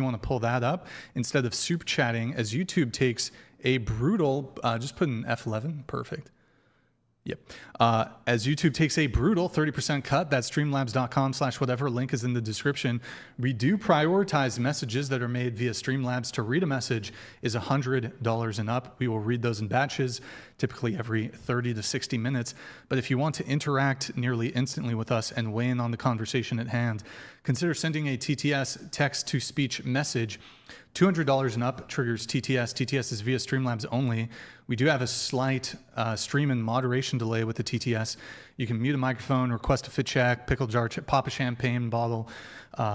you want to pull that up, instead of super chatting, as YouTube takes a brutal, just put in F11, perfect. Yep. As YouTube takes a brutal 30% cut, that's streamlabs.com/whatever. Link is in the description. We do prioritize messages that are made via Streamlabs. To read a message is $100 and up. We will read those in batches, typically every 30 to 60 minutes. But if you want to interact nearly instantly with us and weigh in on the conversation at hand, consider sending a TTS, text-to-speech message. $200 and up triggers TTS. TTS is via Streamlabs only. We do have a slight stream and moderation delay with the TTS. You can mute a microphone, request a fit check, pickle jar, pop a champagne bottle.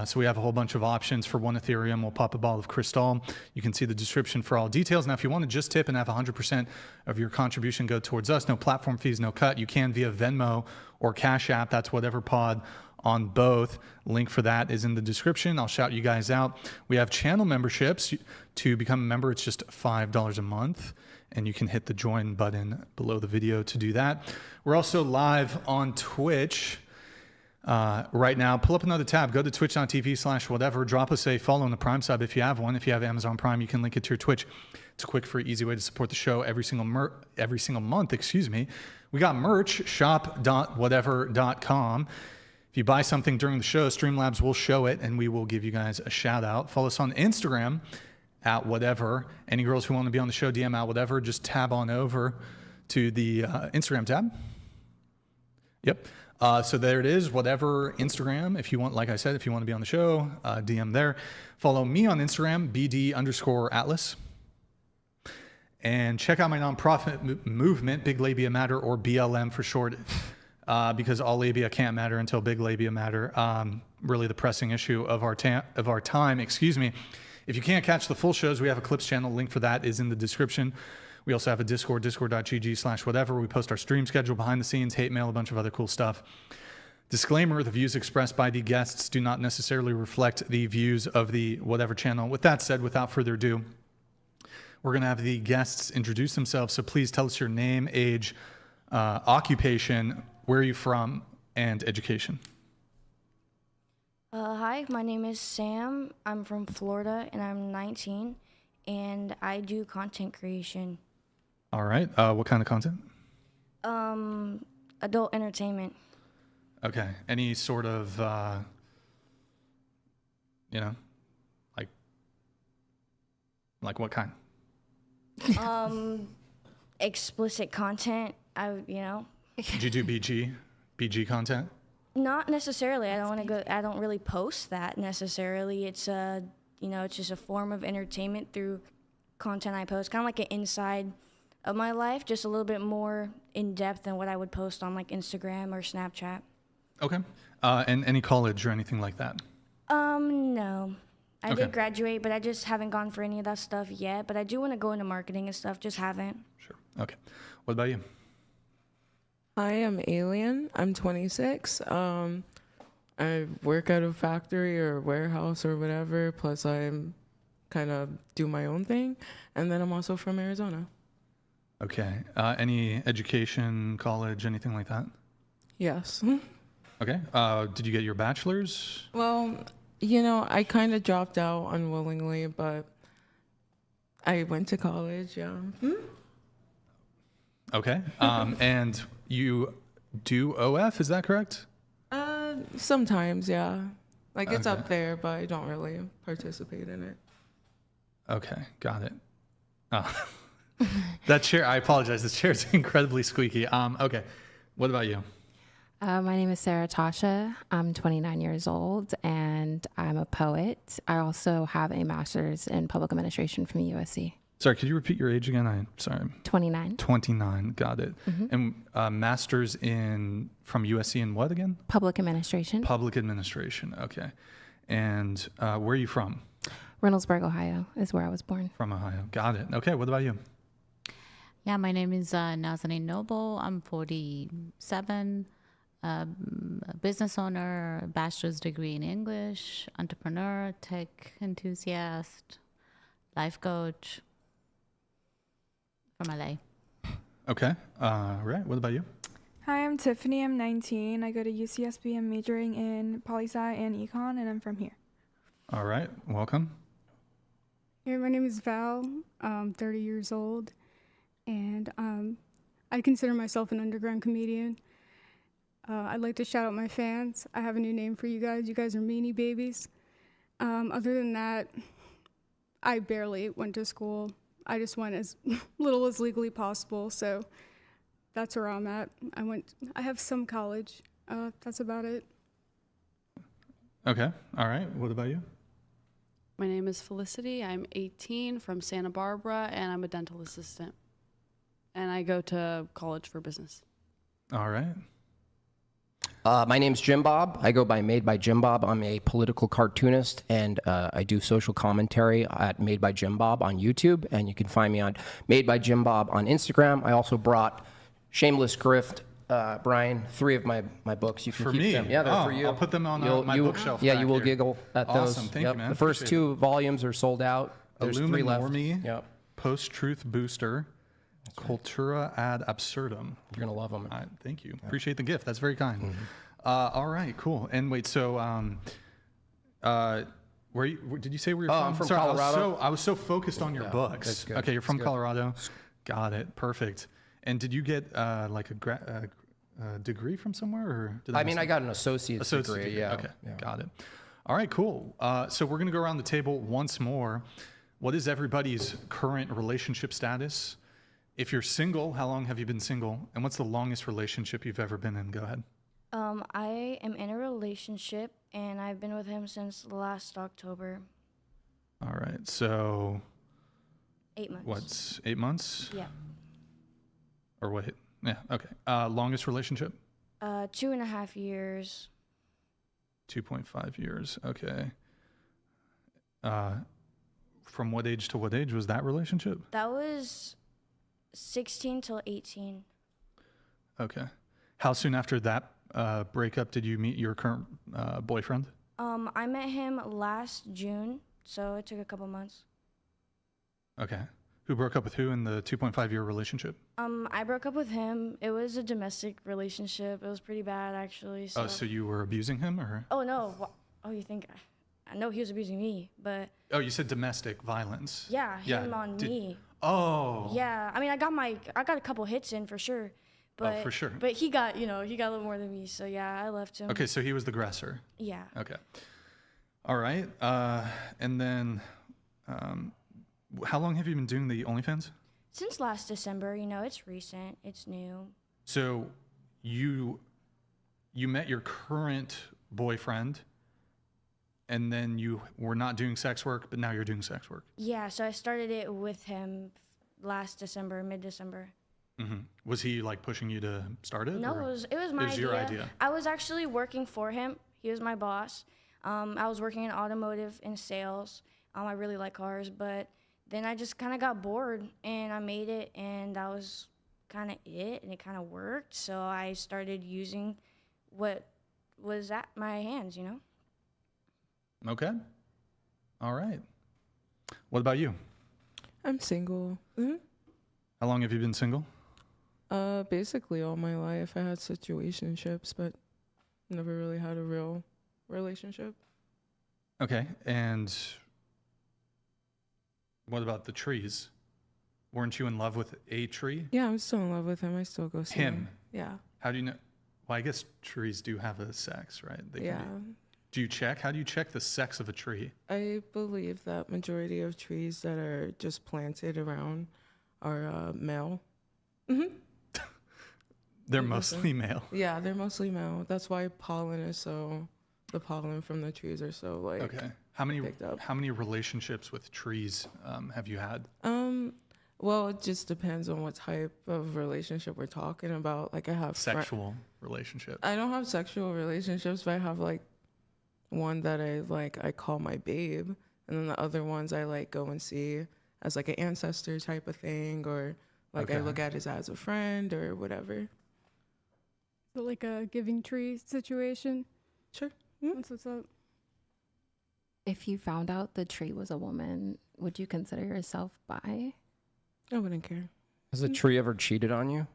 So we have a whole bunch of options. For 1 Ethereum, we'll pop a bottle of Cristal. You can see the description for all details. Now, if you want to just tip and have 100% of your contribution go towards us, no platform fees, no cut, you can via Venmo or Cash App. That's whatever pod on both. Link for that is in the description. I'll shout you guys out. We have channel memberships. To become a member, it's just $5 a month, and you can hit the join button below the video to do that. We're also live on Twitch right now. Pull up another tab. Go to twitch.tv/whatever. Drop us a follow on the Prime sub if you have one. If you have Amazon Prime, you can link it to your Twitch. It's a quick, free, easy way to support the show every single month. We got merch, shop.whatever.com. If you buy something during the show, Streamlabs will show it, and we will give you guys a shout out. Follow us on Instagram at whatever. Any girls who want to be on the show, DM at whatever. Just tab on over to the Instagram tab. Yep. So there it is, whatever Instagram. If you want, like I said, if you want to be on the show, DM there. Follow me on Instagram, BD_Atlas. And check out my nonprofit movement, Big Labia Matter, or BLM for short. Because all labia can't matter until big labia matter. Really the pressing issue of our time. Excuse me. If you can't catch the full shows, we have a clips channel. Link for that is in the description. We also have a Discord, discord.gg/whatever. We post our stream schedule, behind the scenes, hate mail, a bunch of other cool stuff. Disclaimer, the views expressed by the guests do not necessarily reflect the views of the whatever channel. With that said, without further ado, we're going to have the guests introduce themselves. So please tell us your name, age, occupation, where are you from, and education. Hi, my name is Sam. I'm from Florida, and I'm 19, and I do content creation. All right. What kind of content? Adult entertainment. Okay. Any sort of, like what kind? Explicit content. Did you do BG content? Not necessarily. I don't really post that necessarily. It's it's just a form of entertainment through content I post. Kind of like an inside of my life, just a little bit more in depth than what I would post on like Instagram or Snapchat. Okay. And any college or anything like that? No. I did graduate, but I just haven't gone for any of that stuff yet. But I do want to go into marketing and stuff, just haven't. Sure. Okay. What about you? I am Alien. I'm 26. I work at a factory or warehouse or whatever. Plus, I'm kind of do my own thing. And then I'm also from Arizona. Okay. Any education, college, anything like that? Yes. Okay. Did you get your bachelor's? Well, I kind of dropped out unwillingly, but I went to college, yeah. Okay. And you do OF, is that correct? Sometimes, yeah. Like, it's up there, but I don't really participate in it. Okay, got it. That chair, I apologize. This chair is incredibly squeaky. Okay, what about you? My name is Sarah Tasha. I'm 29 years old, and I'm a poet. I also have a master's in public administration from USC. Sorry, could you repeat your age again? Sorry. 29. 29, got it. Mm-hmm. And master's from USC in what again? Public administration. Public administration, okay. And where are you from? Reynoldsburg, Ohio is where I was born. From Ohio, got it. Okay, what about you? Yeah, my name is Nazanin Noble. I'm 47, a business owner, bachelor's degree in English, entrepreneur, tech enthusiast, life coach from LA. Okay, right, what about you? Hi, I'm Tiffany. I'm 19. I go to UCSB. I'm majoring in poli-sci and econ, and I'm from here. All right, welcome. Yeah, my name is Val. I'm 30 years old, and I consider myself an underground comedian. I'd like to shout out my fans. I have a new name for you guys. You guys are meanie babies. Other than that, I barely went to school. I just went as little as legally possible, so that's where I'm at. I have some college. That's about it. Okay. All right. What about you? My name is Felicity. I'm 18 from Santa Barbara, and I'm a dental assistant. And I go to college for business. All right. My name's Jimbob. I go by Made by Jimbob. I'm a political cartoonist, and I do social commentary at Made by Jimbob on YouTube, and you can find me on Made by Jimbob on Instagram. I also brought Shameless Grift, Brian, 3 of my books. You can For keep me? them. Yeah, they're for you. I'll put them on my bookshelf Yeah, back you will here. giggle at those. Awesome. Thank you, man. The first Appreciate 2 volumes are sold out. There's 3 left. Illuminormi, Yep. Post-Truth Booster, Cultura ad absurdum. You're going to love them. Thank you. Appreciate the gift. That's very kind. All right, cool. And wait, so where did you say where you're from? I'm from Sorry, Colorado. I was so focused on your That's books. good. Okay, you're from That's good. Colorado. Got it. Perfect. And did you get like a degree from somewhere, or did I miss mean, it? I got an associate's degree. Yeah. Okay, Yeah. got it. All right, cool. So we're gonna go around the table once more. What is everybody's current relationship status? If you're single, how long have you been single? And what's the longest relationship you've ever been in? Go ahead. I am in a relationship, and I've been with him since last October. All right, so 8 months. what's 8 months? Yeah. Or wait, yeah, okay. Longest relationship? 2.5 years. 2.5 years, okay. From what age to what age was that relationship? That was 16 till 18. Okay. How soon after that breakup did you meet your current boyfriend? I met him last June, so it took a couple months. Okay. Who broke up with who in the 2.5-year relationship? I broke up with him. It was a domestic relationship. It was pretty bad, actually. So. Oh, so you were abusing him, or? Oh no! Oh, you think? I know he was abusing me, but. Oh, you said domestic violence. Yeah, him on me. Oh. Yeah, I mean, I got a couple hits in for sure. But, for sure. But he got a little more than me, so yeah, I left him. Okay, so he was the aggressor. Yeah. Okay. All right. And then, how long have you been doing the OnlyFans? Since last December, it's recent, it's new. So you met your current boyfriend, and then you were not doing sex work, but now you're doing sex work. Yeah, so I started it with him last December, mid-December. Mm-hmm. Was he like pushing you to start it? No, or? it was my idea. Your idea. I was actually working for him. He was my boss. I was working in automotive and sales. I really like cars, but then I just kind of got bored, and I made it, and that was kind of it, and it kind of worked. So I started using what was at my hands, Okay. All right. What about you? I'm single. How long have you been single? Basically all my life. I had situationships, but never really had a real relationship. Okay. And what about the trees? Weren't you in love with a tree? Yeah, I'm still in love with him. I still go see him. Yeah. How do you know? Well, I guess trees do have a sex, right? They can Yeah. Do you check? How do you check the sex of a tree? I believe that majority of trees that are just planted around are male. They're mostly male. Yeah, they're mostly male. That's why the pollen from the trees are so like. Okay. How many picked up. relationships with trees have you had? Well, it just depends on what type of relationship we're talking about. Like I have Sexual relationships. I don't have sexual relationships, but I have like one that I call my babe, and then the other ones I like go and see as like an ancestor type of thing, or like I look at as a friend or whatever. So like a giving tree situation. Sure. That's what's up. If you found out the tree was a woman, would you consider yourself bi? I wouldn't care. Has the tree ever cheated on you?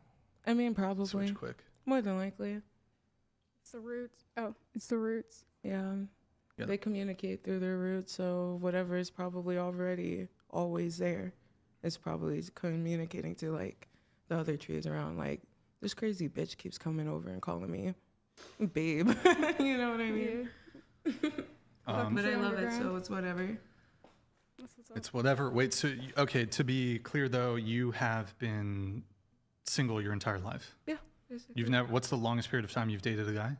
I mean, probably. Switch quick. More than likely. It's the roots. Oh, it's the roots. Yeah. Yeah. They communicate through their roots, so whatever is probably already always there is probably communicating to like the other trees around. Like this crazy bitch keeps coming over and calling me babe. You know what I mean? But I love it, so it's whatever. It's whatever. Wait, so, okay, to be clear though, you have been single your entire life. Yeah. Basically. You've never, what's the longest period of time you've dated a guy?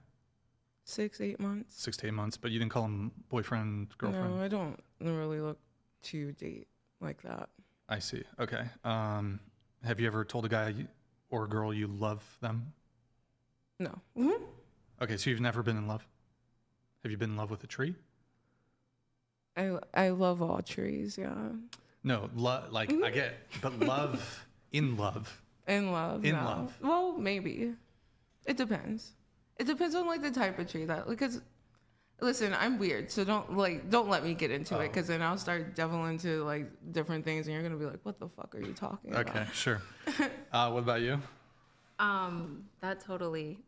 6-8 months. 6 to 8 months, but you didn't call him boyfriend, girlfriend? No, I don't really look to date like that. I see. Okay. Have you ever told a guy or a girl you love them? No. Mm-hmm. Okay, so you've never been in love? Have you been in love with a tree? I love all trees, yeah. No, like I get, but love, in love. In love. In no. love. Well, maybe. It depends. It depends on like the type of tree that, because listen, I'm weird, so don't let me get into it, because then I'll start delving into like different things and you're gonna be like, what the fuck are you talking about? Okay, sure. What about you? That totally.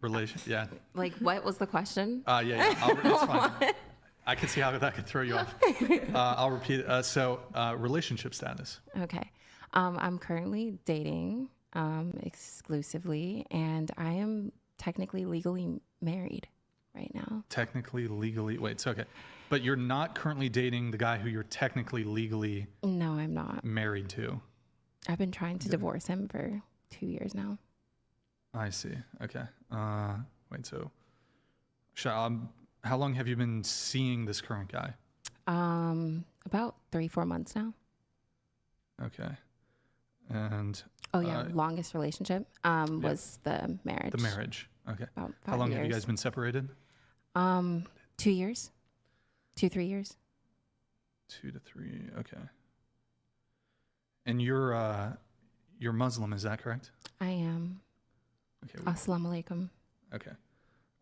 Yeah. Like, what was the question? Yeah. It's fine. I can see how that could throw you off. I'll repeat it. So, relationship status. Okay. I'm currently dating exclusively, and I am technically legally married right now. Technically, legally. Wait, it's okay. But you're not currently dating the guy who you're technically legally No, I'm not. married to. I've been trying to divorce him for 2 years now. I see. Okay. Wait, so how long have you been seeing this current guy? About 3-4 months now. Okay. And Oh yeah, longest relationship was the marriage. the marriage. Okay. About 5 How long years. have you guys been separated? 2 years, 2-3 years. 2 to 3. Okay. And you're Muslim, is that correct? I am. Okay. Assalamu alaikum. Okay.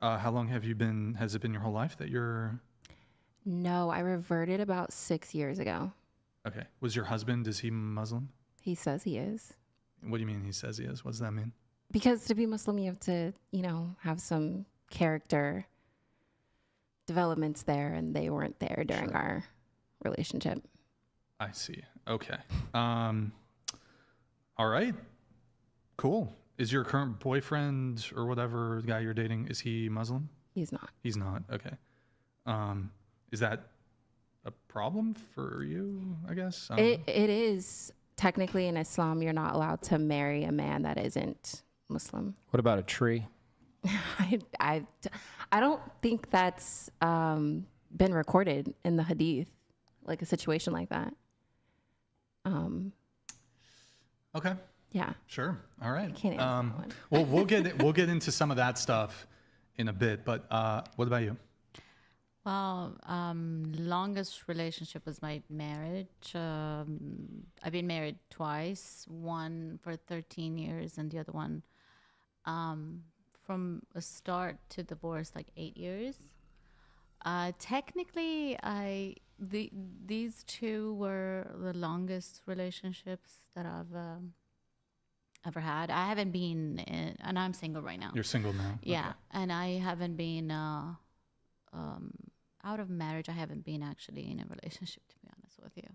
How long has it been your whole life that you're? No, I reverted about 6 years ago. Okay. Was your husband, is he Muslim? He says he is. What do you mean he says he is? What does that mean? Because to be Muslim, you have to, have some character developments there, and they weren't there during our relationship. I see. Okay. All right. Cool. Is your current boyfriend or whatever guy you're dating, is he Muslim? He's not. He's not. Okay. Is that a problem for you, I guess? It is. Technically in Islam, you're not allowed to marry a man that isn't Muslim. What about a tree? I don't think that's been recorded in the Hadith, like a situation like that. Okay. Yeah. Sure. All right. I can't answer that one. Well, we'll get into some of that stuff in a bit, but what about you? Well, longest relationship was my marriage. I've been married twice, one for 13 years and the other one from a start to divorce, like 8 years. Technically, these two were the longest relationships that I've ever had. I haven't been in, and I'm single right now. You're single now? Yeah, Okay. and I haven't been out of marriage. I haven't been actually in a relationship, to be honest with you.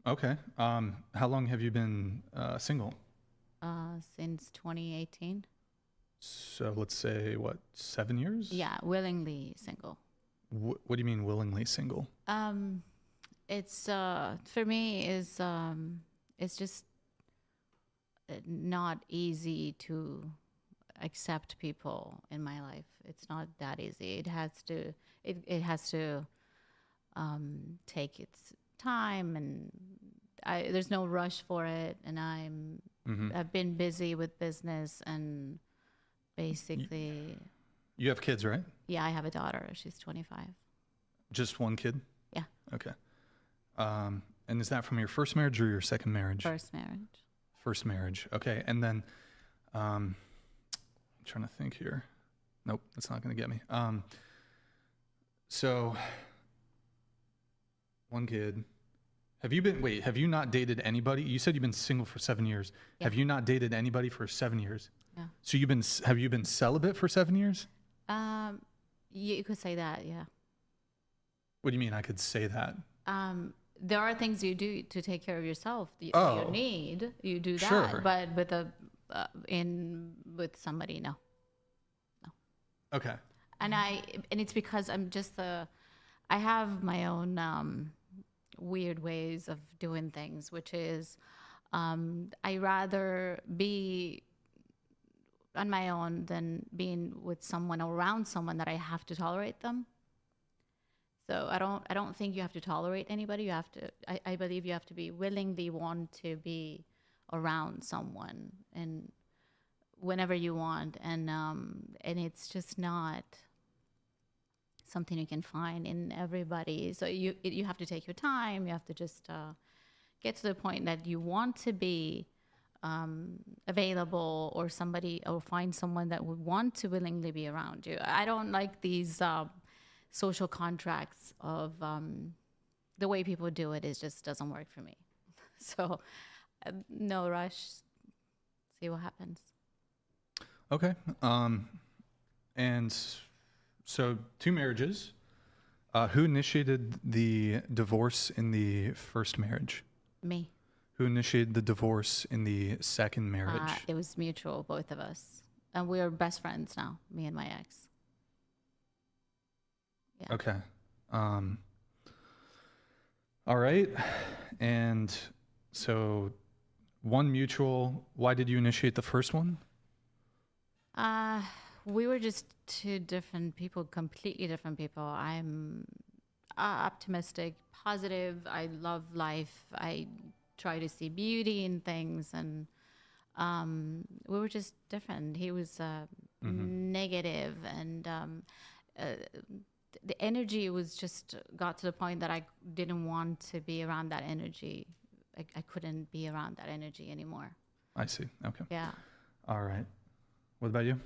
Okay. How long have you been single? Since 2018. So let's say, 7 years? Yeah, willingly single. What do you mean willingly single? It's for me is it's just not easy to accept people in my life. It's not that easy. It has to take its time, and there's no rush for it. And I've been busy with business, and basically. You have kids, right? Yeah, I have a daughter. She's 25. Just one kid? Yeah. Okay. And is that from your first marriage or your second marriage? First marriage. First marriage. Okay. And then, I'm trying to think here. Nope, that's not going to get me. So, one kid. Have you not dated anybody? You said you've been single for 7 years. Yeah. Have you not dated anybody for 7 years? Yeah. So have you been celibate for 7 years? You could say that, yeah. What do you mean I could say that? There are things you do to take care of yourself. You need. You do that, Sure. but with somebody, no. Okay. And it's because I have my own weird ways of doing things, which is I rather be on my own than being with someone or around someone that I have to tolerate them. So I don't think you have to tolerate anybody. You have to. I believe you have to be willingly want to be around someone and whenever you want, and it's just not something you can find in everybody. So you have to take your time. You have to just get to the point that you want to be available, or find someone that would want to willingly be around you. I don't like these social contracts of the way people do it. It just doesn't work for me. So no rush. See what happens. Okay. And so 2 marriages. Who initiated the divorce in the first marriage? Me. Who initiated the divorce in the second marriage? It was mutual, both of us. And we're best friends now, me and my ex. Yeah. Okay. All right. And so 1 mutual. Why did you initiate the first one? We were just 2 different people, completely different people. I'm optimistic, positive. I love life. I try to see beauty in things, and we were just different. He was negative, and the energy was just got to the point that I didn't want to be around that energy. I couldn't be around that energy anymore. I see. Okay. Yeah. All right. What about you?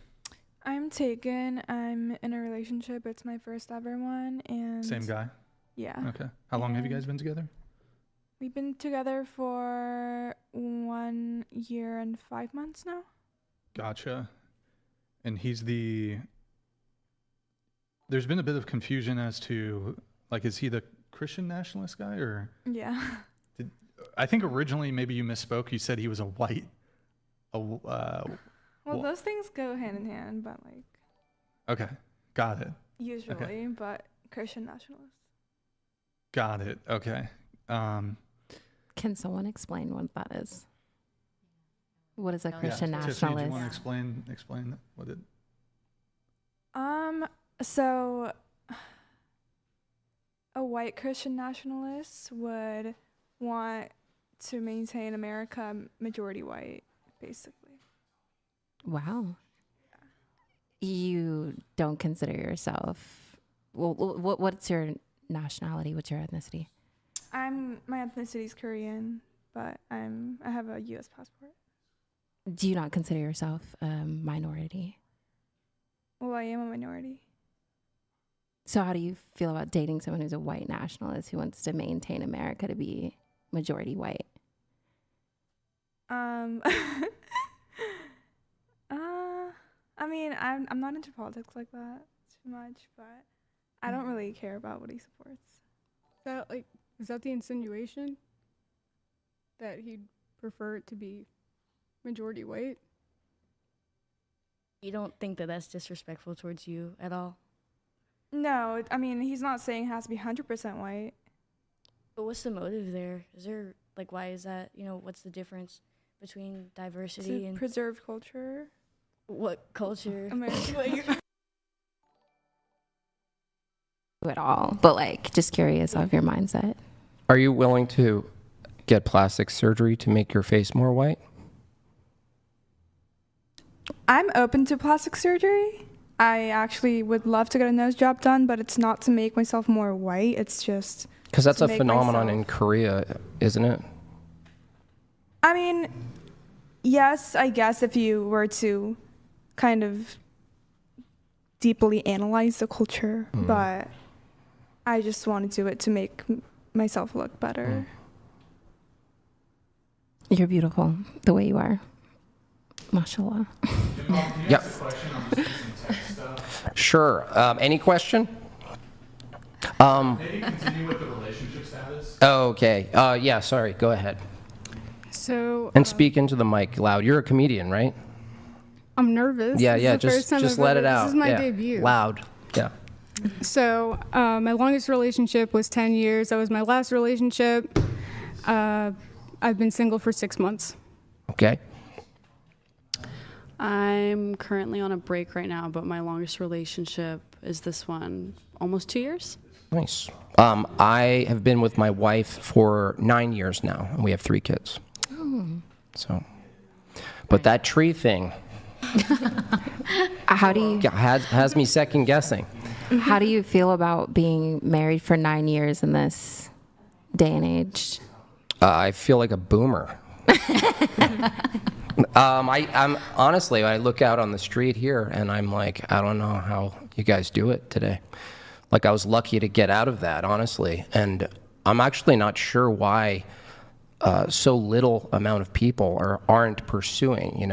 I'm taken. I'm in a relationship. It's my first ever one, and Same guy? yeah. Okay. How long have you guys been together? We've been together for 1 year and 5 months now. Gotcha. And there's been a bit of confusion as to, like, is he the Christian nationalist guy, or? Yeah. I think originally maybe you misspoke. You said he was a white. Well, those things go hand in hand, but like. Okay. Got it. Usually, Okay. but Christian nationalist. Got it. Okay. Can someone explain what that is? What is a Yeah, Christian Tiffany, nationalist? do you want to explain what it? So a white Christian nationalist would want to maintain America majority white, basically. Wow. You don't consider yourself. Well, what's your nationality? What's your ethnicity? My ethnicity is Korean, but I have a U.S. passport. Do you not consider yourself a minority? Well, I am a minority. So how do you feel about dating someone who's a white nationalist who wants to maintain America to be majority white? I mean, I'm not into politics like that too much, but I don't really care about what he supports. Is that the insinuation? That he'd prefer it to be majority white? You don't think that that's disrespectful towards you at all? No, I mean, he's not saying it has to be 100% white. But what's the motive there? Is there, like, why is that? You know, what's the difference between diversity To and preserve culture. what culture? American. At all, but like just curious of your mindset. Are you willing to get plastic surgery to make your face more white? I'm open to plastic surgery. I actually would love to get a nose job done, but it's not to make myself more white. It's just Because that's to a make phenomenon in myself- Korea, isn't it? I mean, yes, I guess if you were to kind of deeply analyze the culture, but I just want to do it to make myself look better. You're beautiful the way you are. Mashallah. Yep. Sure. Any question? Maybe continue with the relationship status. Oh, okay. Yeah, sorry. Go ahead. So And speak into the mic loud. You're a comedian, right? I'm nervous. Yeah, This yeah. is the first time Just I've let ever- it out. This is my Yeah. debut. Loud. Yeah. So my longest relationship was 10 years. That was my last relationship. I've been single for 6 months. Okay. I'm currently on a break right now, but my longest relationship is this one, almost 2 years. Nice. I have been with my wife for 9 years now, and we have 3 kids. So, but that tree thing How do you has me second guessing. how do you feel about being married for 9 years in this day and age? I feel like a boomer. I'm honestly, I look out on the street here and I'm like, I don't know how you guys do it today. Like I was lucky to get out of that, honestly. And I'm actually not sure why so little amount of people aren't pursuing,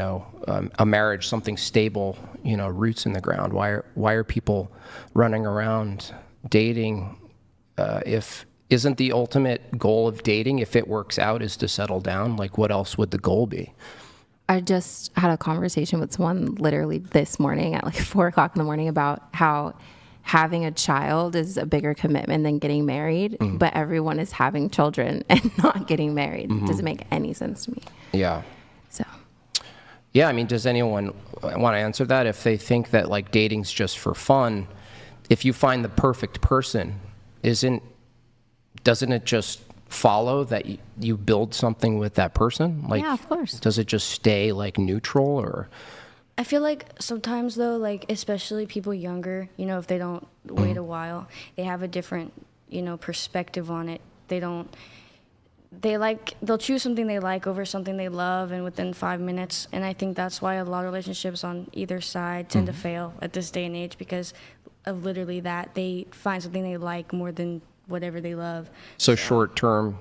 a marriage, something stable, roots in the ground. Why are people running around dating if isn't the ultimate goal of dating, if it works out, is to settle down? Like, what else would the goal be? I just had a conversation with someone literally this morning at like 4 o'clock in the morning about how having a child is a bigger commitment than getting married, but everyone is having children and not getting married. It doesn't make any sense to me. Yeah. So, Yeah, I mean, does anyone want to answer that? If they think that like dating's just for fun, if you find the perfect person, doesn't it just follow that you build something with that person? Like, Yeah, of course. Does it just stay like neutral or? I feel like sometimes though, like especially people younger, if they don't wait a while, they have a different, perspective on it. They'll choose something they like over something they love, and within 5 minutes. And I think that's why a lot of relationships on either side tend to fail at this day and age, because of literally that. They find something they like more than whatever they love. So short-term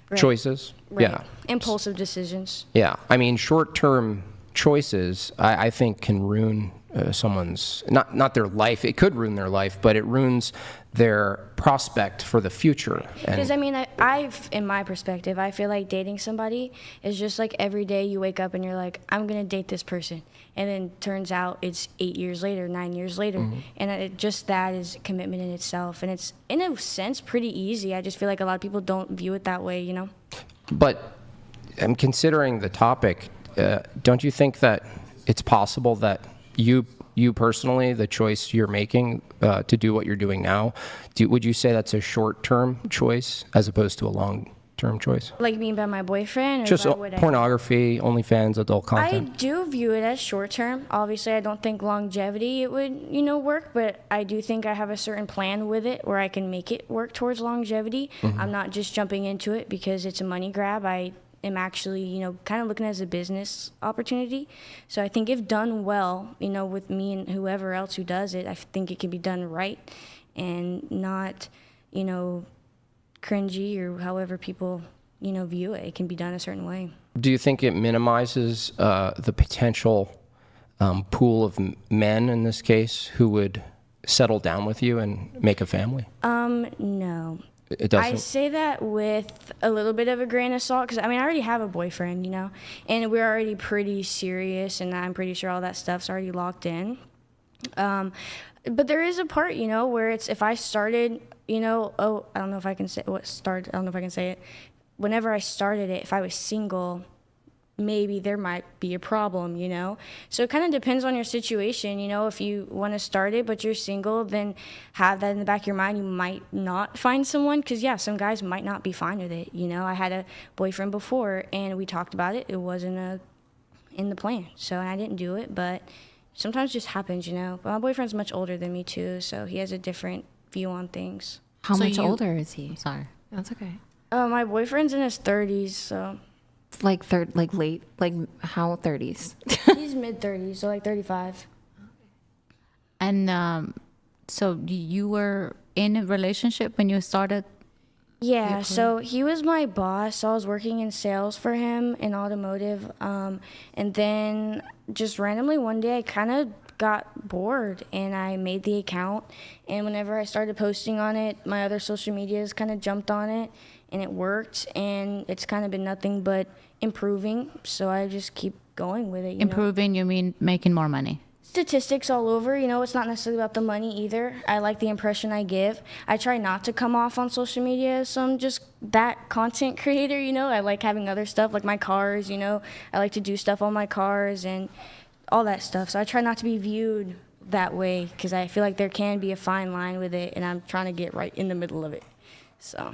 Right. choices? Right. Yeah. Impulsive decisions. Yeah. I mean, short-term choices, I think, can ruin someone's, not their life. It could ruin their life, but it ruins their prospect for the future. Because I've in my perspective, I feel like dating somebody is just like every day you wake up and you're like, I'm gonna date this person, and then turns out it's 8 years later, 9 years later, and that is commitment in itself, and it's in a sense pretty easy. I just feel like a lot of people don't view it that way, But I'm considering the topic. Don't you think that it's possible that you personally, the choice you're making to do what you're doing now, would you say that's a short-term choice as opposed to a long-term choice? Like me by my boyfriend, or Just by what pornography, OnlyFans, adult I content. do view it as short term. Obviously, I don't think longevity it would, work, but I do think I have a certain plan with it where I can make it work towards longevity. I'm not just jumping into it because it's a money grab. I am actually, kind of looking at it as a business opportunity. So I think if done well, with me and whoever else who does it, I think it can be done right and not, cringy or however people, view it. It can be done a certain way. Do you think it minimizes the potential pool of men in this case who would settle down with you and make a family? No. It doesn't? I say that with a little bit of a grain of salt, because I already have a boyfriend, and we're already pretty serious, and I'm pretty sure all that stuff's already locked in. But there is a part, where it's if I started, I don't know if I can say what started. I don't know if I can say it. Whenever I started it, if I was single, maybe there might be a problem, So it kind of depends on your situation, If you want to start it, but you're single, then have that in the back of your mind. You might not find someone, because, yeah, some guys might not be fine with it, I had a boyfriend before, and we talked about it. It wasn't in the plan, so I didn't do it, but sometimes it just happens, But my boyfriend's much older than me, too, so he has a different view on things. How So much you- older is he? Sorry. That's okay. My boyfriend's in his 30s, so Like late, like how 30s? he's mid-30s, so like 35. And so you were in a relationship when you started? Yeah, so he was my boss. So I was working in sales for him in automotive. And then just randomly one day I kind of got bored and I made the account. And whenever I started posting on it, my other social medias kind of jumped on it and it worked. And it's kind of been nothing but improving. So I just keep going with it. You know? Improving, you mean making more money? Statistics all over, it's not necessarily about the money either. I like the impression I give. I try not to come off on social media as some just that content creator, I like having other stuff like my cars, I like to do stuff on my cars and all that stuff. So I try not to be viewed that way because I feel like there can be a fine line with it and I'm trying to get right in the middle of it. So.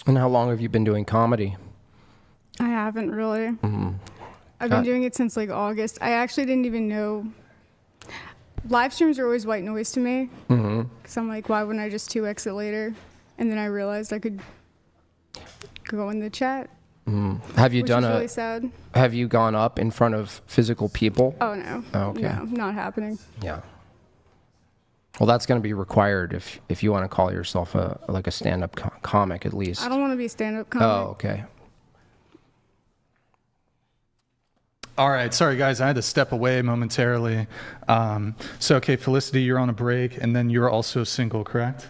And how long have you been doing comedy? I haven't really. I've been doing it since like August. I actually didn't even know. Live streams are always white noise to me. Because I'm like, why wouldn't I just 2x it later? And then I realized I could go in the chat. Have you which done is really sad. Have you gone up in front of physical people? Oh no. Oh, okay. No, not happening. Yeah. Well, that's going to be required if you want to call yourself a stand-up comic at least. I don't want to be a stand-up comic. Oh, okay. All right, sorry guys, I had to step away momentarily. So, okay, Felicity, you're on a break, and then you're also single, correct?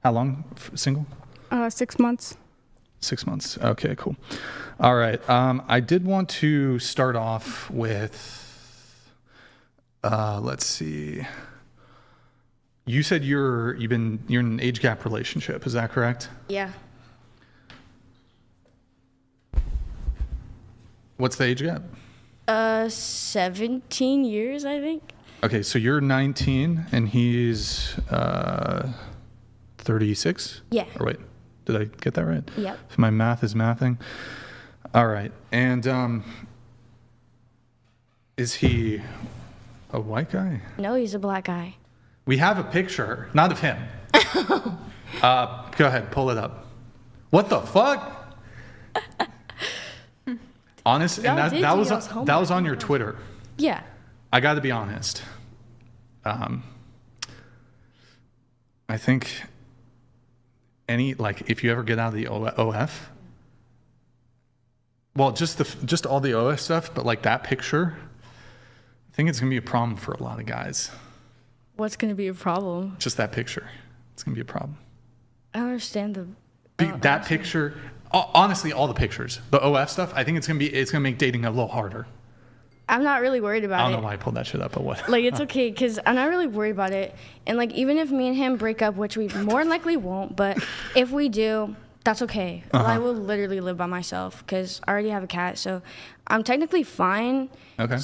How long single? 6 months. 6 months. Okay, cool. All right. I did want to start off with, let's see. You said you're in an age gap relationship. Is that correct? Yeah. What's the age gap? 17 years, I think. Okay, so you're 19 and he's 36? Yeah. Or wait, did I get that right? Yep. If my math is mathing. All right. And is he a white guy? No, he's a black guy. We have a picture, not of him. Go ahead, pull it up. What the fuck? Honest, and that was on your Twitter. Yeah. I got to be honest. I think if you ever get out of the OF, well, just all the OF stuff, but like that picture, I think it's gonna be a problem for a lot of guys. What's gonna be a problem? Just that picture, it's gonna be a problem. I don't understand that picture. Honestly, all the pictures, the OF stuff, I think it's gonna make dating a little harder. I'm not really worried about it. I don't know why I pulled that shit up, but what? Like, it's okay, because I'm not really worried about it. And, like, even if me and him break up, which we more than likely won't, but if we do, that's okay. I will literally live by myself, because I already have a cat, so I'm technically fine. Okay.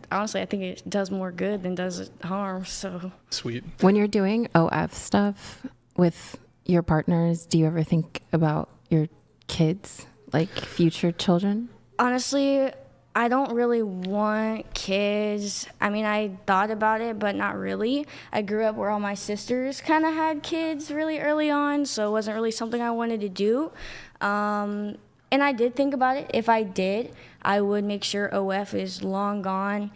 Honestly, I think it does more good than does harm, so. Sweet. When you're doing OF stuff with your partners, do you ever think about your kids, like future children? Honestly, I don't really want kids. I mean, I thought about it, but not really. I grew up where all my sisters kind of had kids really early on, so it wasn't really something I wanted to do. And I did think about it. If I did, I would make sure OF is long gone.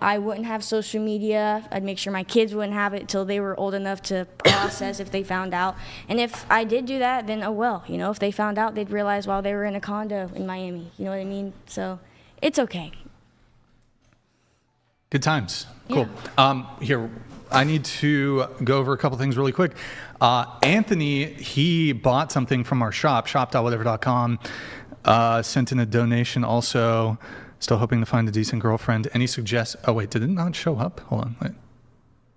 I wouldn't have social media. I'd make sure my kids wouldn't have it until they were old enough to process if they found out. And if I did do that, then oh well. If they found out, they'd realize while they were in a condo in Miami. You know what I mean? So it's okay. Good times. Cool. Here, I need to go over a couple things really quick. Anthony, he bought something from our shop, shop.whatever.com, sent in a donation also. Still hoping to find a decent girlfriend. Any suggests? Oh, wait, did it not show up? Hold on, wait.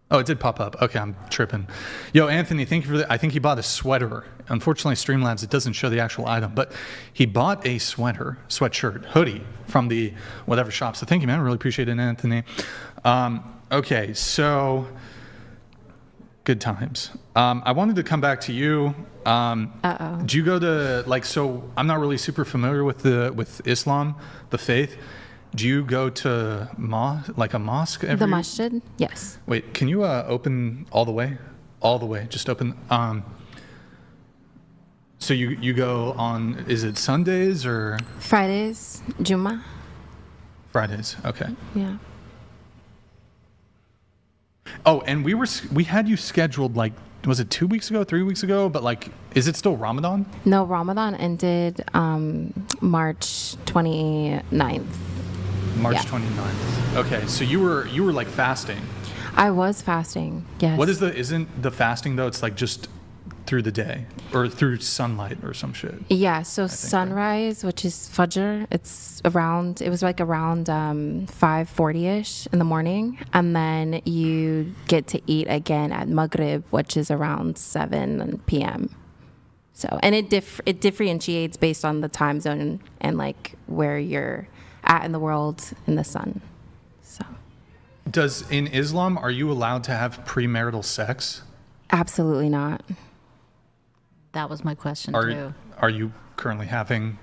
Oh, it did pop up. Okay, I'm tripping. Yo, Anthony, thank you for that. I think he bought a sweater. Unfortunately, Streamlabs, it doesn't show the actual item, but he bought a sweatshirt, hoodie from the whatever shop. So thank you, man. I really appreciate it, Anthony. Okay, so good times. I wanted to come back to you. Do you go to, so I'm not really super familiar with Islam, the faith. Do you go to a mosque every? The masjid, yes. Wait, can you open all the way? All the way, just open. So you go on, is it Sundays or? Fridays, Juma. Fridays, okay. Yeah. Oh, and we had you scheduled like was it 2 weeks ago, 3 weeks ago? But like, is it still Ramadan? No, Ramadan ended March 29th. March Yeah. 29th. Okay, so you were like fasting. I was fasting. Yes. What is isn't the fasting though? It's like just through the day or through sunlight or some shit. Yeah, so sunrise, which is Fajr, it was like around 5:40ish in the morning, and then you get to eat again at Maghrib, which is around 7 p.m. So, and it differentiates based on the time zone and like where you're at in the world in the sun. So, In Islam, are you allowed to have premarital sex? absolutely not. That was my question too. Are you currently having?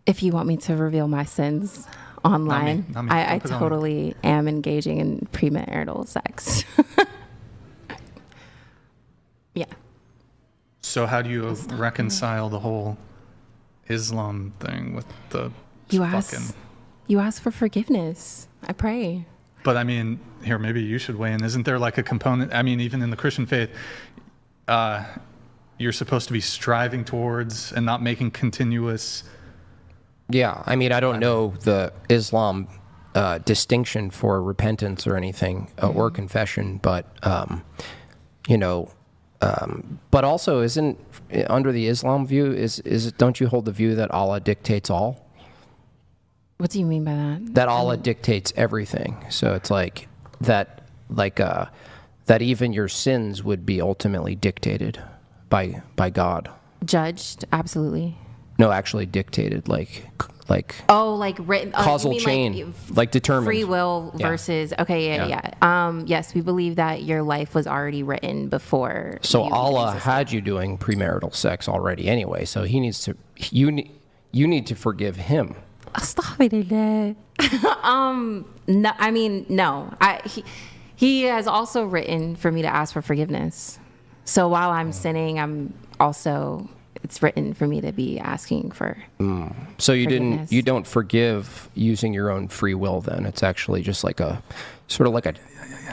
If you want me to reveal my sins online, Not me. I Don't put it on me. totally am engaging in premarital sex. Yeah. So how do you reconcile the whole Islam thing with the You fucking? ask for forgiveness. I pray. But I mean, here maybe you should weigh in. Isn't there like a component? I mean, even in the Christian faith, you're supposed to be striving towards and not making continuous. Yeah, I mean, I don't know the Islam distinction for repentance or anything or confession, but but also isn't under the Islam view don't you hold the view that Allah dictates all? What do you mean by that? That Allah dictates everything. So it's like that even your sins would be ultimately dictated by God. Judged, absolutely. No, actually dictated, like Oh, like written causal you mean chain, like determined. free will Yeah. versus yeah. Yes, we believe that your life was already written before. So you Allah existed. had you doing premarital sex already anyway. So he needs to you need to forgive him. Astaghfirullah. No, I mean no. He has also written for me to ask for forgiveness. So while I'm sinning, it's written for me to be asking for. So forgiveness. you don't forgive using your own free will then. It's actually just like a sort of like a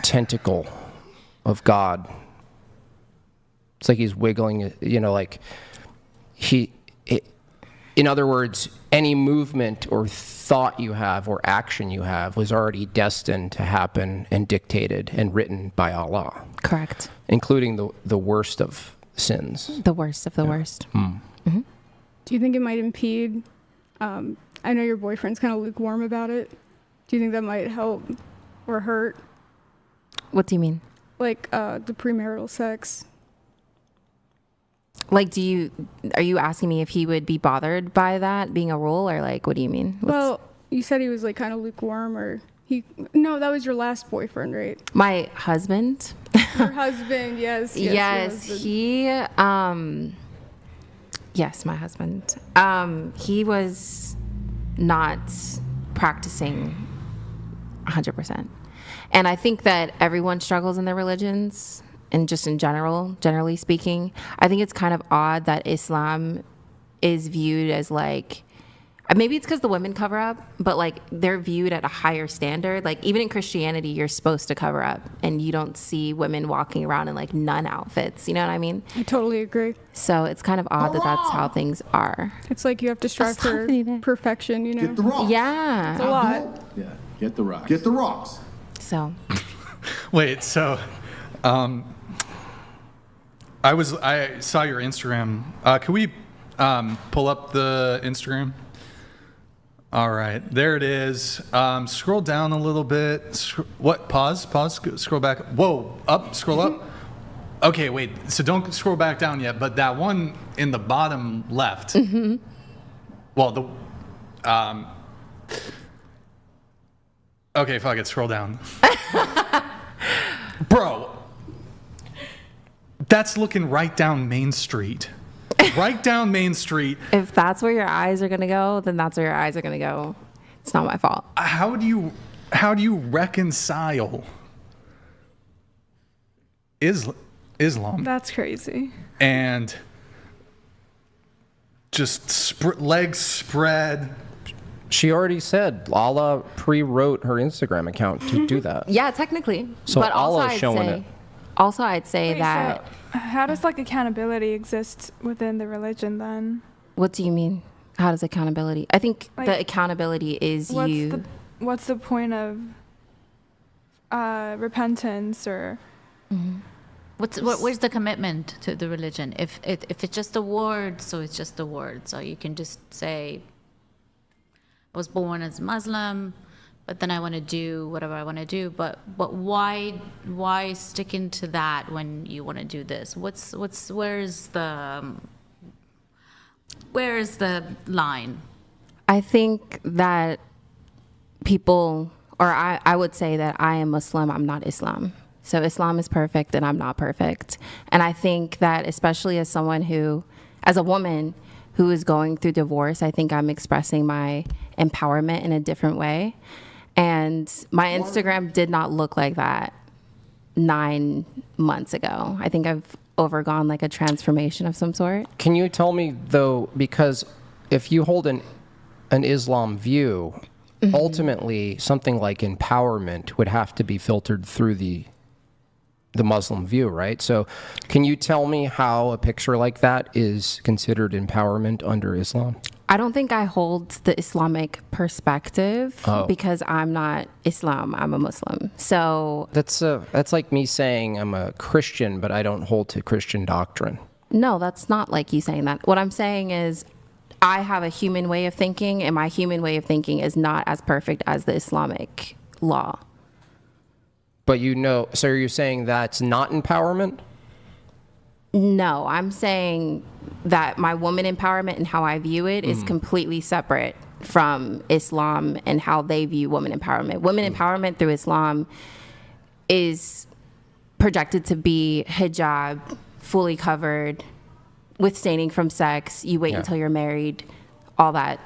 tentacle of God. It's like he's wiggling, like in other words, any movement or thought you have or action you have was already destined to happen and dictated and written by Allah, Correct. including the worst of sins. The worst of the worst. Do you think it might impede? I know your boyfriend's kind of lukewarm about it. Do you think that might help or hurt? What do you mean? Like the premarital sex? Like, are you asking me if he would be bothered by that being a rule, or like, what do you mean? Well, you said he was like kind of lukewarm, or no, that was your last boyfriend, right? My husband. Your husband, yes. Your Yes, husband. Yes, my husband. He was not practicing 100%. And I think that everyone struggles in their religions, and just in generally speaking. I think it's kind of odd that Islam is viewed as like, maybe it's because the women cover up, but like they're viewed at a higher standard. Like even in Christianity, you're supposed to cover up, and you don't see women walking around in like nun outfits. You know what I mean? I totally agree. So it's kind of odd that that's how things are. It's like you have to strive for perfection, you know? Get the rocks. Yeah. It's a lot. Yeah, get the rocks. Get the rocks. So Wait, so I saw your Instagram. Can we pull up the Instagram? All right, there it is. Scroll down a little bit. Pause. Scroll back. Whoa, up. Scroll up. Okay, wait. So don't scroll back down yet. But that one in the bottom left. Mm-hmm. Well, okay, fuck it. Scroll down. Bro, that's looking right down Main Street. Right down Main Street. if that's where your eyes are going to go, then that's where your eyes are going to go. It's not my fault. How do you reconcile Islam That's crazy. and just legs spread? She already said Allah pre-wrote her Instagram account to do that. Yeah, technically. So but also Allah is I'd showing say, it. Also, I'd say Wait, that. so how does like accountability exist within the religion then? What do you mean? How does accountability? I think Like, the accountability is you. What's the point of repentance or? Where's the commitment to the religion? If it's just a word, so it's just a word. So you can just say, I was born as Muslim, but then I want to do whatever I want to do. But why sticking to that when you want to do this? Where's the line? I think that people, or I would say that I am Muslim, I'm not Islam. So Islam is perfect and I'm not perfect. And I think that especially as someone who, as a woman who is going through divorce, I think I'm expressing my empowerment in a different way. And my Instagram did not look like that 9 months ago. I think I've overgone like a transformation of some sort. Can you tell me though, because if you hold an Islam view, ultimately something like empowerment would have to be filtered through the Muslim view, right? So can you tell me how a picture like that is considered empowerment under Islam? I don't think I hold the Islamic perspective because I'm not Islam, I'm a Muslim. So that's like me saying I'm a Christian, but I don't hold to Christian doctrine. No, that's not like you saying that. What I'm saying is I have a human way of thinking, and my human way of thinking is not as perfect as the Islamic law. But so you're saying that's not empowerment? No, I'm saying that my woman empowerment and how I view it is completely separate from Islam and how they view woman empowerment. Women empowerment through Islam is projected to be hijab, fully covered, abstaining from sex, you wait until you're married, all that.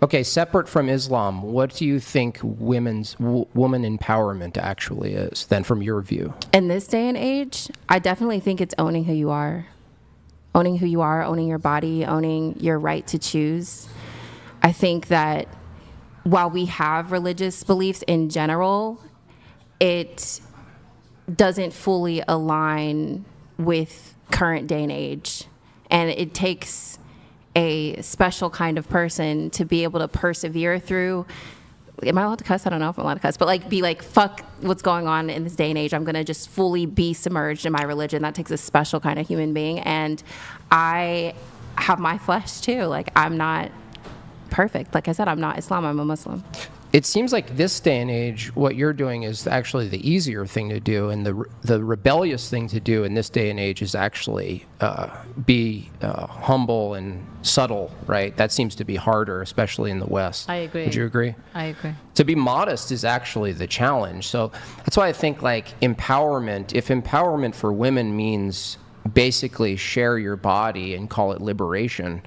Okay, separate from Islam, what do you think woman empowerment actually is, then, from your view? In this day and age, I definitely think it's owning who you are. Owning who you are, owning your body, owning your right to choose. I think that while we have religious beliefs in general, it doesn't fully align with current day and age. And it takes a special kind of person to be able to persevere through. Am I allowed to cuss? I don't know if I'm allowed to cuss, but like be like, fuck what's going on in this day and age. I'm going to just fully be submerged in my religion. That takes a special kind of human being. And I have my flesh too. Like, I'm not perfect. Like I said, I'm not Islam. I'm a Muslim. It seems like this day and age, what you're doing is actually the easier thing to do, and the rebellious thing to do in this day and age is actually be humble and subtle, right? That seems to be harder, especially in the West. I agree. Would you agree? I agree. To be modest is actually the challenge. So that's why I think like empowerment, if empowerment for women means basically share your body and call it liberation,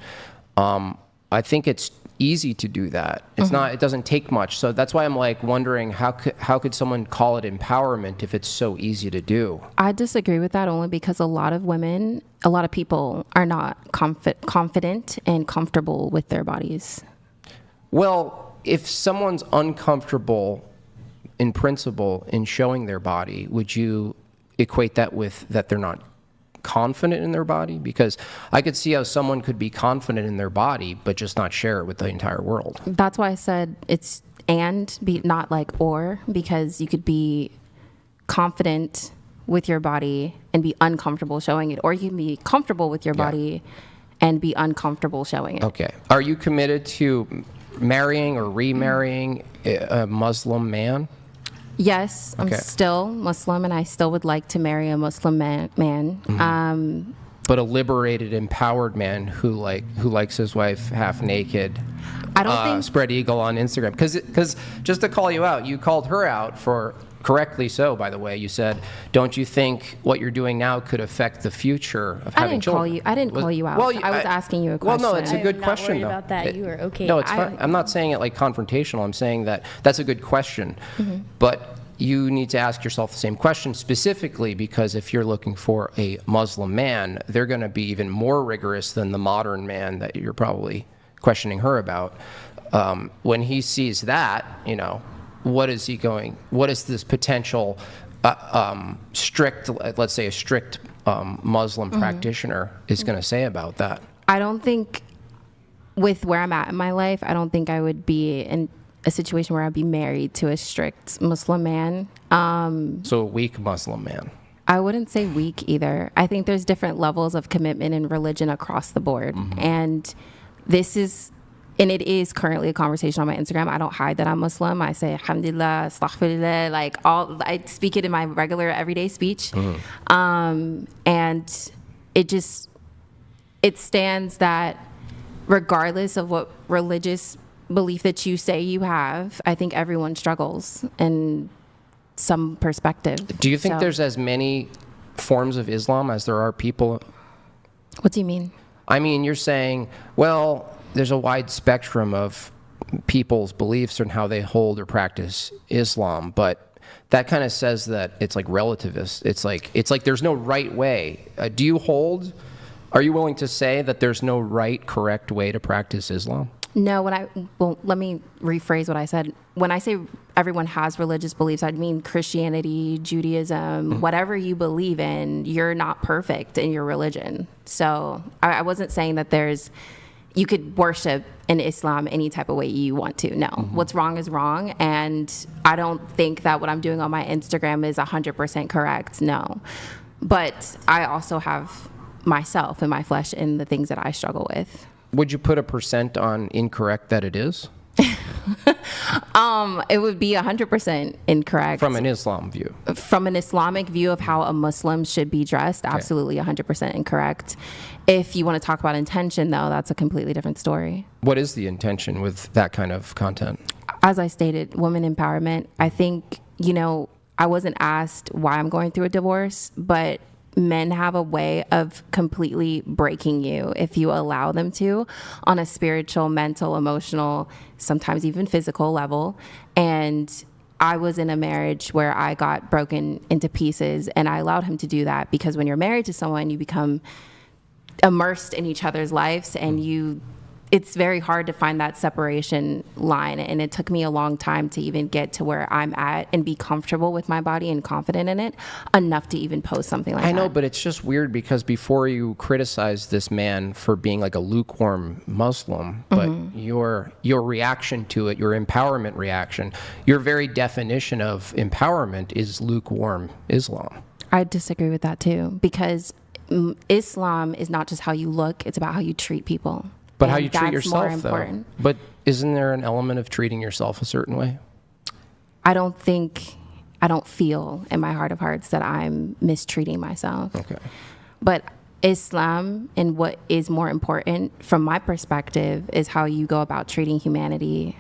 I think it's easy to do that. It's not, it doesn't take much. So that's why I'm like wondering how could someone call it empowerment if it's so easy to do? I disagree with that only because a lot of women, a lot of people are not confident and comfortable with their bodies. Well, if someone's uncomfortable in principle in showing their body, would you equate that with that they're not confident in their body? Because I could see how someone could be confident in their body but just not share it with the entire world. That's why I said it's not like or, because you could be confident with your body and be uncomfortable showing it, or you can be comfortable with your body and be uncomfortable showing it. Okay. Are you committed to marrying or remarrying a Muslim man? Yes, I'm still Muslim, and I still would like to marry a Muslim man. But a liberated, empowered man who likes his wife half naked. I don't think spread eagle on Instagram. Because just to call you out, you called her out for, correctly so, by the way. You said, "Don't you think what you're doing now could affect the future of having children?" I didn't call you out. Well, I was asking you a question. Well, no, it's a good I'm question, not worried though. about that. You were okay. No, it's fine. I'm not saying it like confrontational. I'm saying that that's a good question. But you need to ask yourself the same question specifically because if you're looking for a Muslim man, they're going to be even more rigorous than the modern man that you're probably questioning her about. When he sees that, what is he going? What is this potential strict, let's say a strict Muslim practitioner is going to say about that? I don't think, with where I'm at in my life, I don't think I would be in a situation where I'd be married to a strict Muslim man. So a weak Muslim man. I wouldn't say weak either. I think there's different levels of commitment in religion across the board. And it is currently a conversation on my Instagram. I don't hide that I'm Muslim. I say alhamdulillah, astaghfirullah, I speak it in my regular everyday speech. And it stands that regardless of what religious belief that you say you have, I think everyone struggles in some perspective. Do you think there's as many forms of Islam as there are people? What do you mean? I mean, you're saying, well, there's a wide spectrum of people's beliefs and how they hold or practice Islam, but that kind of says that it's like relativist. It's like there's no right way. Are you willing to say that there's no right, correct way to practice Islam? No, let me rephrase what I said. When I say everyone has religious beliefs, I mean Christianity, Judaism, whatever you believe in, you're not perfect in your religion. So I wasn't saying that you could worship in Islam any type of way you want to. No, what's wrong is wrong. And I don't think that what I'm doing on my Instagram is 100% correct. No. But I also have myself and my flesh and the things that I struggle with. Would you put a % on incorrect that it is? It would be 100% incorrect. From an Islam view? From an Islamic view of how a Muslim should be dressed, absolutely 100% incorrect. If you want to talk about intention, though, that's a completely different story. What is the intention with that kind of content? As I stated, women empowerment. I think, I wasn't asked why I'm going through a divorce, but men have a way of completely breaking you if you allow them to, on a spiritual, mental, emotional, sometimes even physical level. And I was in a marriage where I got broken into pieces, and I allowed him to do that because when you're married to someone, you become immersed in each other's lives, and it's very hard to find that separation line. And it took me a long time to even get to where I'm at and be comfortable with my body and confident in it enough to even post something like that. I know, but it's just weird because before you criticize this man for being like a lukewarm Muslim, but your reaction to it, your empowerment reaction, your very definition of empowerment is lukewarm Islam. I disagree with that too, because Islam is not just how you look, it's about how you treat people. But how you treat yourself, though. But isn't there an element of treating yourself a certain way? I don't feel in my heart of hearts that I'm mistreating myself. Okay. But Islam, and what is more important from my perspective, is how you go about treating humanity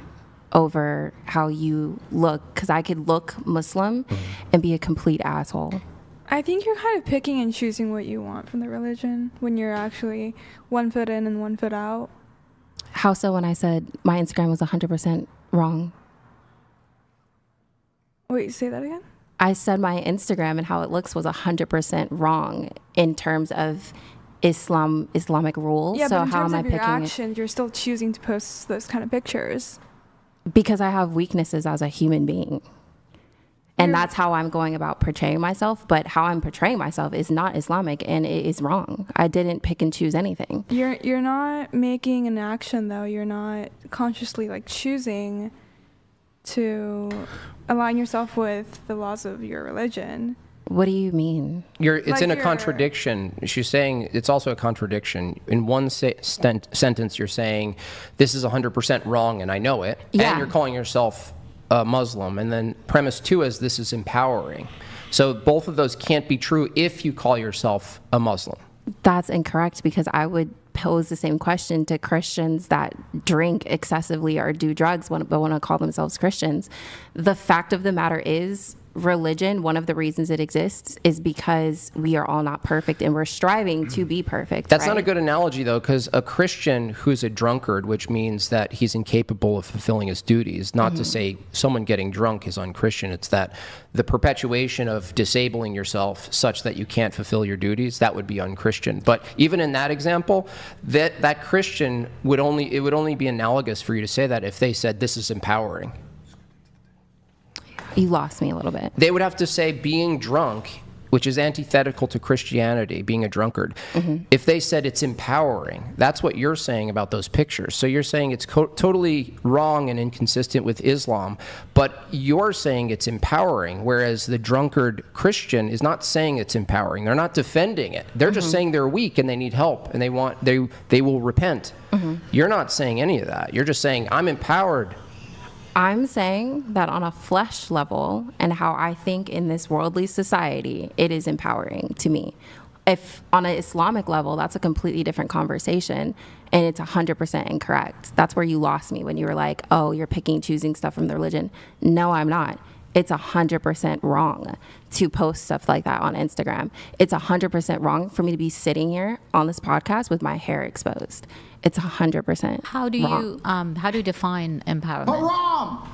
over how you look. Because I could look Muslim and be a complete asshole. I think you're kind of picking and choosing what you want from the religion when you're actually 1 foot in and 1 foot out. How so when I said my Instagram was 100% wrong? Wait, say that again? I said my Instagram and how it looks was 100% wrong in terms of Islamic rules. Yeah, so but in how terms am I of your picking actions, you're still choosing to post those kind of pictures. Because I have weaknesses as a human being. And that's how I'm going about portraying myself. But how I'm portraying myself is not Islamic, and it is wrong. I didn't pick and choose anything. You're not making an action, though. You're not consciously choosing to align yourself with the laws of your religion. What do you mean? It's in a contradiction. She's saying it's also a contradiction. In one sentence, you're saying this is 100% wrong, and I know it. Yeah. And you're calling yourself Muslim, and then premise 2 is this is empowering. So both of those can't be true if you call yourself a Muslim. That's incorrect, because I would pose the same question to Christians that drink excessively or do drugs but want to call themselves Christians. The fact of the matter is, religion, one of the reasons it exists is because we are all not perfect and we're striving to be perfect. That's not a good analogy, though, because a Christian who's a drunkard, which means that he's incapable of fulfilling his duties, not to say someone getting drunk is unchristian. It's that the perpetuation of disabling yourself such that you can't fulfill your duties, that would be unchristian. But even in that example, that Christian it would only be analogous for you to say that if they said this is empowering. You lost me a little bit. They would have to say being drunk, which is antithetical to Christianity, being a drunkard. If they said it's empowering, that's what you're saying about those pictures. So you're saying it's totally wrong and inconsistent with Islam, but you're saying it's empowering, whereas the drunkard Christian is not saying it's empowering. They're not defending it. They're just saying they're weak and they need help and they will repent. You're not saying any of that. You're just saying, I'm empowered. I'm saying that on a flesh level and how I think in this worldly society, it is empowering to me. If on an Islamic level, that's a completely different conversation and it's 100% incorrect. That's where you lost me when you were like, oh, you're choosing stuff from the religion. No, I'm not. It's 100% wrong to post stuff like that on Instagram. It's 100% wrong for me to be sitting here on this podcast with my hair exposed. It's 100% How do wrong. you define empowerment? Haram!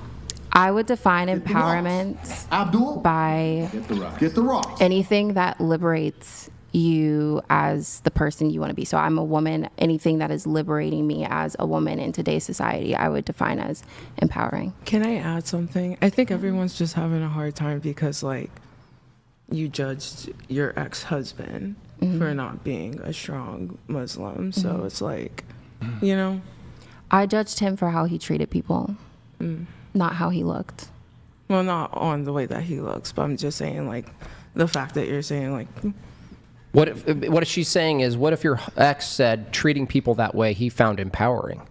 I would define empowerment Abdul, by get the rocks. anything that liberates you as the person you want to be. So I'm a woman. Anything that is liberating me as a woman in today's society, I would define as empowering. Can I add something? I think everyone's just having a hard time because, like, you judged your ex-husband for not being a strong Muslim. So it's like, you know? I judged him for how he treated people, not how he looked. Well, not on the way that he looks, but I'm just saying, like, the fact that you're saying, like... What she's saying is, what if your ex said treating people that way he found empowering?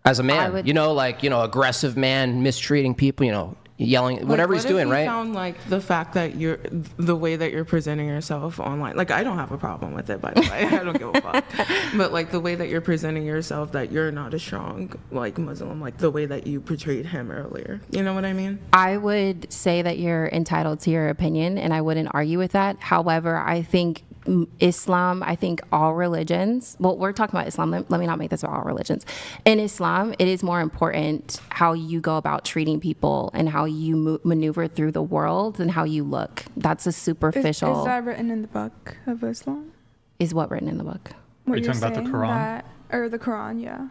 As a man, aggressive man mistreating people, yelling, whatever he's doing, right? Found like the fact that the way that you're presenting yourself online, like I don't have a problem with it, by the way. I don't give a fuck. But like the way that you're presenting yourself, that you're not a strong like Muslim, like the way that you portrayed him earlier. You know what I mean? I would say that you're entitled to your opinion, and I wouldn't argue with that. However, I think Islam, I think all religions, well, we're talking about Islam. Let me not make this about all religions. In Islam, it is more important how you go about treating people and how you maneuver through the world than how you look. That's a superficial. Is that written in the book of Islam? Is what written in the book? What Are you you're talking about the saying, Quran? or the Quran, yeah.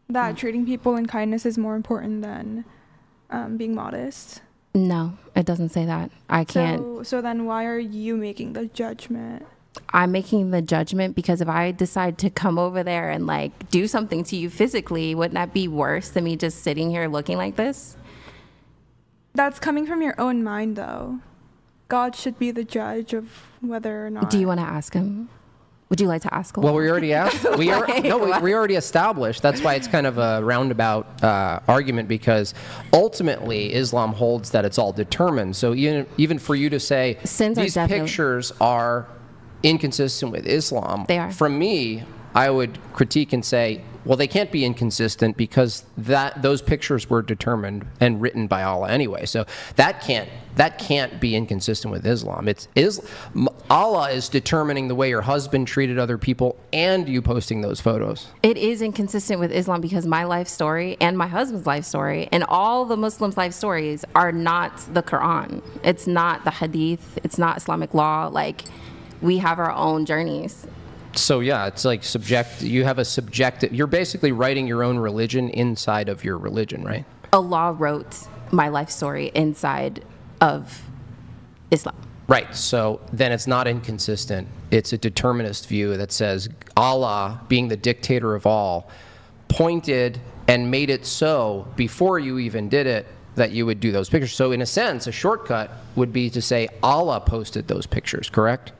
That treating people in kindness is more important than being modest. No, it doesn't say that. I can't. So then why are you making the judgment? I'm making the judgment because if I decide to come over there and like do something to you physically, wouldn't that be worse than me just sitting here looking like this? That's coming from your own mind, though. God should be the judge of whether or not. Do you want to ask him? Would you like to ask him? Well, we already asked. We already established. That's why it's kind of a roundabout argument, because ultimately Islam holds that it's all determined. So even for you to say these pictures are inconsistent with Islam, they are. From me, I would critique and say, well, they can't be inconsistent because those pictures were determined and written by Allah anyway. So that can't be inconsistent with Islam. Allah is determining the way your husband treated other people and you posting those photos. It is inconsistent with Islam because my life story and my husband's life story and all the Muslims' life stories are not the Quran. It's not the Hadith. It's not Islamic law. Like, we have our own journeys. So yeah, it's like you have a subjective, you're basically writing your own religion inside of your religion, right? Allah wrote my life story inside of Islam. Right, so then it's not inconsistent. It's a determinist view that says Allah, being the dictator of all, pointed and made it so before you even did it that you would do those pictures. So in a sense, a shortcut would be to say Allah posted those pictures, correct?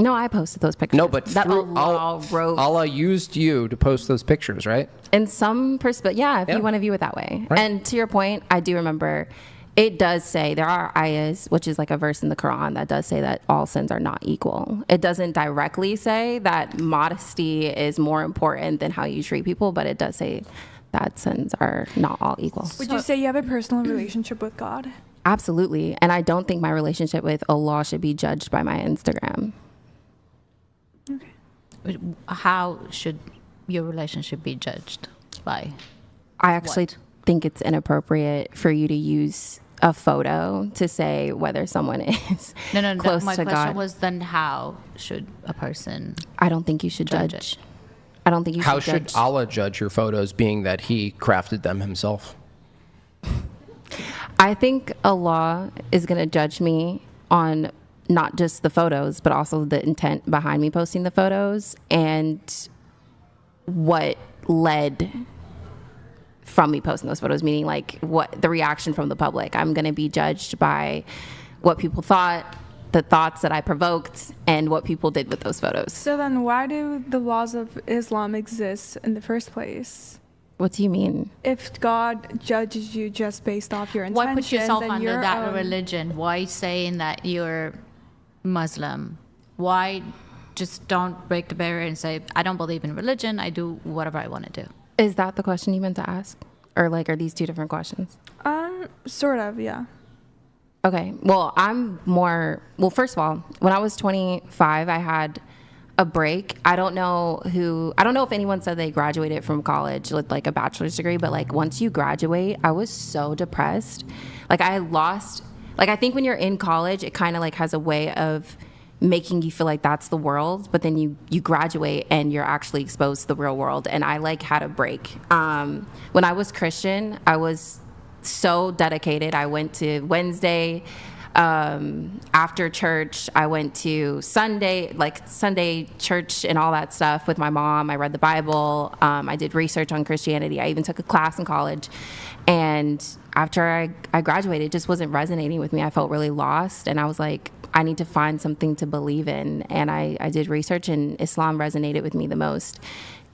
No, I posted those pictures. No, but that Allah wrote. Allah used you to post those pictures, right? In some perspective, yeah, if you want to view it that way. Right. And to your point, I do remember it does say, there are ayahs, which is like a verse in the Quran that does say that all sins are not equal. It doesn't directly say that modesty is more important than how you treat people, but it does say that sins are not all equal. Would you say you have a personal relationship with God? Absolutely. And I don't think my relationship with Allah should be judged by my Instagram. How should your relationship be judged by? I actually think it's inappropriate for you to use a photo to say whether someone is close my to question God. was then how should a person I don't think you should judge. I don't think you How should judge. Allah judge your photos, being that he crafted them himself? I think Allah is going to judge me on not just the photos, but also the intent behind me posting the photos and what led from me posting those photos, meaning like what the reaction from the public. I'm going to be judged by what people thought, the thoughts that I provoked, and what people did with those photos. So then why do the laws of Islam exist in the first place? What do you mean? If God judges you just based off your intentions, Why put yourself and under your that own- religion? Why saying that you're Muslim? Why just don't break the barrier and say, I don't believe in religion, I do whatever I want to do? Is that the question you meant to ask? Or like, are these two different questions? Sort of, yeah. Okay. Well, first of all, when I was 25, I had a break. I don't know if anyone said they graduated from college with like a bachelor's degree, but like once you graduate, I was so depressed. Like I think when you're in college, it kind of like has a way of making you feel like that's the world, but then you graduate and you're actually exposed to the real world. And I like had a break. When I was Christian, I was so dedicated. I went to Wednesday after church. I went to Sunday church and all that stuff with my mom. I read the Bible. I did research on Christianity. I even took a class in college. And after I graduated, it just wasn't resonating with me. I felt really lost. And I was like, I need to find something to believe in. And I did research, and Islam resonated with me the most.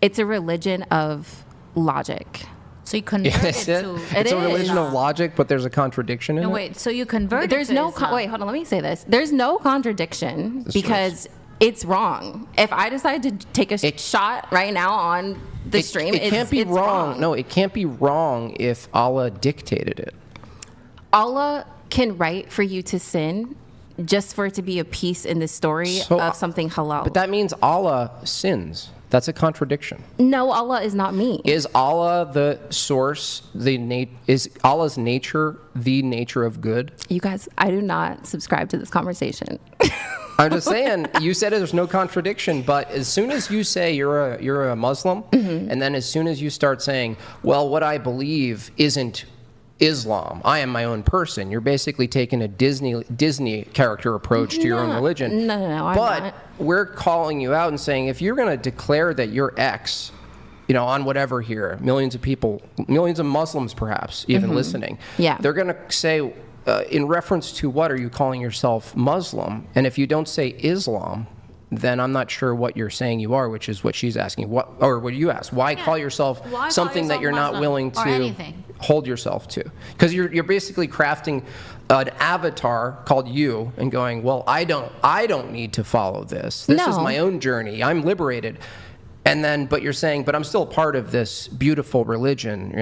It's a religion of logic. So you converted It's to... a religion of logic, but there's a contradiction in No, it. wait, so you converted There's to no Islam. wait, hold on, let me say this. There's no contradiction because it's wrong. If I decide to take a shot right now on the stream, it can't be it's wrong. No, it can't be wrong if Allah dictated it. Allah can write for you to sin just for it to be a piece in the story of something halal. But that means Allah sins. That's a contradiction. No, Allah is not me. Is Allah the source? Is Allah's nature the nature of good? You guys, I do not subscribe to this conversation. I'm just saying. You said there's no contradiction, but as soon as you say you're a Muslim, and then as soon as you start saying, well, what I believe isn't Islam, I am my own person, you're basically taking a Disney character approach to your own religion. No, I'm but not. we're calling you out and saying, if you're going to declare that you're X, on whatever here, millions of people, millions of Muslims perhaps even listening, Yeah. they're going to say, in reference to what are you calling yourself Muslim? And if you don't say Islam, then I'm not sure what you're saying you are, which is what she's asking. What you asked? Why call yourself Why call something that yourself you're not Muslim willing or to anything? hold yourself to? Because you're basically crafting an avatar called you and going, well, I don't need to follow this. This is No. my own journey. I'm liberated. And then, but you're saying, but I'm still part of this beautiful religion.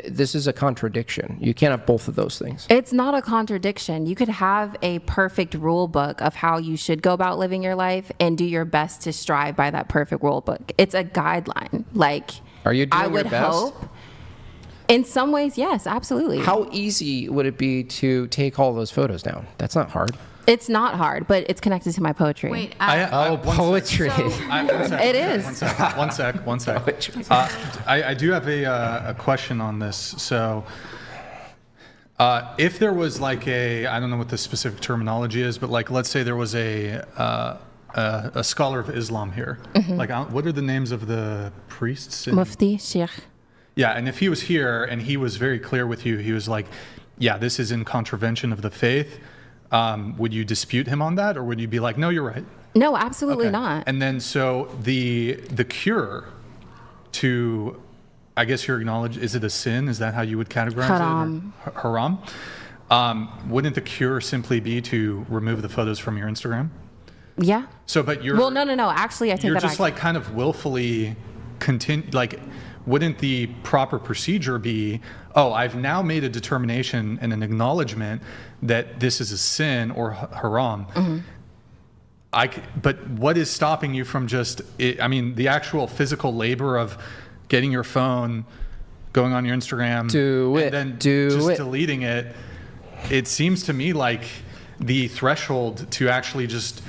This is a contradiction. You can't have both of those things. It's not a contradiction. You could have a perfect rule book of how you should go about living your life and do your best to strive by that perfect rule book. It's a guideline. Like, Are you doing I would your best? hope. In some ways, yes, absolutely. How easy would it be to take all those photos down? That's not hard. It's not hard, but it's connected to my poetry. Wait, Poetry. It is. One sec. I do have a question on this. So, if there was like I don't know what the specific terminology is, but like, let's say there was a scholar of Islam here. Like, what are the names of the priests? Mufti, Sheikh. Yeah, and if he was here and he was very clear with you, he was like, yeah, this is in contravention of the faith. Would you dispute him on that, or would you be like, no, you're right? No, absolutely Okay. not. And then so the cure to, I guess you're acknowledged, is it a sin? Is that how you would categorize Haram. it? Haram. Wouldn't the cure simply be to remove the photos from your Instagram? Yeah. So, but you're Well, no. Actually, I take you're that just back. like kind of willfully wouldn't the proper procedure be, oh, I've now made a determination and an acknowledgement that this is a sin or haram. But what is stopping you from just, the actual physical labor of getting your phone, going on your Instagram, and then deleting it? It seems to me like the threshold to actually just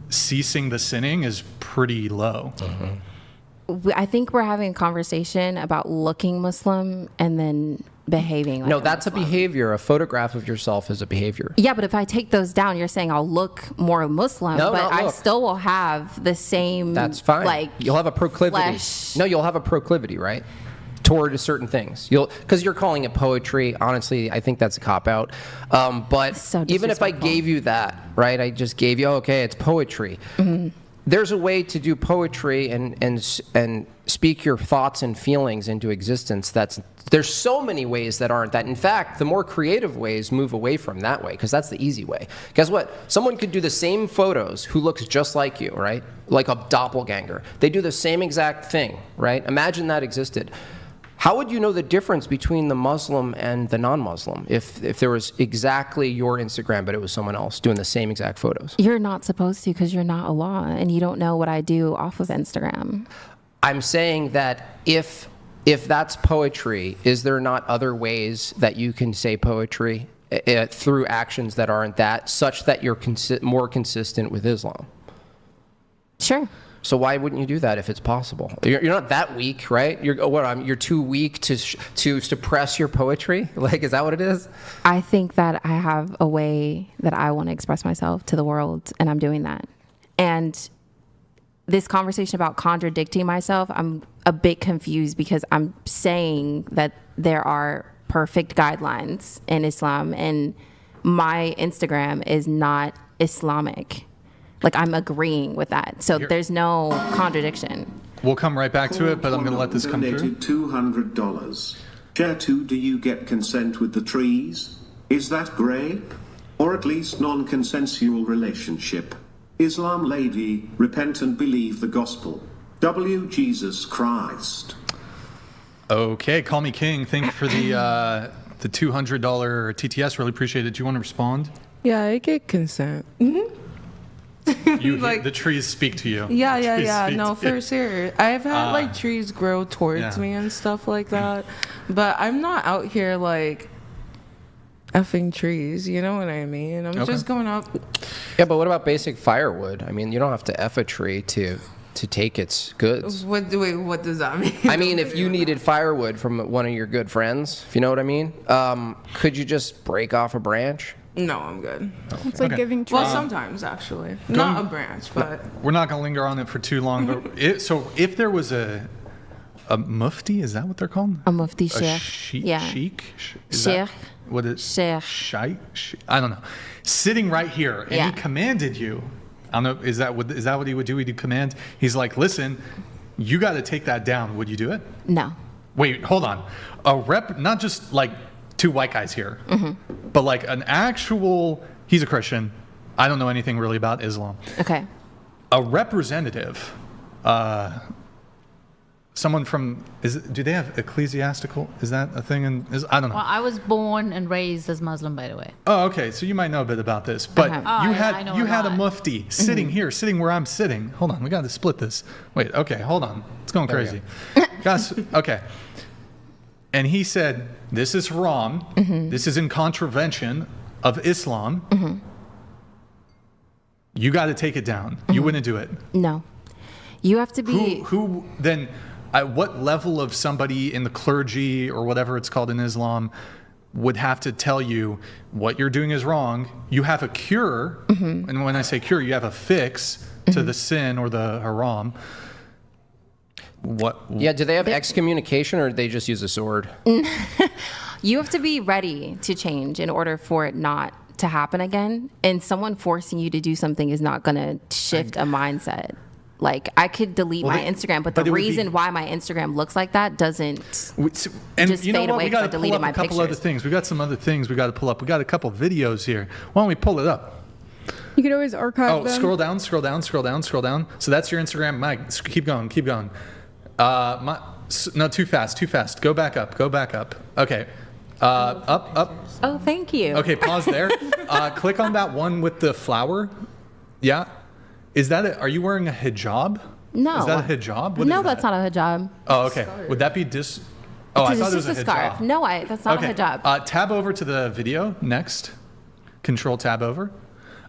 ceasing the sinning is pretty low. I think we're having a conversation about looking Muslim and then behaving like No, a that's a Muslim. behavior. A photograph of yourself is a behavior. Yeah, but if I take those down, you're saying I'll look more Muslim, No, but not I look. still will have the same. That's fine. Like You'll have a proclivity. flesh. No, you'll have a proclivity, right? Toward certain things. Because you're calling it poetry. Honestly, I think that's a cop out. But So even if I disrespectful. gave you that, right? I just gave you, okay, it's poetry. Mm-hmm. There's a way to do poetry and speak your thoughts and feelings into existence. There's so many ways that aren't that. In fact, the more creative ways move away from that way, because that's the easy way. Guess what? Someone could do the same photos who looks just like you, right? Like a doppelganger. They do the same exact thing, right? Imagine that existed. How would you know the difference between the Muslim and the non-Muslim if there was exactly your Instagram, but it was someone else doing the same exact photos? You're not supposed to because you're not Allah, and you don't know what I do off of Instagram. I'm saying that if that's poetry, is there not other ways that you can say poetry through actions that aren't that, such that you're more consistent with Islam? Sure. So why wouldn't you do that if it's possible? You're not that weak, right? You're too weak to suppress your poetry? Like, is that what it is? I think that I have a way that I want to express myself to the world, and I'm doing that. And this conversation about contradicting myself, I'm a bit confused because I'm saying that there are perfect guidelines in Islam, and my Instagram is not Islamic. Like, I'm agreeing with that. So there's no contradiction. We'll come right back to it, but I'm going to let this come through. Donated $200. Share 2. Do you get consent with the trees? Is that grey? Or at least non-consensual relationship? Islam lady, repent and believe the gospel. W. Jesus Christ. Okay, call me king. Thank you for the $200 TTS. Really appreciate it. Do you want to respond? Yeah, I get consent. The trees speak to you. Yeah. Trees No, speak to for you. sure. I've had trees grow towards Yeah. me and stuff like that, but I'm not out here like effing trees. You know what I mean? I'm just going up. Yeah, but what about basic firewood? I mean, you don't have to F a tree to take its goods. What does that mean? I mean, if you needed firewood from one of your good friends, if you know what I mean, could you just break off a branch? No, I'm good. It's like Okay. giving trees. Well, sometimes actually, not a branch, but We're not going to linger on it for too long. But so if there was a mufti, is that what they're called? A mufti A sheikh. Yeah. sheik? Is Sheikh. that what is Sheikh. I don't know. Sitting right here, and Yeah. he commanded you. I don't know. Is that what he would do? He'd command. He's like, listen, you got to take that down. Would you do it? No. Wait, hold on. A rep, not just like two white guys here, but like an actual. He's a Christian. I don't know anything really about Islam. Okay. A representative, someone from do they have ecclesiastical? Is that a thing? I don't know. Well, I was born and raised as Muslim, by the way. Oh, okay. So you might know a bit about this, but Okay. Oh, you yeah, had I know you a had a lot. mufti sitting here, sitting where I'm sitting. Hold on, we got to split this. Wait, okay, hold on. It's going crazy. Guys, okay. And he said, "This is wrong. This is in contravention of Islam. You got to take it down. You wouldn't do it. No. You have to be. Who then? At what level of somebody in the clergy or whatever it's called in Islam would have to tell you what you're doing is wrong? You have a cure, and when I say cure, you have a fix to the sin or the haram. What? Yeah, do they have excommunication or do they just use a sword? You have to be ready to change in order for it not to happen again. And someone forcing you to do something is not going to shift a mindset. Like, I could delete my Instagram, but the it would be- reason why my Instagram looks like that doesn't. And just you know fade what? away We 'cause I got to pull deleted up my a couple other pictures. things. We got some other things we got to pull up. We got a couple videos here. Why don't we pull it up? You could always archive Oh, them. scroll down. So that's your Instagram. Mike, keep going. No, too fast. Go back up. Okay. Up. Oh, thank you. Okay, pause there. Click on that one with the flower. Yeah. Is that are you wearing a hijab? No. Is that a hijab? What No, is that's that? not a hijab. Oh, okay. Would that be Oh, I It's thought it was just a a hijab. scarf. No, that's not Okay. a hijab. Tab over to the video next. Control tab over.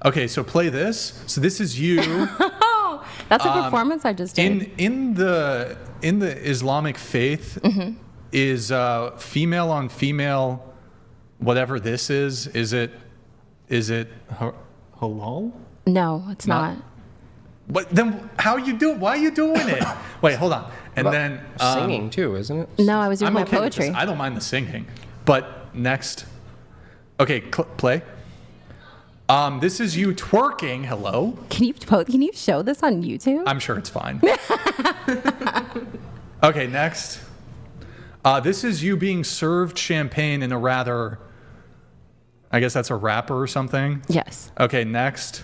Okay, so play this. So this is you Oh, that's a performance I just did. in the Islamic faith. is female on female, whatever this is it halal? No, it's not. But then how are you doing? Why are you doing it? Wait, hold on. And then Singing too, isn't it? No, I was doing I'm my okay with poetry. this. I don't mind the singing. But next. Okay, play. This is you twerking. Hello. Can you show this on YouTube? I'm sure it's fine. Okay, next. This is you being served champagne in a rather, I guess that's a wrapper or something. Yes. Okay, next.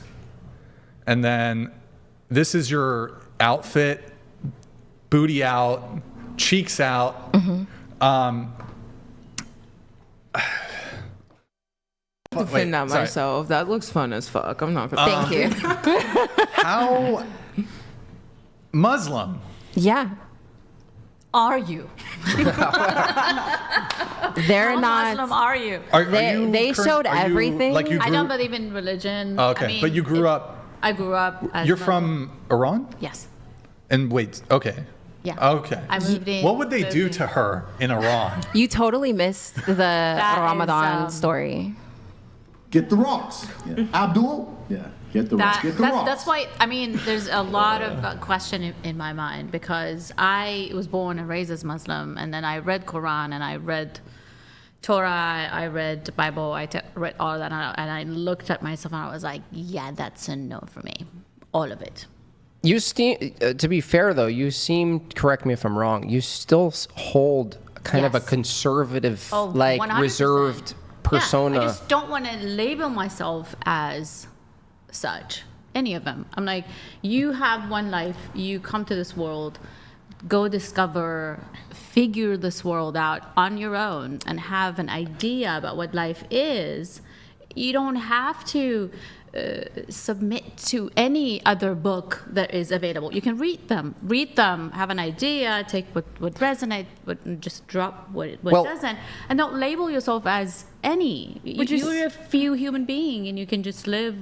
And then this is your outfit, booty out, cheeks out. Defend that sorry. myself. That looks fun as fuck. I'm not gonna. Thank you. How Muslim? Yeah. Are you? They're How not. Muslim are you? They showed everything. Like you I grew, don't believe in religion. Oh, okay, I mean, but you grew up. I grew up. As You're Muslim. from Iran? Yes. And wait, okay. Yeah. Okay. I moved in. What would they do to her in Iran? You totally missed the Ramadan story. Get the rocks. Yeah. Abdul? Yeah. Get the rocks. Get the rocks. That's why, I mean, there's a lot of question in my mind because I was born and raised as Muslim, and then I read Quran, and I read Torah, I read the Bible, read all that, and I looked at myself and I was like, yeah, that's a no for me. All of it. You to be fair though, you seem, correct me if I'm wrong, you still hold kind of a Yes. conservative, Oh, like 100%. reserved persona. Yeah, I just don't want to label myself as such, any of them. I'm like, you have one life, you come to this world, go discover, figure this world out on your own and have an idea about what life is. You don't have to submit to any other book that is available. You can read them, have an idea, take what resonates, and just drop what doesn't, and don't label yourself as any. You're a few human being, and you can just live.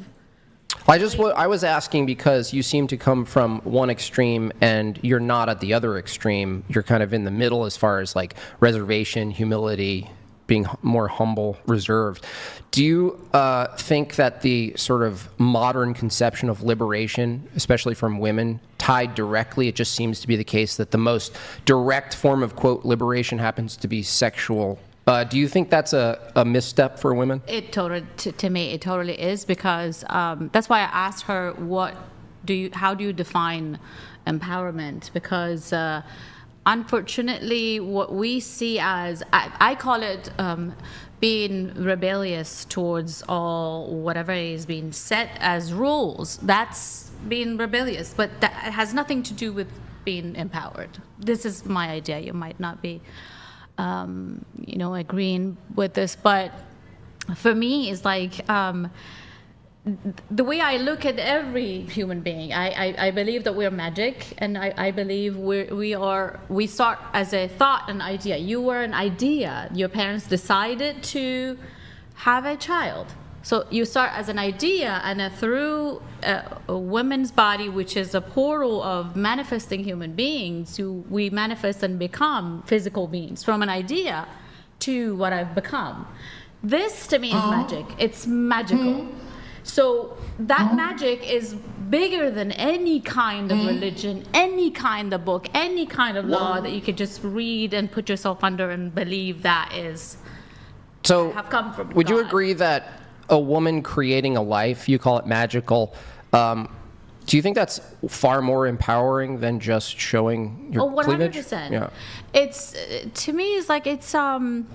I was asking because you seem to come from one extreme and you're not at the other extreme. You're kind of in the middle as far as like reservation, humility, being more humble, reserved. Do you think that the sort of modern conception of liberation, especially from women, tied directly, it just seems to be the case that the most direct form of, quote, liberation happens to be sexual? Do you think that's a misstep for women? To me, it totally is, because that's why I asked her, how do you define empowerment? Because unfortunately, what we see as, I call it being rebellious towards whatever is being set as rules. That's being rebellious, but that has nothing to do with being empowered. This is my idea. You might not be agreeing with this, but for me, it's like the way I look at every human being. I believe that we're magic, and I believe we start as a thought, an idea. You were an idea. Your parents decided to have a child. So you start as an idea, and through a woman's body, which is a portal of manifesting human beings, we manifest and become physical beings from an idea to what I've become. This to me is magic. It's magical. So that magic is bigger than any kind of religion, any kind of book, any kind of law that you could just read and put yourself under and believe that is. So have come from would you God. agree that a woman creating a life, you call it magical, do you think that's far more empowering than just showing your cleavage? 100%. Yeah. It's to me, it's like it's when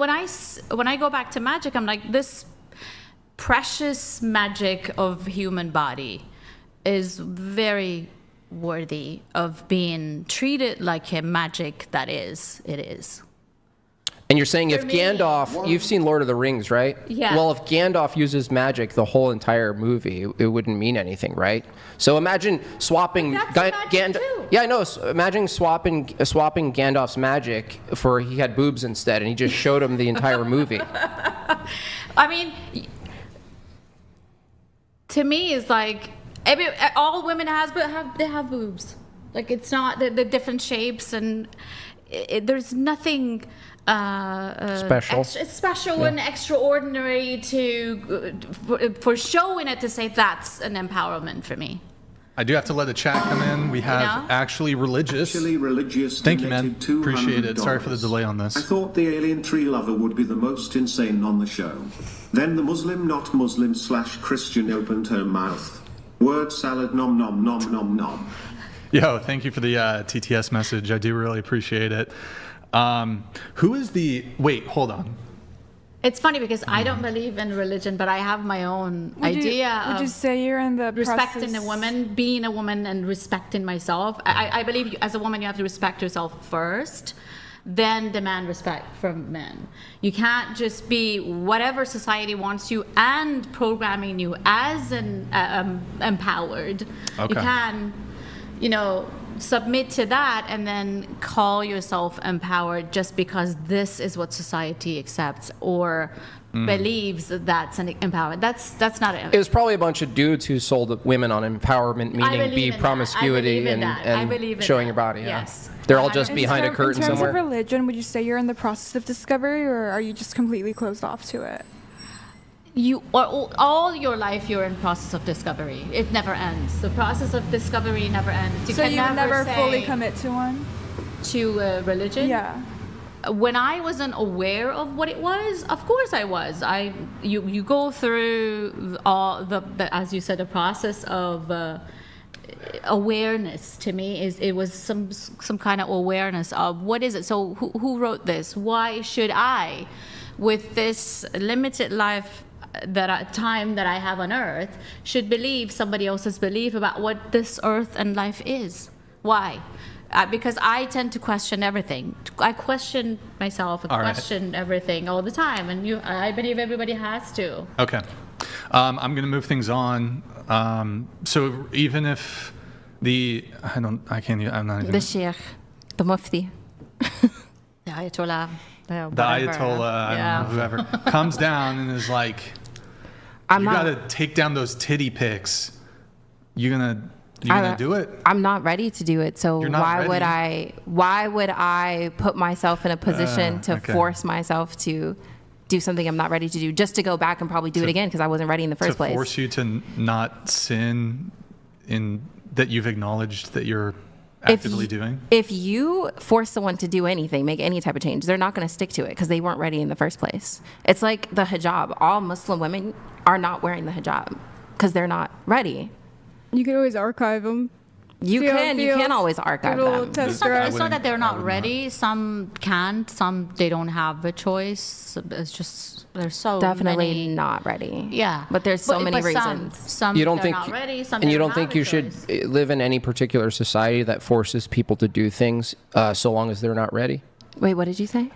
I go back to magic, I'm like, this precious magic of human body is very worthy of being treated like a magic that is. It is. And you're saying if For me- Gandalf, you've seen Lord of the Rings, right? Yeah. Well, if Gandalf uses magic the whole entire movie, it wouldn't mean anything, right? So imagine swapping That's magic too. Yeah, I know. Imagine swapping Gandalf's magic for he had boobs instead, and he just showed him the entire movie. I mean, to me, it's like all women have boobs. Like, it's not the different shapes, and there's nothing special and extraordinary for showing it to say that's an empowerment for me. I do have to let the chat come in. We have actually religious. Thank you, man. Appreciate it. Sorry for the delay on this. I thought the alien tree lover would be the most insane on the show. Then the Muslim not Muslim / Christian opened her mouth. Word salad nom nom nom nom nom. Yo, thank you for the TTS message. I do really appreciate it. Who is the... Wait, hold on. It's funny because I don't believe in religion, but I have my own idea would you say you're in the respecting a woman, being a woman, and respecting myself. I believe as a woman, you have to respect yourself first, then demand respect from men. You can't just be whatever society wants you and programming you as an empowered. Okay. You can, submit to that and then call yourself empowered just because this is what society accepts or believes that's an empowered. That's not it. It was probably a bunch of dudes who sold women on empowerment, meaning be promiscuity and showing your body. Yes. They're all just behind a curtain somewhere. In terms of religion, would you say you're in the process of discovery, or are you just completely closed off to it? All your life you're in process of discovery. It never ends. The process of discovery never ends. So you never fully commit to one? To religion? Yeah. When I wasn't aware of what it was, of course I was. You go through all the as you said, the process of awareness. To me, it was some kind of awareness of what is it. So who wrote this? Why should I, with this limited life time that I have on earth, should believe somebody else's belief about what this earth and life is? Why? Because I tend to question everything. I question myself and question everything all the time, and I believe everybody has to. Okay, I'm going to move things on. So even if I'm not even. The sheikh, the mufti, the ayatollah. The Ayatollah, I don't know, whoever, comes down and is like, you gotta take down those titty pics. You gonna do it? I'm not ready to do it. So why would I put myself in a position to force myself to do something I'm not ready to do, just to go back and probably do it again because I wasn't ready in the first place? To force you to not sin in that you've acknowledged that you're actively doing? If you force someone to do anything, make any type of change, they're not going to stick to it because they weren't ready in the first place. It's like the hijab. All Muslim women are not wearing the hijab because they're not ready. You can always archive them. You can always archive them. It's not that they're not ready. Some can't. Some they don't have a choice. It's just there's so definitely many. not ready. Yeah, but there's so many reasons. Some you don't they're think, not ready. Some and you don't don't think you should live in any particular society that forces people to do things so long as they're not ready? Wait, what did you say?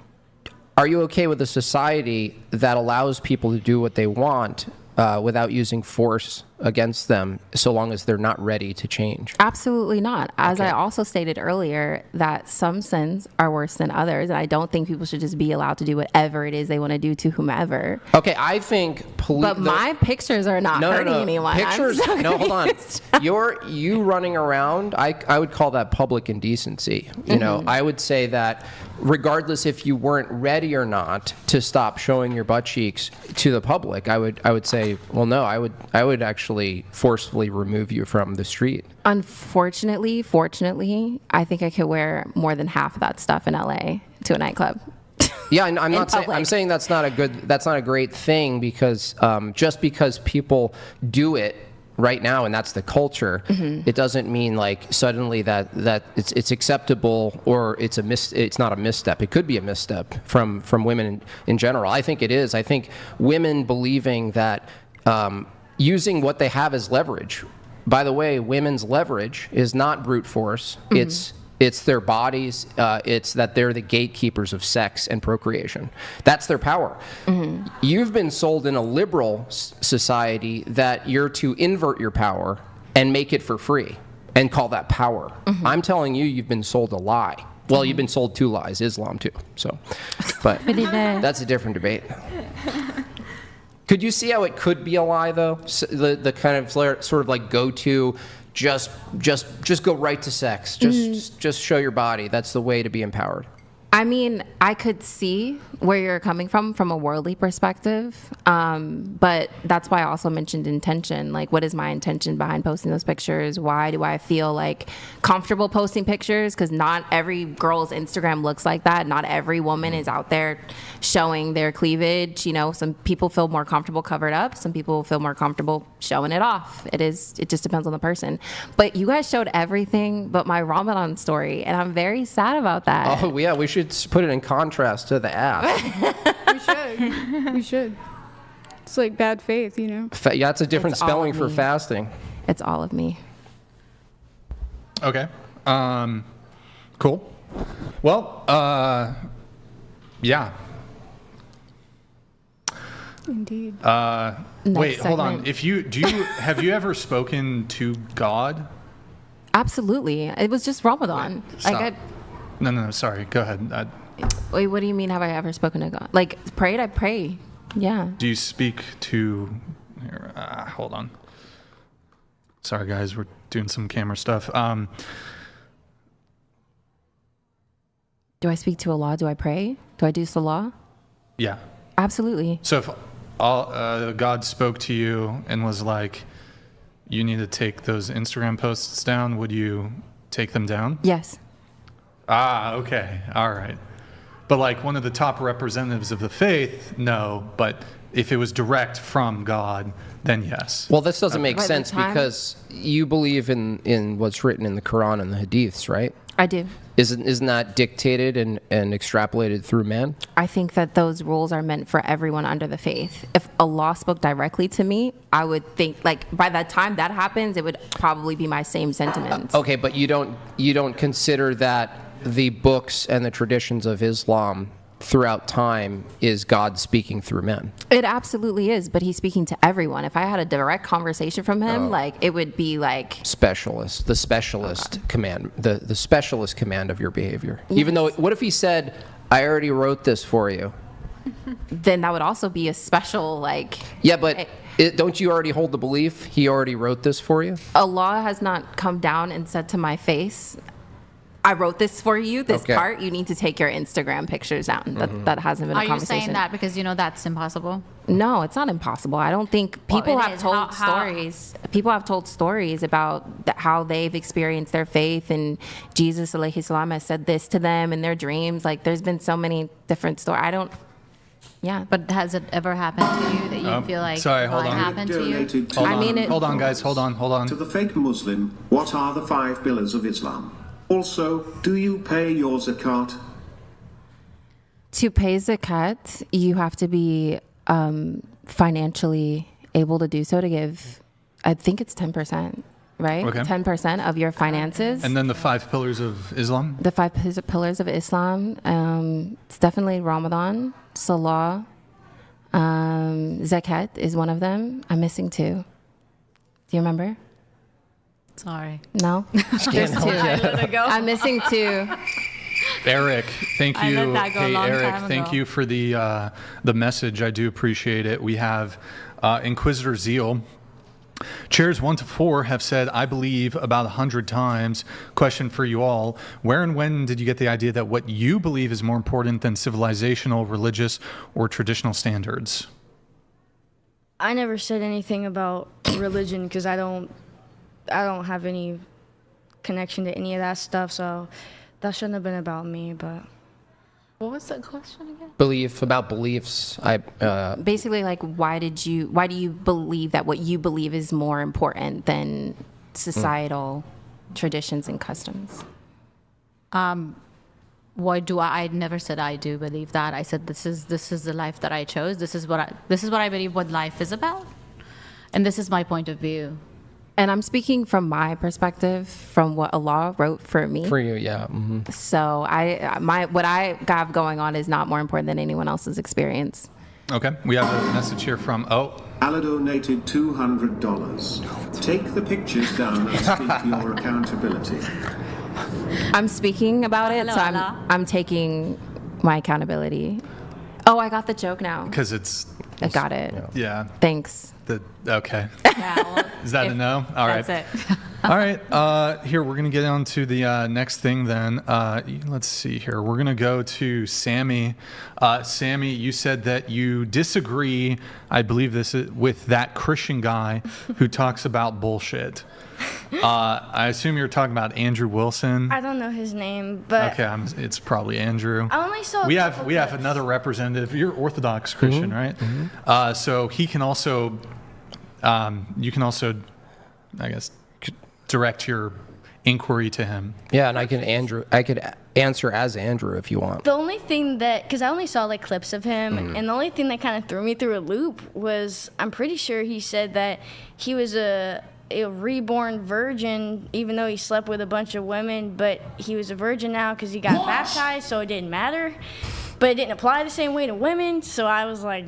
Are you okay with a society that allows people to do what they want without using force against them so long as they're not ready to change? Absolutely not. As I also stated earlier, that some sins are worse than others, and I don't think people should just be allowed to do whatever it is they want to do to whomever. Okay, I think but my pictures are not hurting anyone. Pictures, no, hold on. You running around, I would call that public indecency. You know, I would say that regardless if you weren't ready or not to stop showing your butt cheeks to the public, I would say, well, no, I would actually forcefully remove you from the street. Unfortunately, fortunately, I think I could wear more than half of that stuff in LA to a nightclub. Yeah, I'm not saying I'm saying that's not a great thing because just because people do it right now and that's the culture, it doesn't mean like suddenly that it's acceptable or it's not a misstep. It could be a misstep from women in general. I think it is. I think women believing that using what they have as leverage. By the way, women's leverage is not brute force. It's their bodies. It's that they're the gatekeepers of sex and procreation. That's their power. You've been sold in a liberal society that you're to invert your power and make it for free and call that power. I'm telling you, you've been sold a lie. Well, you've been sold two lies, Islam too. So, but that's a different debate. Could you see how it could be a lie, though? The kind of sort of like go to, just go right to sex. Just show your body. That's the way to be empowered. I mean, I could see where you're coming from a worldly perspective, but that's why I also mentioned intention. Like, what is my intention behind posting those pictures? Why do I feel like comfortable posting pictures? Because not every girl's Instagram looks like that. Not every woman is out there showing their cleavage. You know, some people feel more comfortable covered up. Some people feel more comfortable showing it off. It just depends on the person. But you guys showed everything but my Ramadan story, and I'm very sad about that. Oh, yeah, we should put it in contrast to the ass. We should. It's like bad faith, you know? Yeah, it's a different It's all spelling of for me. fasting. It's all of me. Okay. Cool. Well, yeah. Indeed. Wait, hold on. segment. Have you ever spoken to God? Absolutely. It was just Ramadan. Stop. No, sorry. Go ahead. Wait, what do you mean, have I ever spoken to God? Like, prayed? I pray. Yeah. Do you speak to... Here, hold on. Sorry, guys. We're doing some camera stuff. Do I speak to Allah? Do I pray? Do I do salah? Yeah. Absolutely. So if God spoke to you and was like, you need to take those Instagram posts down, would you take them down? Yes. Okay. All right. But like one of the top representatives of the faith, no. But if it was direct from God, then yes. Well, this doesn't make By the sense time- because you believe in what's written in the Quran and the Hadiths, right? I do. Isn't that dictated and extrapolated through man? I think that those rules are meant for everyone under the faith. If Allah spoke directly to me, I would think, like, by the time that happens, it would probably be my same sentiments. Okay, but you don't consider that the books and the traditions of Islam throughout time is God speaking through men. It absolutely is, but he's speaking to everyone. If I had a direct conversation from him, like, it would be like... the specialist command, the specialist command of your behavior. Yes. Even though, what if he said, I already wrote this for you? Then that would also be a special, like... Yeah, but don't you already hold the belief he already wrote this for you? Allah has not come down and said to my face, I wrote this for you, this Okay. part, you need to take your Instagram pictures down. That hasn't been a Are you conversation. saying that because you know that's impossible? No, it's not impossible. I don't think Well, people it have is. told How- stories. People have told stories about how they've experienced their faith, and Jesus alayhi salam has said this to them in their dreams. Like, there's been so many different stories. Yeah. But has it ever happened to you that you feel like sorry, hold God on. happened to you? Donated Hold I on. mean, it- Hold on, guys. Hold on. To the fake Muslim, what are the 5 pillars of Islam? Also, do you pay your zakat? To pay zakat, you have to be financially able to do so, to give, I think it's 10%, right? Okay. 10% of your finances. And then the 5 pillars of Islam? The 5 pillars of Islam, it's definitely Ramadan, Salah, Zakat is one of them. I'm missing 2. Do you remember? Sorry. No? There's 2. I'm missing 2. Eric, thank I you. let that go a Hey, long Eric, time thank ago. you for the message. I do appreciate it. We have Inquisitor Zeal. Chairs 1 to 4 have said, I believe about 100 times. Question for you all. Where and when did you get the idea that what you believe is more important than civilizational, religious, or traditional standards? I never said anything about religion because I don't have any connection to any of that stuff, so that shouldn't have been about me. But What was the question again? Beliefs. Basically, like, why do you believe that what you believe is more important than societal traditions and customs? Why do I never said I do believe that. I said this is the life that I chose. This is what I believe what life is about. And this is my point of view. And I'm speaking from my perspective, from what Allah wrote for me. For you, yeah. Mm-hmm. So what I have going on is not more important than anyone else's experience. Okay, we have a message here from, Allah donated $200. Take the pictures down and speak to your accountability. I'm speaking about it, Hello, so Allah. I'm taking my accountability. Oh, I got the joke now. because it's, I got it. yeah, Thanks. okay. Yeah, well, Is that a no? All right. that's it. All right. Here, we're going to get on to the next thing then. Let's see here. We're going to go to Sammy. Sammy, you said that you disagree, I believe this is, with that Christian guy who talks about bullshit. I assume you're talking about Andrew Wilson. I don't know his name, but Okay, it's probably Andrew. I only saw. We have another representative. You're Orthodox Christian, right? So he can also, you can also, I guess, direct your inquiry to him. Yeah, and I could answer as Andrew if you want. The only thing that, because I only saw like clips of him, and the only thing that kind of threw me through a loop was I'm pretty sure he said that he was a reborn virgin, even though he slept with a bunch of women, but he was a virgin now because he got baptized, so it didn't matter. But it didn't apply the same way to women, so I was like,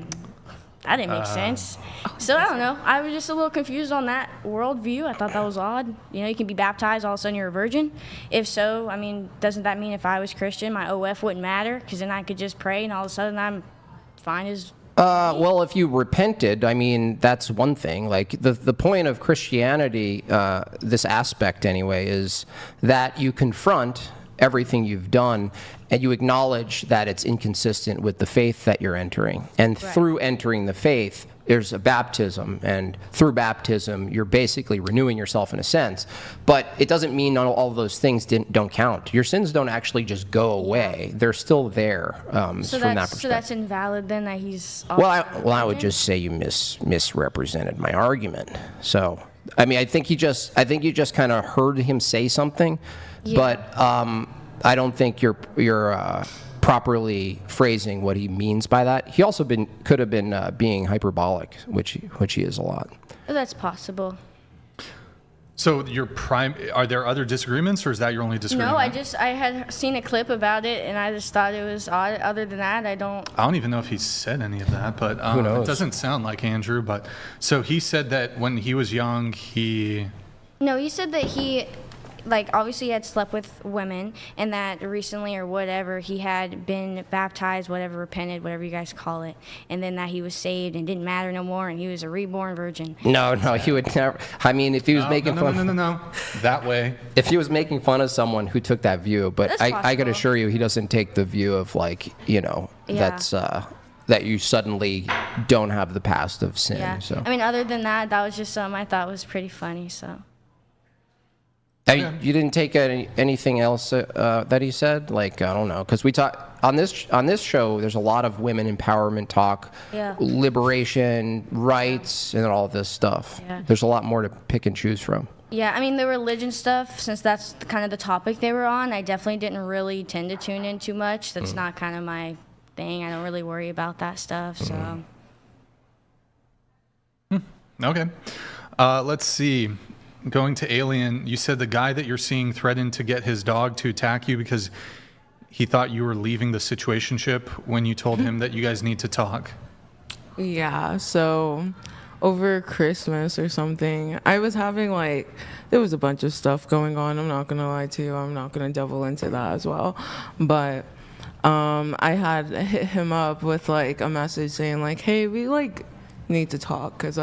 that didn't make sense. So I don't know. I was just a little confused on that worldview. I thought that was odd. You know, you can be baptized, all of a sudden you're a virgin. If so, I mean, doesn't that mean if I was Christian, my OF wouldn't matter? Because then I could just pray and all of a sudden I'm fine as... Well, if you repented, I mean, that's one thing. Like, the point of Christianity, this aspect anyway, is that you confront everything you've done and you acknowledge that it's inconsistent with the faith that you're entering. And through entering the faith, there's a baptism, and through baptism, you're basically renewing yourself in a sense. But it doesn't mean all of those things don't count. Your sins don't actually just go away; they're still there from that perspective. So that's invalid then, that he's. Well, I would just say you misrepresented my argument. So, I mean, I think you just kind of heard him say something, but I don't think you're properly phrasing what he means by that. He also could have been being hyperbolic, which he is a lot. That's possible. So are there other disagreements, or is that your only disagreement? No, I had seen a clip about it, and I just thought it was odd. Other than that, I don't even know if he said any of that, but Who knows? It doesn't sound like Andrew. But so he said that when he was young, No, he said that he, like, obviously he had slept with women, and that recently or whatever he had been baptized, whatever, repented, whatever you guys call it, and then that he was saved and didn't matter no more, and he was a reborn virgin. No, he would never. I mean, if he was making fun. No, that way. If he was making fun of someone who took that view, but I could assure you, he doesn't take the view of, like, that's that you suddenly don't have the past of sin. Yeah. So I mean, other than that, that was just something I thought was pretty funny. So. You didn't take anything else that he said? Like, I don't know, because we talk on this show. There's a lot of women empowerment talk, liberation, rights, and all of this stuff. Yeah. There's a lot more to pick and choose from. Yeah, I mean, the religion stuff, since that's kind of the topic they were on, I definitely didn't really tend to tune in too much. That's not kind of my thing. I don't really worry about that stuff. So. Okay. Let's see. Going to Alien, you said the guy that you're seeing threatened to get his dog to attack you because he thought you were leaving the situationship when you told him that you guys need to talk. Yeah, so over Christmas or something, I was having there was a bunch of stuff going on. I'm not going to lie to you. I'm not going to delve into that as well. But I had hit him up with a message saying hey, we need to talk because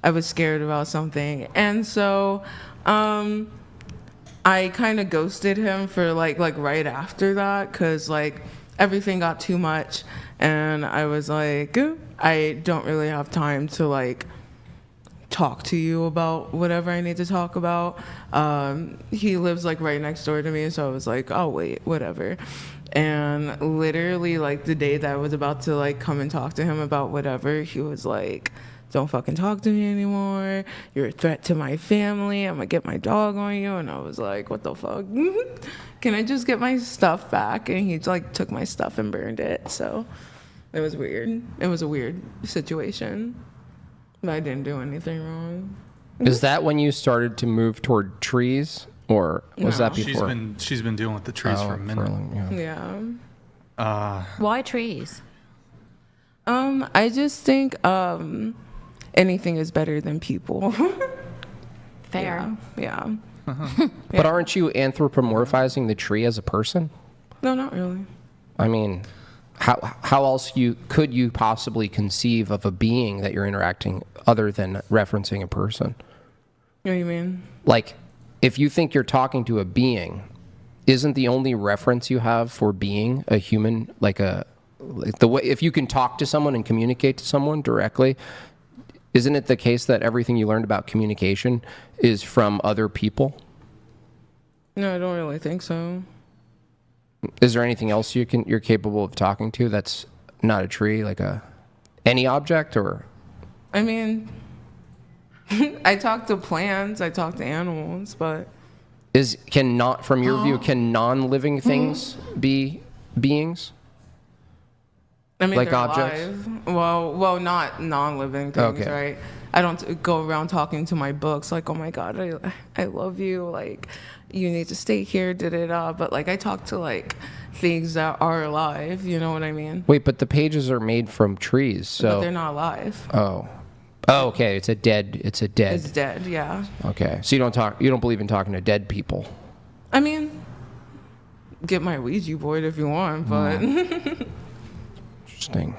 I was scared about something. And so I kind of ghosted him for right after that because everything got too much. And I was like, I don't really have time to talk to you about whatever I need to talk about. He lives right next door to me. So I was like, oh, wait, whatever. And literally the day that I was about to come and talk to him about whatever, he was like, don't fucking talk to me anymore. You're a threat to my family. I'm gonna get my dog on you. And I was like, what the fuck? Can I just get my stuff back? And he took my stuff and burned it. So it was weird. It was a weird situation. But I didn't do anything wrong. Is that when you started to move toward trees? Or was that before? She's been dealing with the trees for a minute. Yeah. Why trees? I just think anything is better than people. Fair. Yeah. But aren't you anthropomorphizing the tree as a person? No, not really. I mean, how else could you possibly conceive of a being that you're interacting other than referencing a person? What do you mean? Like, if you think you're talking to a being, isn't the only reference you have for being a human, like the way, if you can talk to someone and communicate to someone directly, isn't it the case that everything you learned about communication is from other people? No, I don't really think so. Is there anything else you're capable of talking to that's not a tree, like any object, or? I mean, I talk to plants, I talk to animals, but From your view, can non-living things be beings? I mean, like they're objects? alive. Well, not non-living things, Okay. right? I don't go around talking to my books like, oh my God, I love you. Like, you need to stay here, da-da-da. But like, I talk to like things that are alive. You know what I mean? Wait, but the pages are made from trees, so. But they're not alive. Oh, okay. It's dead. It's dead, yeah. Okay, so you don't believe in talking to dead people. I mean, get my Ouija board if you want, but. Interesting.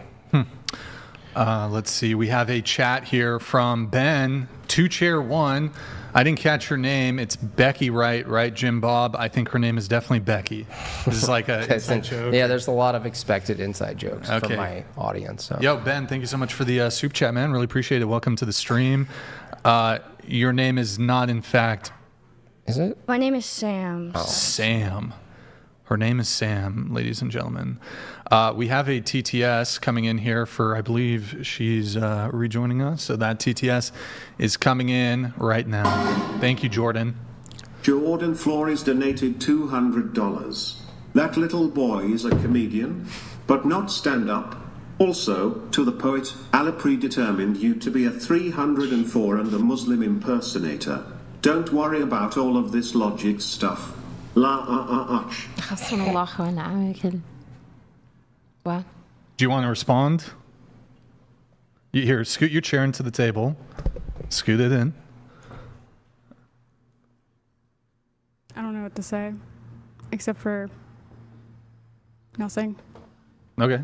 Let's see. We have a chat here from Ben, 2chair1. I didn't catch her name. It's Becky, right, Jimbob? I think her name is definitely Becky. This is like a inside joke. Yeah, there's a lot of expected inside jokes Okay. from my audience. So. Yo, Ben, thank you so much for the soup chat, man. Really appreciate it. Welcome to the stream. Your name is not, in fact... Is it? My name is Sam. Oh. Sam. Her name is Sam, ladies and gentlemen. We have a TTS coming in here for, I believe she's rejoining us. So that TTS is coming in right now. Thank you, Jordan. Jordan Flores donated $200. That little boy is a comedian, but not stand-up. Also, to the poet, Allah predetermined you to be a 304 and a Muslim impersonator. Don't worry about all of this logic stuff. What? Do you want to respond? Here, scoot your chair into the table. Scoot it in. I don't know what to say, except for nothing. Okay.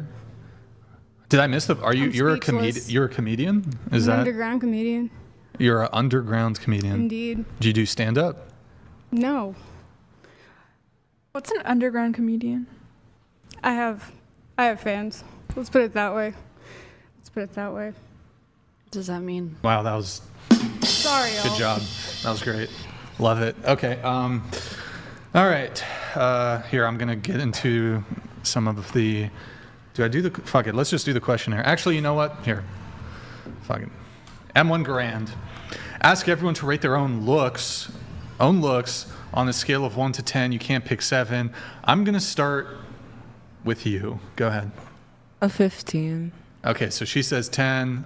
Did I miss the? You're a comedian? speechless. You're a comedian? I'm an underground comedian. You're an underground comedian? Indeed. Do you do stand up? No. What's an underground comedian? I have fans. Let's put it that way. What does that mean? Wow, that was Sorry, y'all. good job. That was great. Love it. Okay. All right. Here, I'm gonna get into some of the. Do I do the? Fuck it. Let's just do the questionnaire. Actually, you know what? Here. Fuck it. M1 Grand. Ask everyone to rate their own looks on a scale of 1 to 10. You can't pick 7. I'm gonna start with you. Go ahead. A 15. Okay, so she says 10.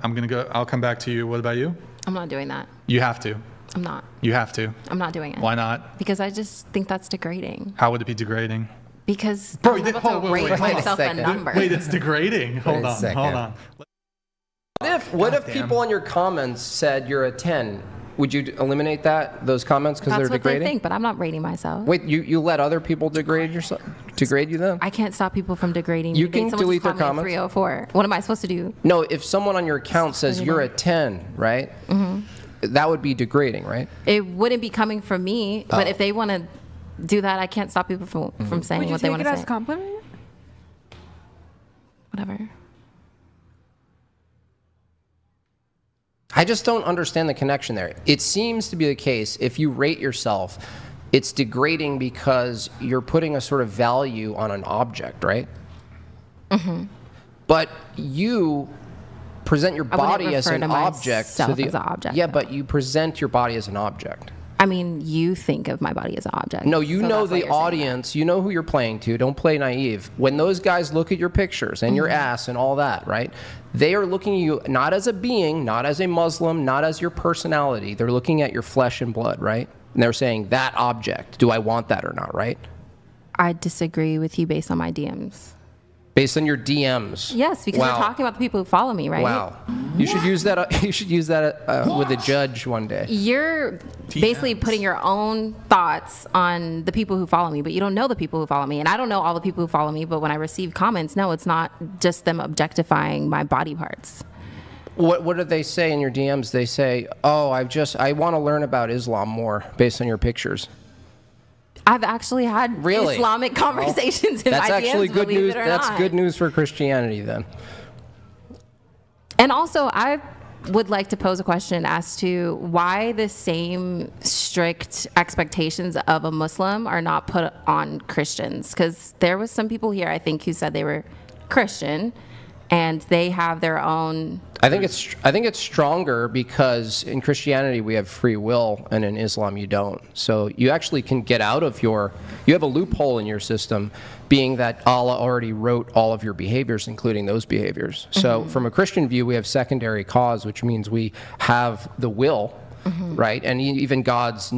I'll come back to you. What about you? I'm not doing that. You have to. I'm not. You have to. I'm not doing it. Why not? Because I just think that's degrading. How would it be degrading? Because Bro, I'm able to rate myself a number. Wait, it's degrading. Hold on. What if people in your comments said you're a 10? Would you eliminate those comments because they're That's what degrading? they think, but I'm not rating myself. Wait, you let other people degrade you then? I can't stop people from degrading You me. can Someone delete just their called me a comments? 304. What am I supposed to do? No, if someone on your account says you're a 10, right? Mm-hmm. That would be degrading, right? It wouldn't be coming from me, but if they want to do that, I can't stop people from saying what they want to say. Would you take it as a compliment? Whatever. I just don't understand the connection there. It seems to be the case, if you rate yourself, it's degrading because you're putting a sort of value on an object, right? Mm-hmm. But you present your body as an object to the as an object. Yeah, but you present your body as an object. I mean, you think of my body as an object. No, you so know that's why the you're saying audience. You know who you're playing to. Don't play naive. When those guys look at your pictures and your ass and all that, right? They are looking at you not as a being, not as a Muslim, not as your personality. They're looking at your flesh and blood, right? And they're saying, that object, do I want that or not, right? I disagree with you based on my DMs. Based on your DMs. Yes, because Wow. you're talking about the people who follow me, right? Wow. You should use that. You should use that with a judge one day. You're basically putting your own thoughts on the people who follow me, but you don't know the people who follow me. And I don't know all the people who follow me, but when I receive comments, no, it's not just them objectifying my body parts. What do they say in your DMs? They say, "Oh, I want to learn about Islam more based on your pictures." I've actually had Really? Islamic conversations in my That's DMs, actually good believe news. it or That's not. good news for Christianity then. And also, I would like to pose a question as to why the same strict expectations of a Muslim are not put on Christians. Because there was some people here, I think, who said they were Christian, and they have their own. I think it's stronger because in Christianity we have free will, and in Islam you don't. So you actually can get out of you have a loophole in your system, being that Allah already wrote all of your behaviors, including those behaviors. So from a Christian view, we have secondary cause, which means we have the will, right? And even God's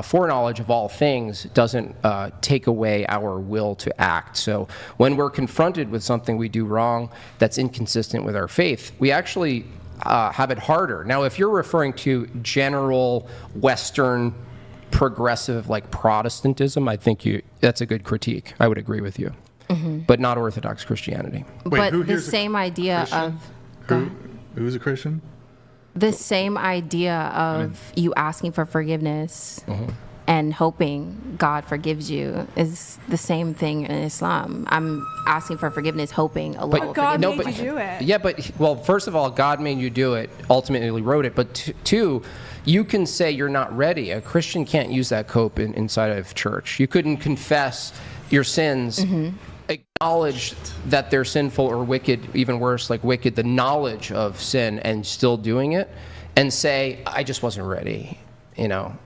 foreknowledge of all things doesn't take away our will to act. So when we're confronted with something we do wrong that's inconsistent with our faith, we actually have it harder. Now, if you're referring to general Western progressive like Protestantism, I think that's a good critique. I would agree with you. But not Orthodox Christianity. But the same idea of Who's a Christian? the same idea of you asking for forgiveness and hoping God forgives you is the same thing in Islam. I'm asking for forgiveness, hoping Allah will God forgive me. made you do it. Yeah, but, well, first of all, God made you do it, ultimately wrote it. But two, you can say you're not ready. A Christian can't use that cope inside of church. You couldn't confess your sins, acknowledge that they're sinful or wicked, even worse, like wicked, the knowledge of sin, and still doing it, and say, I just wasn't ready. You know,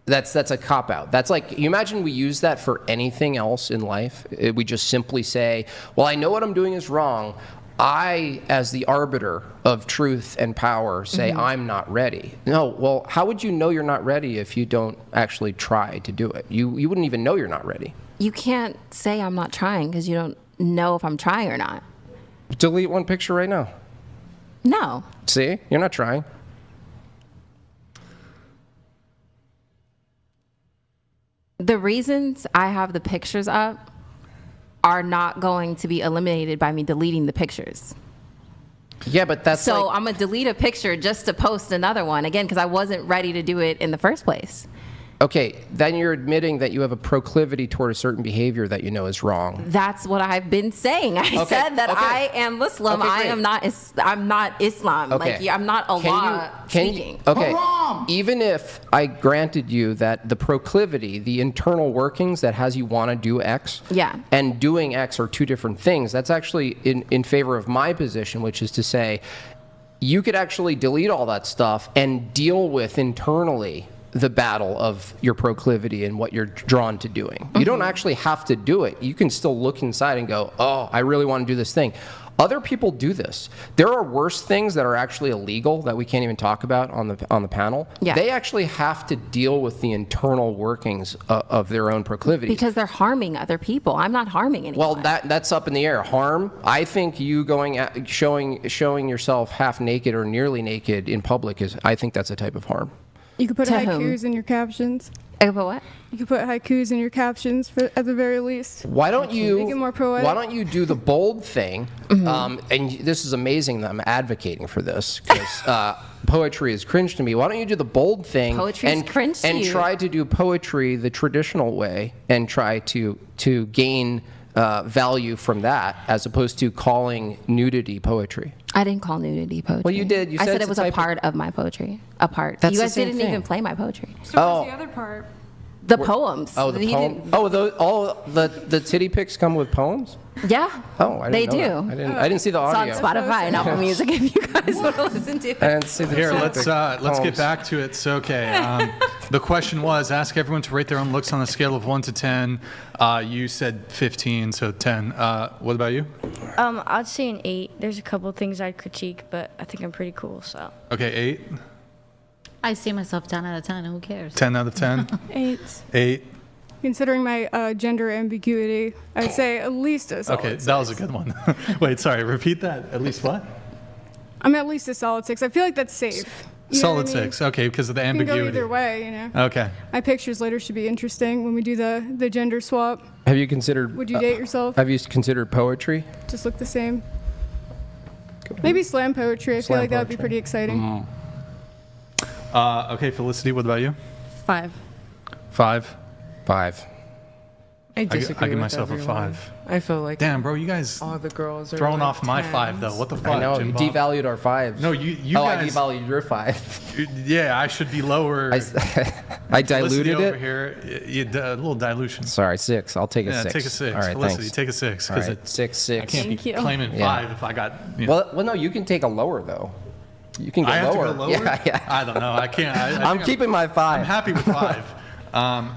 that's a cop-out. That's like, you imagine we use that for anything else in life. We just simply say, well, I know what I'm doing is wrong. I, as the arbiter of truth and power, say I'm not ready. No, well, how would you know you're not ready if you don't actually try to do it? You wouldn't even know you're not ready. You can't say I'm not trying because you don't know if I'm trying or not. Delete one picture right now. No. See? You're not trying. The reasons I have the pictures up are not going to be eliminated by me deleting the pictures. Yeah, but that's so like, I'm going to delete a picture just to post another one, again, because I wasn't ready to do it in the first place. okay, then you're admitting that you have a proclivity toward a certain behavior that you know is wrong. That's what I've been saying. I said that I am Muslim. Okay, I great. am not. I'm not Islam. Okay. Like I'm not Allah speaking. Okay, even if I granted you that the proclivity, the internal workings that has you want to do X, and doing X are two different things, that's actually in favor of my position, which is to say, you could actually delete all that stuff and deal with internally the battle of your proclivity and what you're drawn to doing. You don't actually have to do it. You can still look inside and go, oh, I really want to do this thing. Other people do this. There are worse things that are actually illegal that we can't even talk about on the panel. Yeah. They actually have to deal with the internal workings of their own proclivities. Because they're harming other people. I'm not harming anyone. Well, that's up in the air. Harm. I think you showing yourself half naked or nearly naked in public I think that's a type of harm. You could put To haikus in your captions. I could put what? You could put haikus in your captions at the very least. Why don't you Make it more poetic. Why don't you do the bold thing? And this is amazing that I'm advocating for this because poetry is cringe to me. Why don't you do the bold thing Poetry is cringe to and you. try to do poetry the traditional way and try to gain value from that as opposed to calling nudity poetry. I didn't call nudity poetry. Well, you did. You I said said it's it was a a type part of my poetry. A part. That's you the guys same didn't thing. even play my poetry. So what's the other part? The poems. Oh, the He poem. didn't- Oh, the titty pics come with poems. Yeah. Oh, I didn't They know do. that. I didn't see the It's on audio. Spotify and Apple Music if you guys want to listen to it. I didn't see the Here, titty let's pic get poems. back to it. So, okay, the question was, ask everyone to rate their own looks on a scale of 1 to 10. You said 15, so 10. What about you? I'd say an 8. There's a couple things I'd critique, but I think I'm pretty cool, so. Okay, 8. I see myself 10 out of 10. Who cares? 10 out of 10. 8. 8. Considering my gender ambiguity, I'd say at least a solid Okay, 6. that was a good one. Wait, sorry, repeat that. At least what? I'm at least a solid 6. I feel like that's safe. You know Solid what I mean? 6. Okay, because of the It can ambiguity. go either way, you know. Okay. My pictures later should be interesting when we do the gender swap. Have you considered? Would you date yourself? Have you considered poetry? Just look the same. Maybe slam poetry. I feel Slam like that would be poetry. pretty exciting. Okay, Felicity, what about you? 5. 5. 5. I disagree give with myself a everyone. 5. I feel like Damn, bro, you guys all the girls are throwing like off my 5 though. 10s. What the fuck? I know, you Jimbob? devalued our 5s. No, you I guys. devalued your 5. Yeah, I should be lower. I Felicity diluted over it. here. A little dilution. Sorry, 6. I'll take a Yeah, 6. take a 6. All right, Felicity, thanks. take a 6 All because right, 6. I can't Thank be you. claiming Yeah. 5 if I got. You know, Well, no, you can take a lower though. You can go I have lower. to go lower. Yeah. I don't know. I can't. I'm keeping my 5. I'm happy with 5.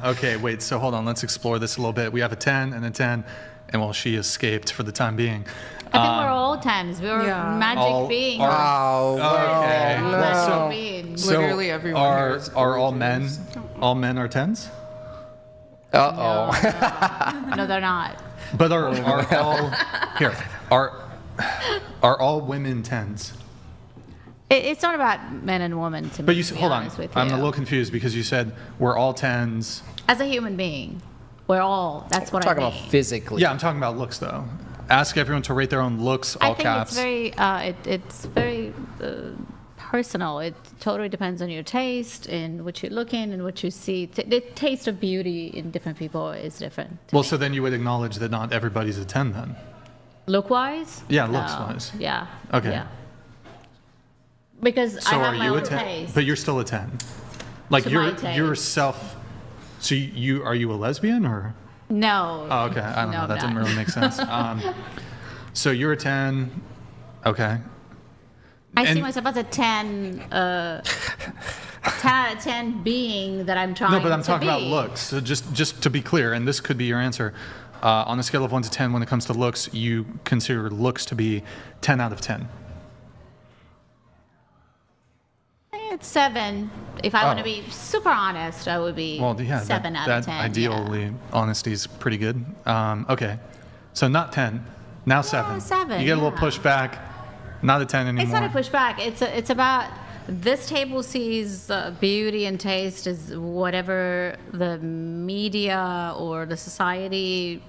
Okay, wait. So hold on. Let's explore this a little bit. We have a 10 and a 10, and well, she escaped for the time being. I think we're all 10s. We're Yeah. magic all- beings. Oh, Okay. no. Well, so, beings. so Literally everyone here are is are all men? gorgeous. All men are 10s? Uh-oh. No, they're not. But are all here? Are all women 10s? It's not about men and women to me. But you to be hold on. honest with I'm you. a little confused because you said we're all 10s. As a human being, we're all. That's what Talking I about mean. physically. Yeah, I'm talking about looks though. Ask everyone to rate their own looks. All I think caps. it's very. It's very personal. It totally depends on your taste and what you're looking and what you see. The taste of beauty in different people is different. Well, so then you would acknowledge that not everybody's a 10 then. Look wise? Yeah, looks-wise. Yeah. Okay. Yeah. Because So I have are my you a own 10? taste. But you're still a 10. Like To you're my taste. yourself. So you are you a lesbian or? No. Oh, okay. I don't No, know. I'm That didn't not. really make sense. So you're a 10. Okay. I see And- myself as a 10, 10 out of 10 being that I'm trying No, to but I'm talking about be. looks. So just to be clear, and this could be your answer. On a scale of 1 to 10, when it comes to looks, you consider looks to be 10 out of 10. It's 7. If I want Oh. to be super honest, I would be Well, yeah, 7 that, out that of 10. ideally, honesty is pretty good. Okay, so not 10, now 7. 7, You get a little yeah. pushback, not a 10 anymore. It's not a pushback. It's about this table sees beauty and taste as whatever the media or the society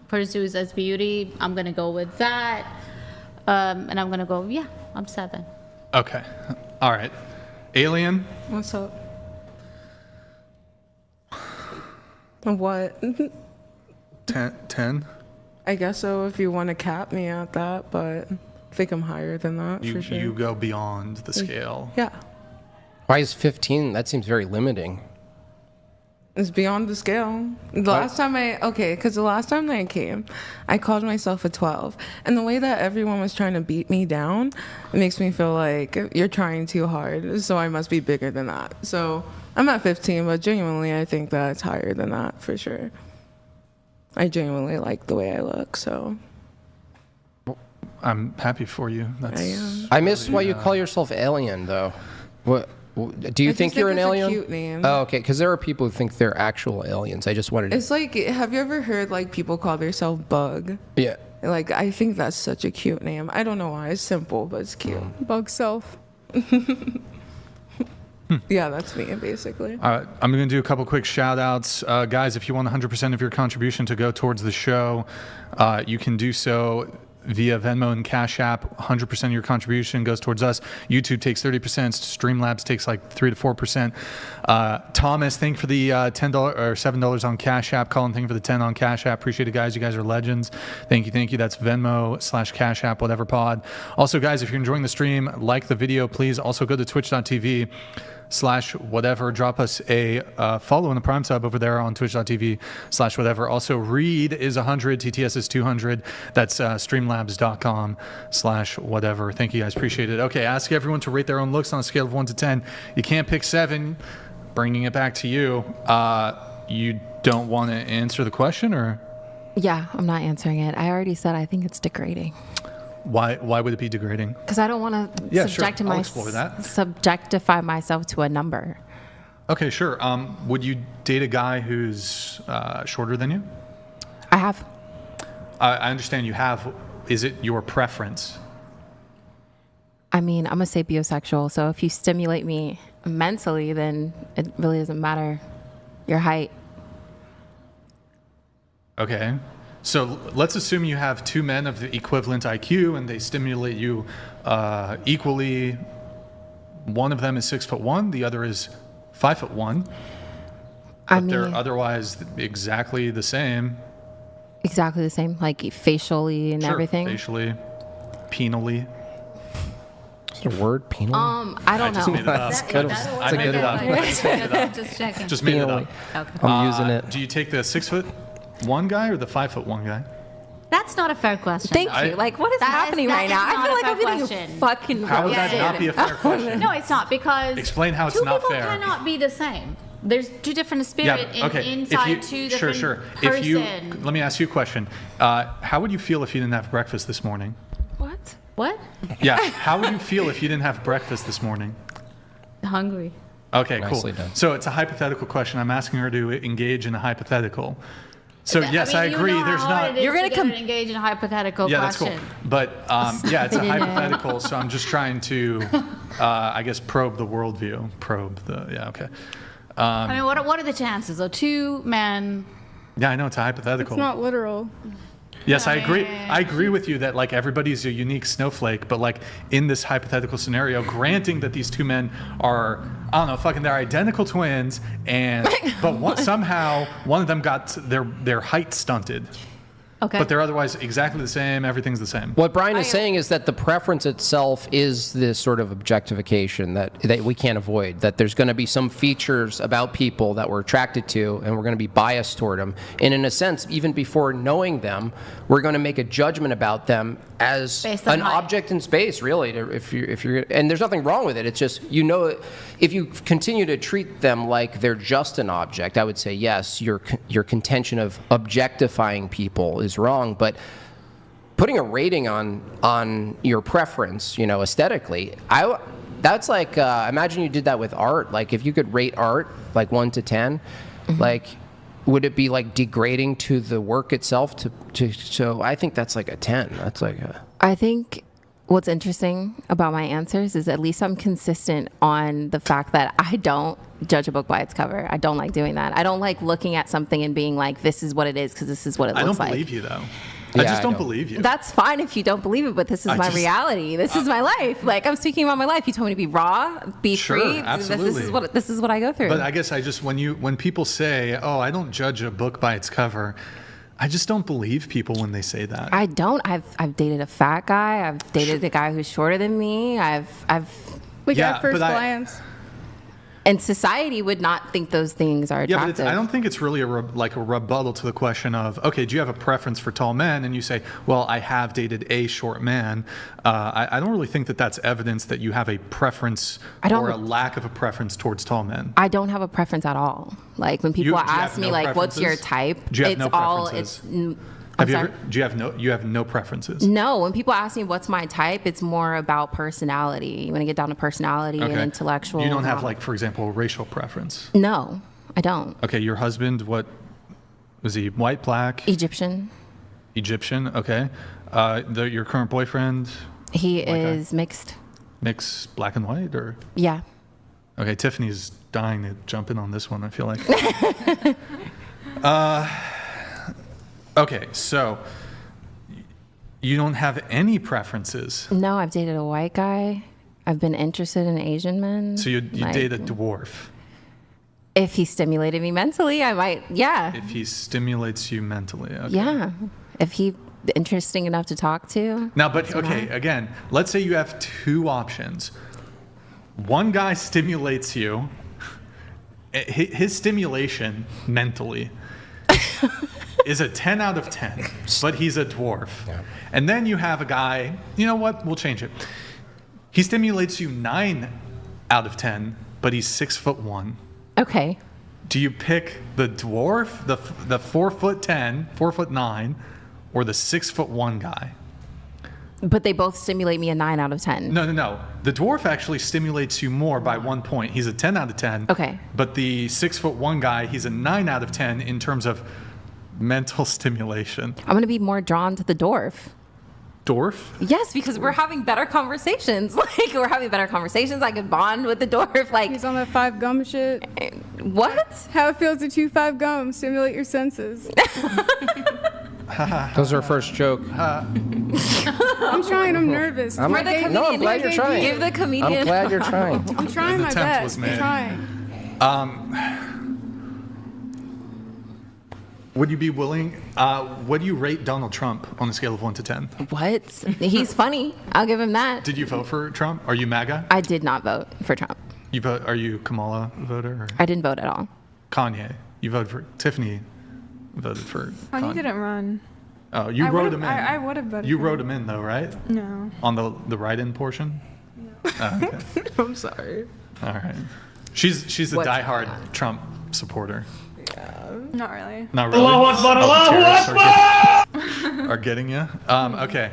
pursues as beauty. I'm going to go with that. And I'm going to go, yeah, I'm 7. Okay, all right. Alien, What's up? What? 10. I guess so if you want to cap me at that, but I think I'm higher than that You for sure. you go beyond the scale. Yeah. Why is 15? That seems very limiting. It's beyond the scale. The last time because the last time that I came, I called myself a 12. And the way that everyone was trying to beat me down, it makes me feel like you're trying too hard. So I must be bigger than that. So I'm at 15, but genuinely, I think that it's higher than that for sure. I genuinely like the way I look, so I'm happy for you. That's I am. I miss why you call yourself alien, though. What? Do you I think just you're an it's a alien? cute name. Oh, okay. Because there are people who think they're actual aliens. I just wanted to. It's like, have you ever heard like people call themselves Bug? Yeah. Like, I think that's such a cute name. I don't know why. It's simple, but it's cute. Bug self. Yeah, that's me, basically. I'm going to do a couple quick shout outs. Guys, if you want 100% of your contribution to go towards the show, you can do so via Venmo and Cash App. 100% of your contribution goes towards us. YouTube takes 30%. Streamlabs takes like 3 to 4%. Thomas, thank you for the $10 or $7 on Cash App. Colin, thank you for the 10 on Cash App. Appreciate it, guys. You guys are legends. Thank you. That's Venmo/Cash App, whatever pod. Also, guys, if you're enjoying the stream, like the video, please. Also go to twitch.tv/whatever. Drop us a follow in the Prime sub over there on twitch.tv/whatever. Also, Reed is 100, TTS is 200. That's streamlabs.com/whatever. Thank you guys, appreciate it. Okay, ask everyone to rate their own looks on a scale of 1 to 10. You can't pick 7. Bringing it back to you. You don't want to answer the question, or Yeah, I'm not answering it. I already said I think it's degrading. why would it be degrading? Because I don't want to Yeah, sure. I'll explore that. subjectify myself to a number. Okay, sure. Would you date a guy who's shorter than you? I have. I understand you have. Is it your preference? I mean, I'm a sapiosexual, so if you stimulate me mentally, then it really doesn't matter your height. Okay. So let's assume you have two men of the equivalent IQ and they stimulate you equally. One of them is 6'1", the other is 5'1". But they're otherwise exactly the same. Exactly the same, like facially and Sure, everything. facially, penally. Is there a word, penal? I don't just know. made it up. That's good. I made it up. I just made it up. Just checking. Just made it up. Okay. I'm using it. Do you take the 6'1" guy or the 5'1" guy? That's not a fair question. Thank though. you. Like, what is That happening is right now? I not feel a like fair I'm getting question. fucking How would that roasted. not be a fair question? No, it's not, because Explain how it's two not people fair. cannot be the same. There's two different spirit inside two different Sure. person. Let me ask you a question. How would you feel if you didn't have breakfast this morning? What? Yeah. How would you feel if you didn't have breakfast this morning? Hungry. Okay, Nicely cool. done. So it's a hypothetical question. I'm asking her to engage in a hypothetical. So yes, I mean, agree. You know There's how not. hard it is to engage in a hypothetical Yeah, that's question. cool. But yeah, it's a hypothetical. So I'm just trying to, I guess, probe the worldview. Yeah, okay. I mean, what are the chances of two men? Yeah, I know it's a hypothetical. It's not literal. Yes, I agree. I agree with you that like everybody's a unique snowflake, but like in this hypothetical scenario, granting that these two men are, I don't know, fucking they're identical twins, and but somehow one of them got their height stunted. Okay. But they're otherwise exactly the same. Everything's the same. What Brian is saying is that the preference itself is this sort of objectification that we can't avoid, that there's going to be some features about people that we're attracted to and we're going to be biased toward them. And in a sense, even before knowing them, we're going to make a judgment about them as an object in space, really. If you're, and there's nothing wrong with it. It's just, you know, if you continue to treat them like they're just an object, I would say, yes, your contention of objectifying people is wrong, but putting a rating on your preference, you know, aesthetically, that's like, imagine you did that with art. Like if you could rate art like 1 to 10, like would it be like degrading to the work itself so I think that's like a 10. That's like a... I think what's interesting about my answers is at least I'm consistent on the fact that I don't judge a book by its cover. I don't like doing that. I don't like looking at something and being like, this is what it is because this is what it looks like. I don't believe you though. I just don't believe you. That's fine if you don't believe it, but this is my reality. This is my life. Like I'm speaking about my life. You told me to be raw, be free. Absolutely. This is what I go through. But I guess when people say, "Oh, I don't judge a book by its cover," I just don't believe people when they say that. I don't. I've dated a fat guy. I've dated a guy who's shorter than me. I've Like at first glance. And society would not think those things are attractive. Yeah, but I don't think it's really a rebuttal to the question of, okay, do you have a preference for tall men? And you say, well, I have dated a short man. I don't really think that that's evidence that you have a preference or a lack of a preference towards tall men. I don't have a preference at all. Like when people ask me, like, what's your type? Do you have no preferences? You have no preferences? No. When people ask me what's my type, it's more about personality. You want to get down to personality and intellectual. You don't have, like, for example, a racial preference? No, I don't. Okay, your husband, what was he? White, black? Egyptian. Okay. Your current boyfriend? He is mixed. Mixed black and white, or? Yeah. Okay, Tiffany's dying to jump in on this one, I feel like. Okay, so you don't have any preferences. No, I've dated a white guy. I've been interested in Asian men. So you date a dwarf? If he stimulated me mentally, I might, yeah. If he stimulates you mentally, okay. Yeah. If he's interesting enough to talk to. Now, but okay, again, let's say you have two options. One guy stimulates you, his stimulation mentally is a 10 out of 10, but he's a dwarf. Yeah. And then you have a guy, you know what, we'll change it. He stimulates you 9 out of 10, but he's 6'1". Okay. Do you pick the dwarf, the 4'10", 4'9", or the 6'1" guy? But they both stimulate me a 9 out of 10. No. The dwarf actually stimulates you more by 1 point. He's a 10 out of 10. Okay. But the 6'1" guy, he's a 9 out of 10 in terms of mental stimulation. I'm going to be more drawn to the dwarf. Dwarf? Yes, because we're having better conversations. Like, we're having better conversations. I can bond with the dwarf. Like, he's on that 5 gum shit. What? How it feels to chew 5 gum. Stimulate your senses. Those are our first joke. I'm trying. I'm nervous. I'm glad you're trying. Give the comedian. I'm glad you're trying. I'm trying my attempt best. was I'm made. trying. Would you be willing? What do you rate Donald Trump on a scale of 1 to 10? What? He's funny. I'll give him that. Did you vote for Trump? Are you MAGA? I did not vote for Trump. You vote? Are you Kamala voter? Or I didn't vote at all. Kanye? You voted for Tiffany? Voted for Kanye didn't run. Oh, you wrote him in. I would have voted. You for wrote him. him in though, right? No. On the write-in portion. No. Oh, okay. I'm sorry. All right. She's a What's diehard Trump supporter. Not really. Not really. Oh, terrorists are getting you. Okay.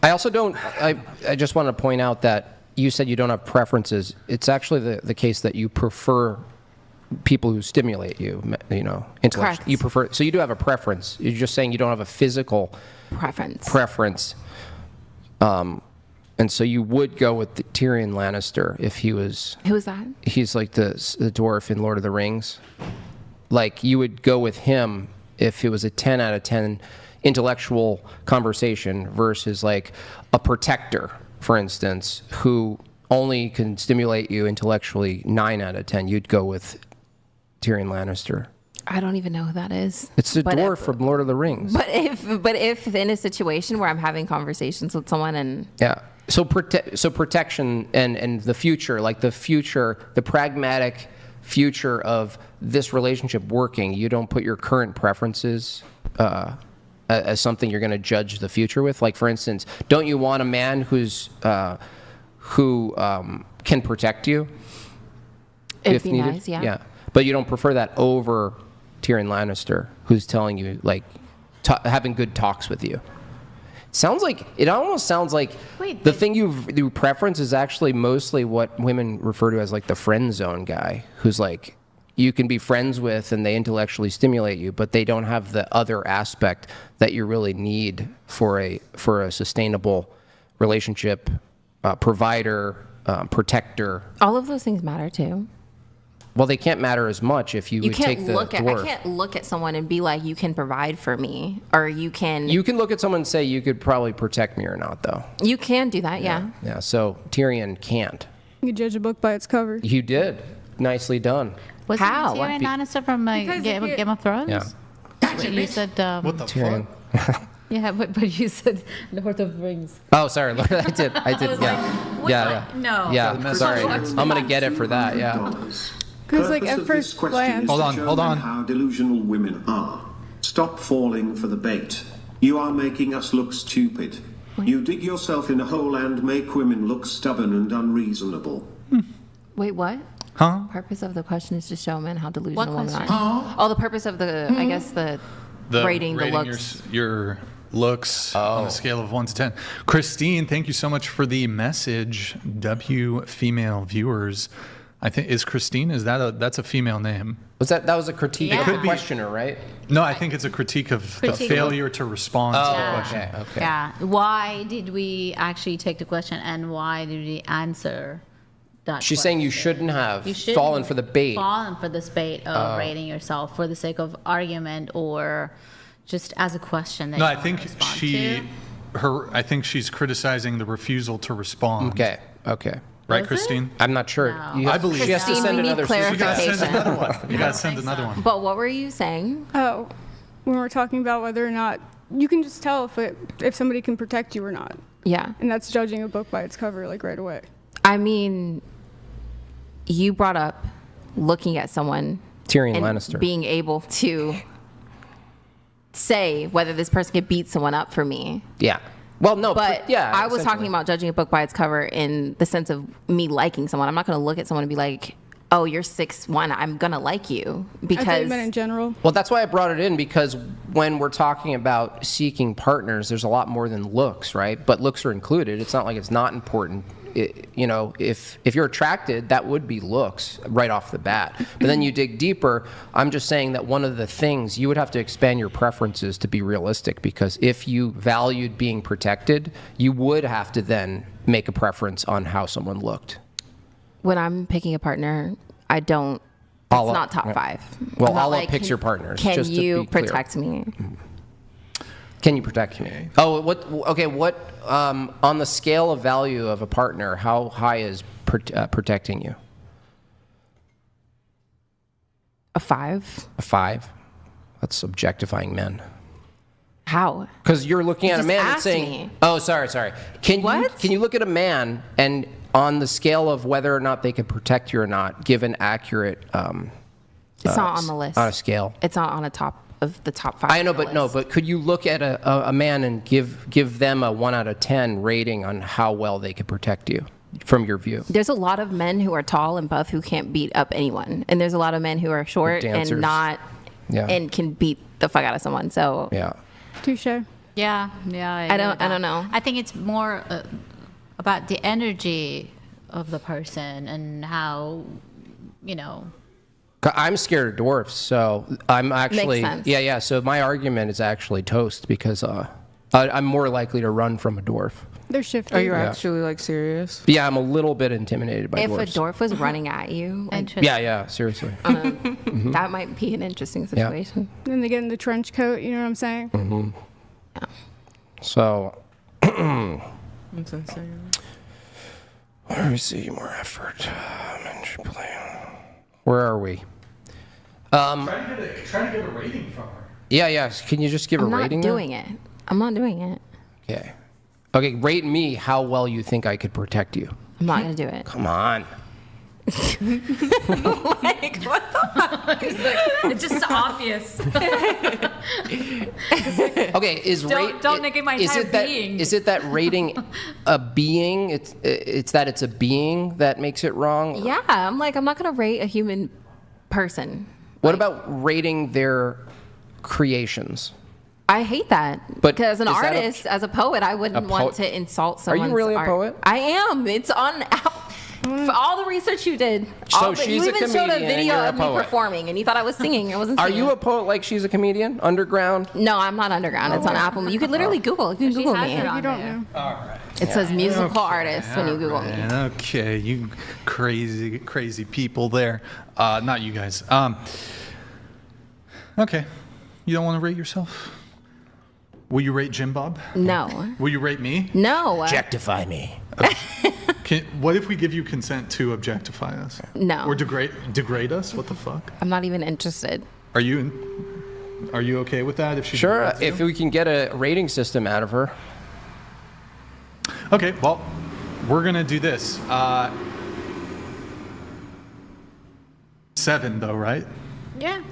I also don't. I just want to point out that you said you don't have preferences. It's actually the case that you prefer people who stimulate you. You know, intellectually. Correct. You prefer. So you do have a preference. You're just saying you don't have a physical preference. And so you would go with Tyrion Lannister if he was. Who is that? He's like the dwarf in Lord of the Rings. Like you would go with him if it was a 10 out of 10 intellectual conversation versus like a protector, for instance, who only can stimulate you intellectually 9 out of 10. You'd go with Tyrion Lannister. I don't even know who that is. It's the dwarf from Lord of the Rings. But if in a situation where I'm having conversations with someone and yeah. So protection and the future, like the pragmatic future of this relationship working, you don't put your current preferences as something you're going to judge the future with. Like, for instance, don't you want a man who can protect you? It'd be nice, yeah. Yeah, but you don't prefer that over Tyrion Lannister, who's telling you, like, having good talks with you. It almost sounds like the thing you preference is actually mostly what women refer to as like the friend zone guy, who's like you can be friends with and they intellectually stimulate you, but they don't have the other aspect that you really need for a sustainable relationship, provider, protector. all of those things matter too. Well, they can't matter as much if you would take the dwarf. I can't look at someone and be like, you can provide for me, or you can. You can look at someone and say, you could probably protect me or not, though. You can do that, yeah. Yeah, so Tyrion can't. You judge a book by its cover. You did. Nicely done. Wasn't How? Tyrion Lannister from Game of Thrones? Yeah. Wait, you said What the Tyrion. fuck? yeah, but you said Lord of the Rings. Oh, sorry. I did. Yeah. No. Yeah, sorry. I'm going to get it for that, yeah. Because like at first glance. Hold on. How delusional women are. Stop falling for the bait. You are making us look stupid. You dig yourself in a hole and make women look stubborn and unreasonable. Wait, what? Huh? Purpose of the question is to show men how delusional women question? are. Oh, the purpose of the, I guess the rating the looks. Your looks on a scale of 1 to 10. Christine, thank you so much for the message. W female viewers. I think is Christine. That's a female name? That was a critique of the Could be. questioner, right? No, I think it's a critique of the failure to respond to the question. Okay. Yeah. Why did we actually take the question and why did we answer that She's saying you shouldn't have shouldn't fallen for the bait. Fallen for this bait of rating yourself for the sake of argument or just as a question that No, you I wanna think respond to. I think she's criticizing the refusal to respond. Okay. Right, Was Christine? I'm not sure. No. I believe She has to Christine, send we need another You gotta send clarification. another one. You gotta send another one. But what were you saying? Oh, when we're talking about whether or not you can just tell if somebody can protect you or not, Yeah. and that's judging a book by its cover like right away. I mean, you brought up looking at someone Tyrion and Lannister. being able to say whether this person could beat someone up for me. Yeah. Well, no, But yeah. I was talking essentially. about judging a book by its cover in the sense of me liking someone. I'm not going to look at someone and be like, oh, you're 6'1", I'm going to like you. I thought Because you meant in general. Well, that's why I brought it in, because when we're talking about seeking partners, there's a lot more than looks, right? But looks are included. It's not like it's not important. If you're attracted, that would be looks right off the bat. But then you dig deeper. I'm just saying that one of the things, you would have to expand your preferences to be realistic, because if you valued being protected, you would have to then make a preference on how someone looked. when I'm picking a partner, I don't, it's not top 5. Well, I'm not Allah like, picks your partners, Can just to you be clear. protect me? Can you protect me? Oh, what? Okay, what? On the scale of value of a partner, how high is protecting you? A 5. A 5. That's objectifying men. How? Because you're looking at a Just man and ask saying, me. "Oh, sorry. Can you look at a man and on the scale of whether or not they can protect you or not, give an accurate? It's not on the list. On a scale. It's not on the top of the top 5. I know, but could you look at a man and give them a 1 out of 10 rating on how well they could protect you from your view? There's a lot of men who are tall and buff who can't beat up anyone, and there's a lot of men who are short Dancers. and not and can beat the fuck out of someone. So yeah. Touche. Yeah. I don't know. I think it's more about the energy of the person and how, I'm scared of dwarfs, so I'm actually Makes sense. yeah. So my argument is actually toast because I'm more likely to run from a dwarf. They're shifty. Are you actually like serious? Yeah, I'm a little bit intimidated by if dwarfs. a dwarf was running at you, like, Yeah, seriously. that might be an interesting situation. Then they get in the trench coat, you know what I'm saying? Mm-hmm. Yeah. So. That's insane. Let me see more effort. Where are we? Try to get a rating from her. Yeah. Can you just give a rating? I'm not doing it. Okay, rate me how well you think I could protect you. I'm not going to do it. Come on. Like, what the fuck? it's just obvious. Okay, don't negate my entire being. Is it that rating a being? It's that it's a being that makes it wrong? Yeah, I'm not going to rate a human person. What about rating their creations? I hate that. But because as an is that artist, as a poet, I wouldn't want to insult someone's art. Are you really a poet? I am. It's on for all the research you did. So you she's a even showed a comedian and video you're a of me poet. performing, and you thought I was singing. I wasn't Are singing. you a poet like she's a comedian? Underground? No, I'm not underground. It's on Apple. You could literally Google. You can Google me. You don't know. All right. It says musical artist when you Google me. Okay, you crazy people there. Not you guys. Okay, you don't want to rate yourself? Will you rate Jimbob? No. Will you rate me? No. Objectify me. What if we give you consent to objectify us? No. Or degrade us? What the fuck? I'm not even interested. Are you okay with that? Sure, if we can get a rating system out of her. Okay, well, we're gonna do this. 7 though, right? Yeah.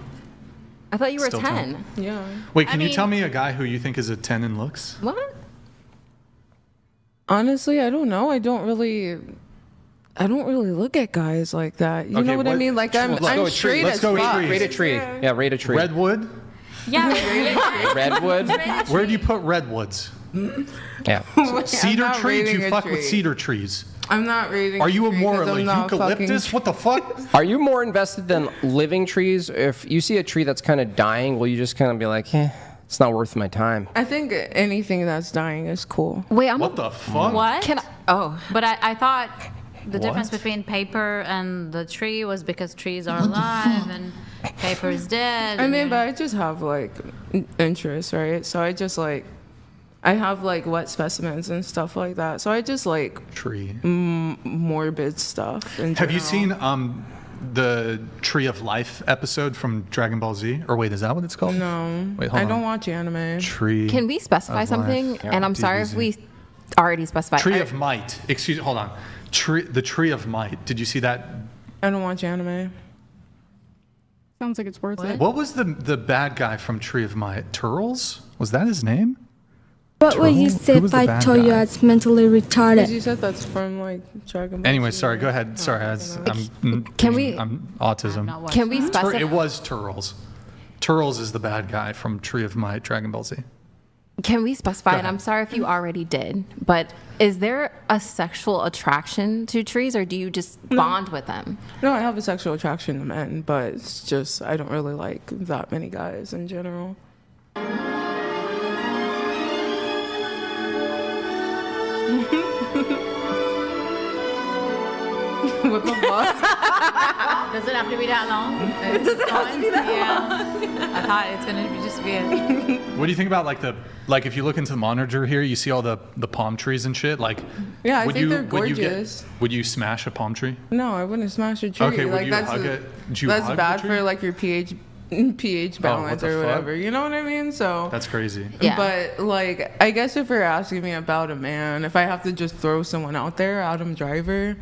I thought you were Still 10. Yeah. Wait, can you tell me a guy who you think is a 10 in looks? What? Honestly, I don't know. I don't really look at guys like that. You Okay, know what I what- mean? Like let's I'm go with straight trees. Let's as go with fuck. trees. Rate a tree. Yeah, rate a tree. Redwood? Yeah. Redwood? Where do you put redwoods? Yeah. Cedar not tree? Do rating you a fuck with tree. cedar trees? I'm not rating. Are you a tree more 'cause I'm like not eucalyptus? fucking- What the fuck? Are you more invested than living trees? If you see a tree that's kind of dying, will you just kind of be like, it's not worth my time? I think anything that's dying is cool. Wait, What the fuck? What? Oh. But I thought the difference What? between paper and the tree was because trees are alive and paper is dead. I and mean, you're- but I just have like interest, right? So I just like, I have like wet specimens and stuff like that. So I just like Tree. morbid stuff. In Have you general. seen the Tree of Life episode from Dragon Ball Z? Or wait, is that what it's called? No, Wait, hold I on. don't watch anime. Tree. Can we specify of something? Life. And I'm sorry if DBZ. we already specified. Tree of Might. Excuse. Hold on. The Tree of Might. Did you see that? I don't watch anime. Sounds like it's worth it. What was the bad guy from Tree of Might? Turles? Was that his name? What would you Who say was the if I bad told you guy? I was mentally Because retarded? you said that's from like Dragon Ball. Anyway, Z, sorry. right? Go ahead. Oh, Sorry, I don't know. I'm autism. not watched Can we that. specify? It was Turles. Turles is the bad guy from Tree of Might, Dragon Ball Z. Can we specify? Go And ahead. I'm sorry if you already did, but is there a sexual attraction to trees, or do you just bond with them? No, I have a sexual attraction to men, but it's just I don't really like that many guys in general. What the fuck? Does it have to be that long? It doesn't have to be that long. I thought it's going to just be a... What do you think about like if you look into the monitor here, you see all the palm trees and shit? Like, Yeah, I would think you, they're would you gorgeous. would you smash a palm tree? No, I wouldn't smash a tree. Okay, would like you that's hug it? Would you that's hug the bad tree? for like your pH balance the or fuck? whatever. You know what I mean? So That's crazy. Yeah. But like, I guess if you're asking me about a man, if I have to just throw someone out there, Adam Driver.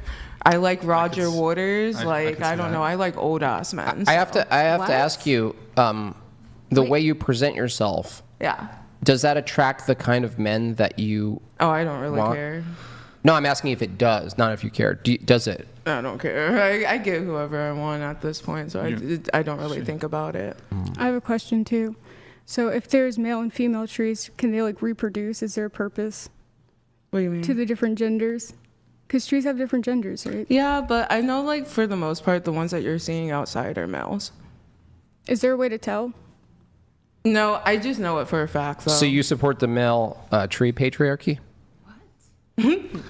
I like Roger Waters. I Like could I see don't that. know. I like old ass men. I have so, to What? ask you, the way you present yourself, Yeah. does that attract the kind of men that you Oh, I don't really want? care. No, I'm asking if it does, not if you care. Does it? I don't care. I get whoever I want at this point, so I don't really think about it. I have a question too. So if there's male and female trees, can they like reproduce? Is there a purpose What do you mean? to the different genders? Because trees have different genders, right? Yeah, but I know like for the most part, the ones that you're seeing outside are males. Is there a way to tell? No, I just know it for a fact. Though. So you support the male tree patriarchy?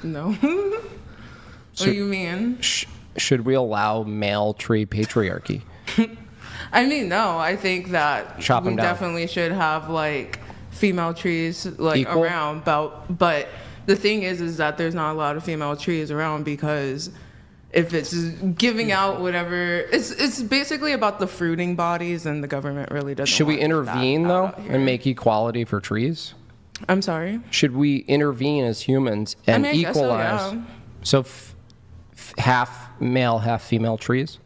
No. What do you mean? Should we allow male tree patriarchy? I mean, no. I think that Chop 'em we down. definitely should have like female trees like Equal? around. But the thing is that there's not a lot of female trees around because if it's giving out whatever, it's basically about the fruiting bodies, and the government really doesn't. Should we want that intervene though out here. and make equality for trees? I'm sorry. Should we intervene as humans and I guess so, equalize? yeah. So half male, half female trees?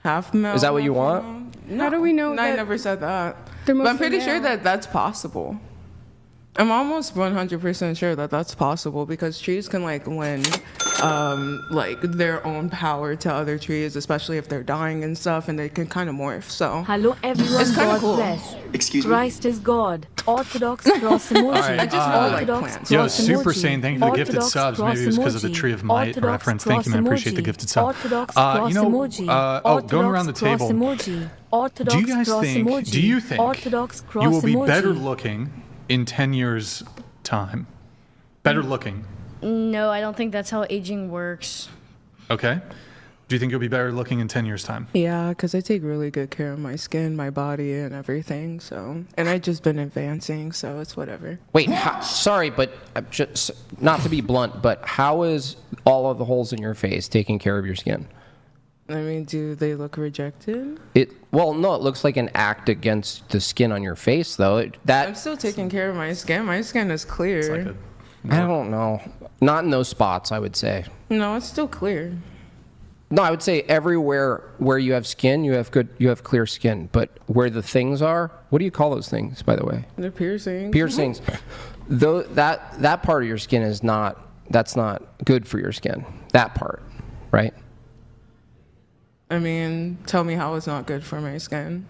Half male. Is that what half you want? female? How do we know No, I that never said that. they're But I'm mostly pretty sure male? that that's possible. I'm almost 100% sure that that's possible because trees can like lend like their own power to other trees, especially if they're dying and stuff, and they can kind of morph. So Hello everyone, It's kinda God cool. bless. Excuse me? Christ is God. Orthodox cross emoji. right, I just really like Orthodox plants. Yo, cross Super emoji. Saiyan, thank you for the gifted Orthodox subs. Maybe it was because of the cross Tree of emoji. Might Orthodox reference. Thank you, man. cross Appreciate the emoji. gifted sub. Orthodox cross emoji. Going around the Orthodox cross table, emoji. Orthodox do you guys cross think, emoji. do you think Orthodox cross you will be emoji. better looking in 10 years' time? Better looking, No, I don't think that's how aging works. okay? Do you think you'll be better looking in 10 years' time? yeah, because I take really good care of my skin, my body, and everything. So, and I've just been advancing, so it's whatever. Wait, sorry, but just not to be blunt, but how is all of the holes in your face taking care of your skin? I mean, do they look rejected? Well, no, it looks like an act against the skin on your face, though. I'm still taking care of my skin. My skin is clear. It's like I don't know. Not in those spots, I would say. No, it's still clear. No, I would say everywhere where you have skin, you have clear skin. But where the things are, what do you call those things, by the way? The piercings. Piercings. Though that part of your skin is not. That's not good for your skin. That part, right? I mean, tell me how it's not good for my skin.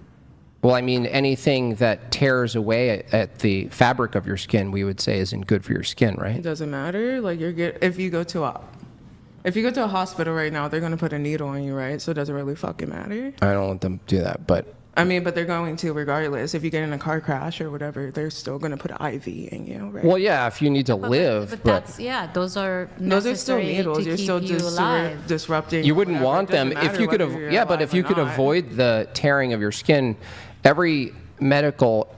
Well, I mean, anything that tears away at the fabric of your skin, we would say isn't good for your skin, It right? doesn't matter. Like if you go to a hospital right now, they're gonna put a needle in you, right? So it doesn't really fucking matter. I don't want them to do that, but I mean, but they're going to regardless. If you get in a car crash or whatever, they're still gonna put an IV in you, right? well, yeah, if you need to live, But but that's, yeah, those are Those are still necessary needles. to You're keep still you just alive. disrupting. you wouldn't whatever. want It doesn't them if matter you could whether you're yeah, but alive if you or could not. avoid the tearing of your skin, every medical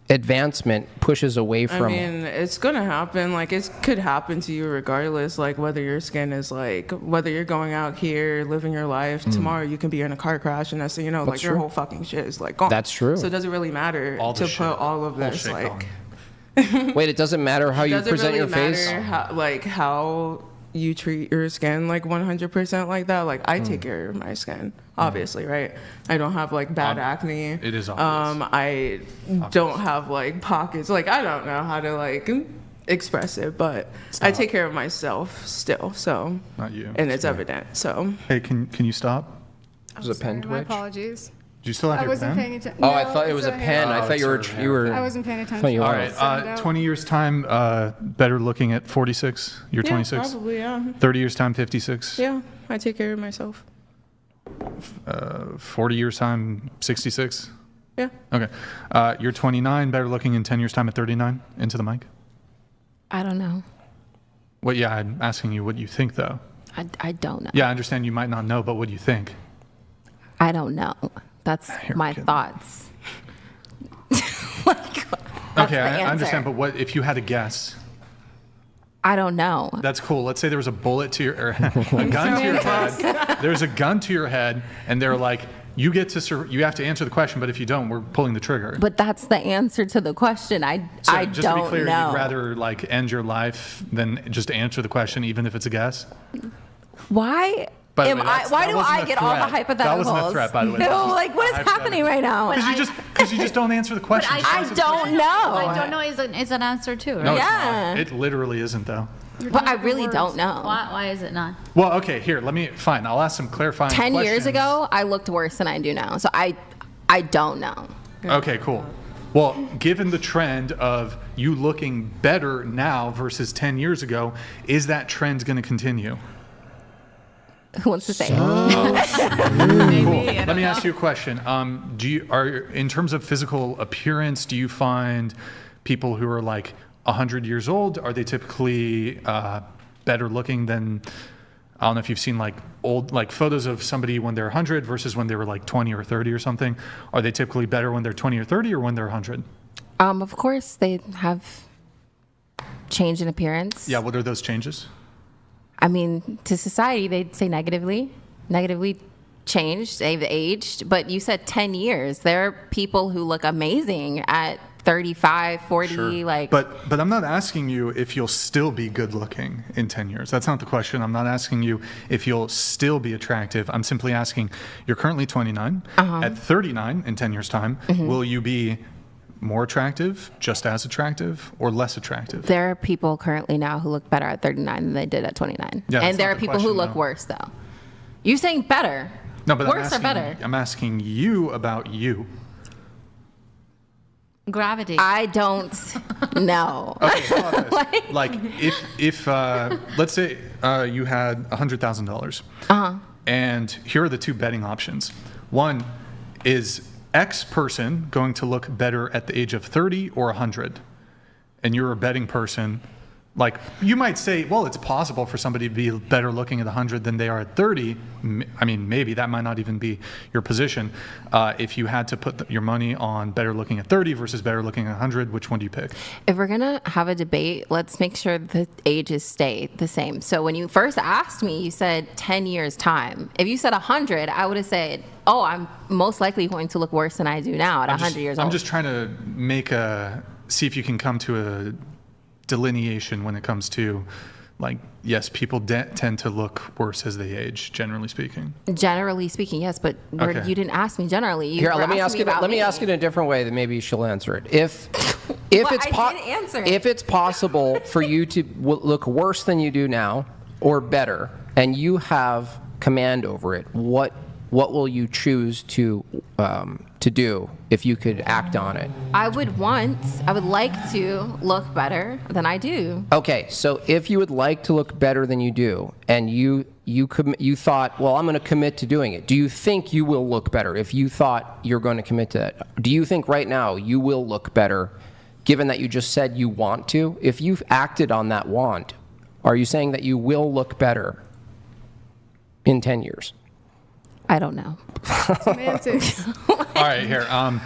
advancement pushes away I from. mean, it's gonna happen. Like it could happen to you regardless. Like whether your skin is like whether you're going out here living your life. Tomorrow you can be in a car crash and that's like That's your true. whole fucking shit is like gone. That's true. So it doesn't really matter All the to shit. put all of Whole this shit like. gone. Wait, it doesn't matter how you Doesn't present really your face. matter how you treat your skin like 100% like that. Like I take care of my skin, obviously, right? I don't have like bad acne. It is obvious. I don't have like pockets. Like I don't know how to like express it, but I take care of myself still. So Not you. and it's evident. So Hey, can you stop? Was a pen My twitch? apologies. Do you still have I your wasn't pen? paying attention. Oh, I thought it was a pen. I thought you were. I wasn't paying attention. thought you All were. right. Send it out. 20 years time, better looking at 46. You're yeah, 26. probably yeah. 30 years time, 56. Yeah, I take care of myself. 40 years time, 66. Yeah. Okay. You're 29, better looking in 10 years time at 39. Into the mic. I don't know. Well, yeah, I'm asking you what you think though. I don't know. Yeah, I understand you might not know, but what do you think? I don't know. That's my thoughts. Like, okay, I understand, but what if you had a guess? I don't know. That's cool. Let's say there was a bullet to your, or a gun to your head. There's a gun to your head, and they're like, you have to answer the question, but if you don't, we're pulling the trigger. But that's the answer to the question. I just don't to be clear, know. you'd rather like end your life than just answer the question, even if it's a guess? Why? By the way, Why do I get all the hypotheticals? That wasn't a threat, by the way. No, like what is happening right now? Because you just don't answer the question. I don't know. I don't know is an answer too, right? No, Yeah. it's not. It literally isn't, though. But I really don't know. Why is it not? Well, okay, here, fine. I'll ask some clarifying 10 questions. years ago, I looked worse than I do now. So I don't know. Okay, cool. Well, given the trend of you looking better now versus 10 years ago, is that trend going to continue? Who wants to say Cool. Let me ask you a question. In terms of physical appearance, do you find people who are like 100 years old, are they typically better looking than, I don't know if you've seen like old like photos of somebody when they're 100 versus when they were like 20 or 30 or something? Are they typically better when they're 20 or 30 or when they're 100? Of course, they have change in appearance. Yeah, what are those changes? I mean, to society, they'd say negatively changed, they've aged. But you said 10 years. There are people who look amazing at 35, 40, Sure. like. But I'm not asking you if you'll still be good looking in 10 years. That's not the question. I'm not asking you if you'll still be attractive. I'm simply asking, you're currently 29. At 39 in 10 years time, will you be more attractive, just as attractive, or less attractive? There are people currently now who look better at 39 than they did at 29. Yeah, and there are people who look worse, though. You saying better? No, but worse or better? I'm asking you about you. Gravity. I don't know. Okay, how about this? like if let's say you had $100,000, and here are the two betting options. One is X person going to look better at the age of 30 or 100, and you're a betting person. Like, you might say, well, it's possible for somebody to be better looking at 100 than they are at 30. I mean, maybe that might not even be your position. If you had to put your money on better looking at 30 versus better looking at 100, which one do you pick? If we're going to have a debate, let's make sure the ages stay the same. So when you first asked me, you said 10 years time. If you said 100, I would have said, oh, I'm most likely going to look worse than I do now at 100 years old. I'm just trying to see if you can come to a delineation when it comes to, like, yes, people tend to look worse as they age, generally speaking. Generally speaking, yes, but Okay. you didn't ask me generally. Here, let me ask it. Let me ask it in a different way that maybe she'll answer it. If it's possible for you to look worse than you do now, or better, and you have command over it, what will you choose to do if you could act on it? I would like to look better than I do. Okay, so if you would like to look better than you do, and you thought, well, I'm going to commit to doing it, do you think you will look better if you thought you're going to commit to that? Do you think right now you will look better, given that you just said you want to? If you've acted on that want, are you saying that you will look better in 10 years? I don't know. Semantics. All right, here. How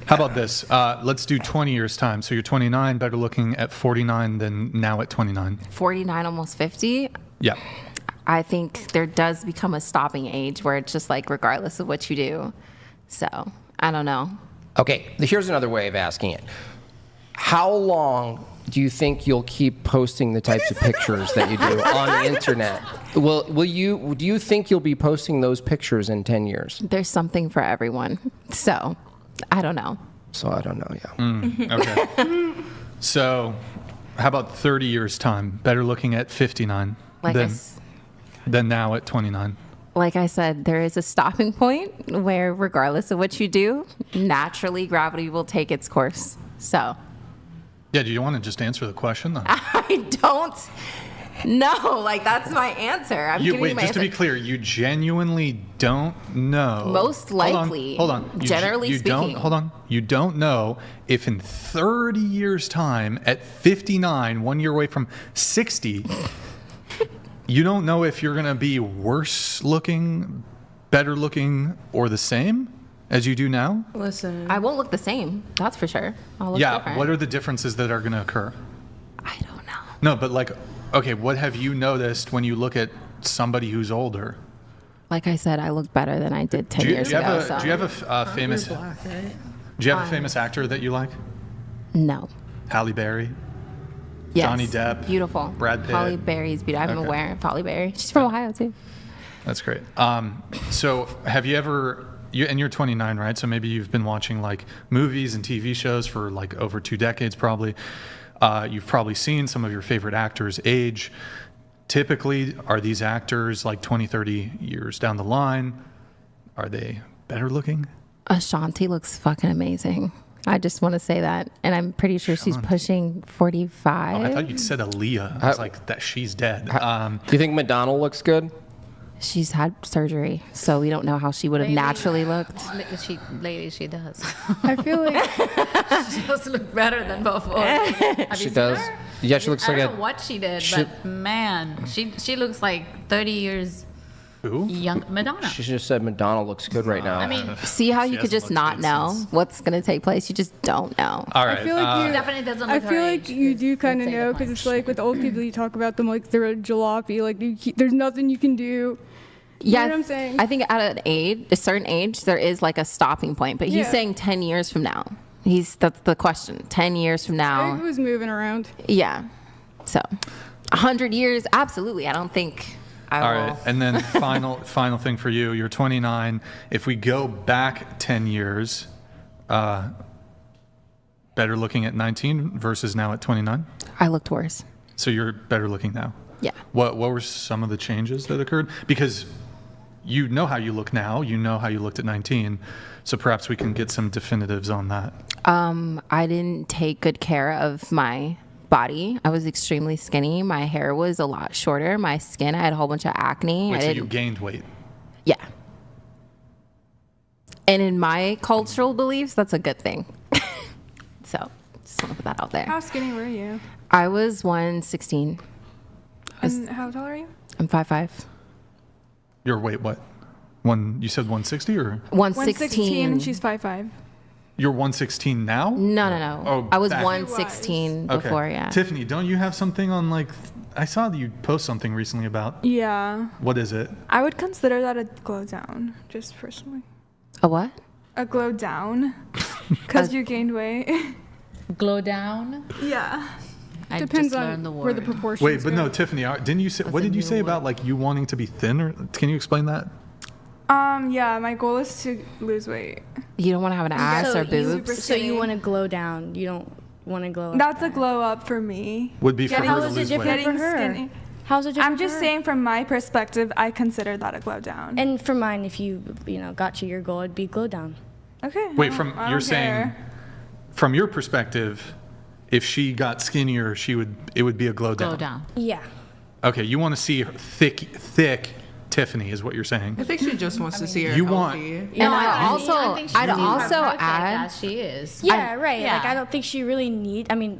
about this? Let's do 20 years time. So you're 29, better looking at 49 than now at 29. 49, almost 50. Yeah. I think there does become a stopping age where it's just like regardless of what you do. So I don't know. Okay, here's another way of asking it. How long do you think you'll keep posting the types of pictures that you do on the internet? Do you think you'll be posting those pictures in 10 years? There's something for everyone. So I don't know. So I don't know, yeah. Okay. So how about 30 years time? Better looking at 59 than now at 29. Like I said, there is a stopping point where regardless of what you do, naturally gravity will take its course. So Yeah, do you want to just answer the question then? I don't know. Like, that's my answer. I'm giving you my just answer. to be clear, you genuinely don't know. Most likely. Hold on. Generally speaking. You don't know if in 30 years' time, at 59, 1 year away from 60, you don't know if you're going to be worse looking, better looking, or the same as you do now? Listen, I won't look the same. That's for sure. I'll look Yeah, different. what are the differences that are going to occur? I don't know. No, but like, okay, what have you noticed when you look at somebody who's older? Like I said, I look better than I did 10 years ago. Do you have a famous? Do you have a famous actor that you like? No. Halle Berry, Yes. Johnny Depp, Beautiful. Brad Pitt. Holly Berry's beautiful. I'm Okay. aware of Holly Berry. She's from Ohio too. That's great. So have you ever? And you're 29, right? So maybe you've been watching like movies and TV shows for like over 2 decades, probably. You've probably seen some of your favorite actors age. Typically, are these actors like 20, 30 years down the line? Are they better looking? Ashanti looks fucking amazing. I just want to say that. And I'm pretty sure she's pushing 45. Oh, I thought you said Aaliyah. I was like, that she's dead. Do you think Madonna looks good? She's had surgery, so we don't know how she would have naturally looked. She does. I feel like She does look better than before. She does. Yeah, she looks I like don't know what she did, but man, she looks like 30 years Who? young. Madonna. She just said Madonna looks good right now. I mean, See how She you could hasn't just looked not good know since- what's going to take place? You just don't know. All right. I feel like you definitely doesn't I look her feel like age, you is- do kind of say the know because point. it's like with old people you talk about them like they're a jalopy, like there's nothing you can do. You know what I'm saying? I think at a certain age, there is like a stopping point. But he's Yeah. saying 10 years from now. That's the question. 10 years from I now. think it was moving around. Yeah. So 100 years, absolutely. I don't think I All will. right, and then final thing for you. You're 29. If we go back 10 years, better looking at 19 versus now at 29. I looked worse. So you're better looking now. Yeah. What were some of the changes that occurred? Because you know how you look now. You know how you looked at 19. So perhaps we can get some definitives on that. I didn't take good care of my body. I was extremely skinny. My hair was a lot shorter. My skin, I had a whole bunch of acne. Wait, so you gained weight. Yeah. And in my cultural beliefs, that's a good thing. So just want to put that out there. How skinny were you? I was 116. And how tall are you? I'm 5'5". Your weight, what? You said 160 or? 116. and she's 5'5". You're 116 now? No. Oh, I was back- 116 Okay. before, yeah. Tiffany, don't you have something on like, I saw that you post something recently about, Yeah. what is it? I would consider that a glow down, just personally. A what? A glow down. Because you gained weight. glow down. Yeah. I Depends just learned on the where the word. proportions Wait, but go. no, Tiffany, didn't you say, what a did you new say word. about like you wanting to be thinner? Can you explain that? Yeah, my goal is to lose weight. You don't want to have an ass or boobs? So you want to glow down. You don't want to glow up. That's a glow up for me. Would be for Getting- her How to is it lose different weight. for Getting her? skinny. How's it different I'm just for her? saying from my perspective, I consider that a glow down. And for mine, if you got to your goal, it'd be glow down. Okay. Wait, I you're don't saying, care. from your perspective, if she got skinnier, it would be a glow down. Glow down. Yeah. Okay, you want to see her thick Tiffany is what you're saying. I think she just wants to see her You want- healthy. And I I'd think she's also perfect add, as she is. Yeah, right. yeah. Like I don't think she really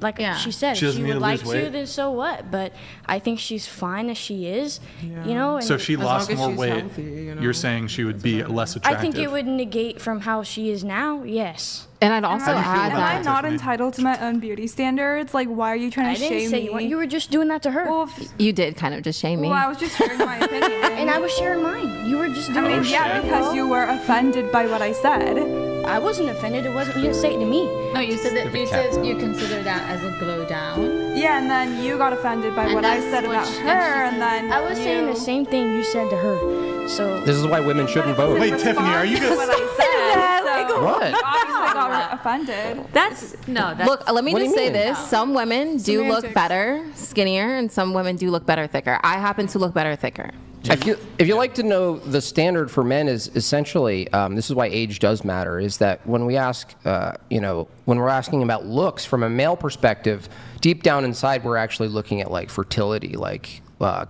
like Yeah. she said, She if doesn't she need would to like lose weight? to, then so what? But I think she's fine as she is. You know. And So if she long lost as more she's weight, healthy, you know. you're saying she would be less I attractive. think it would negate from how she is now. Yes. and I'd also How do you feel add Am about I that, that. not Tiffany? entitled to my own beauty standards? Like, why are you trying I to didn't shame say me? you were just doing that to her. Well, You did kind of just shame me. well, I was just sharing my opinion. And I was sharing mine. You were just I doing mean, it. yeah, because you were offended by what I said. I wasn't offended. It wasn't. You didn't say it to me. No, you said that you said you consider that as a glow down. Yeah, and then you got offended by And what I that's said what about she- her, and she and then I was saying the same thing you said to her. So This is why women shouldn't vote. Wait, Tiffany, are you what just? I said? So What? you obviously got offended. That's no. That's Look, let me What do just you say mean? this. Some women do look Semantics. better skinnier, and some women do look better thicker. I happen to look better thicker. If you like to know, the standard for men is essentially, this is why age does matter, is that when we ask, when we're asking about looks from a male perspective, deep down inside we're actually looking at like fertility, like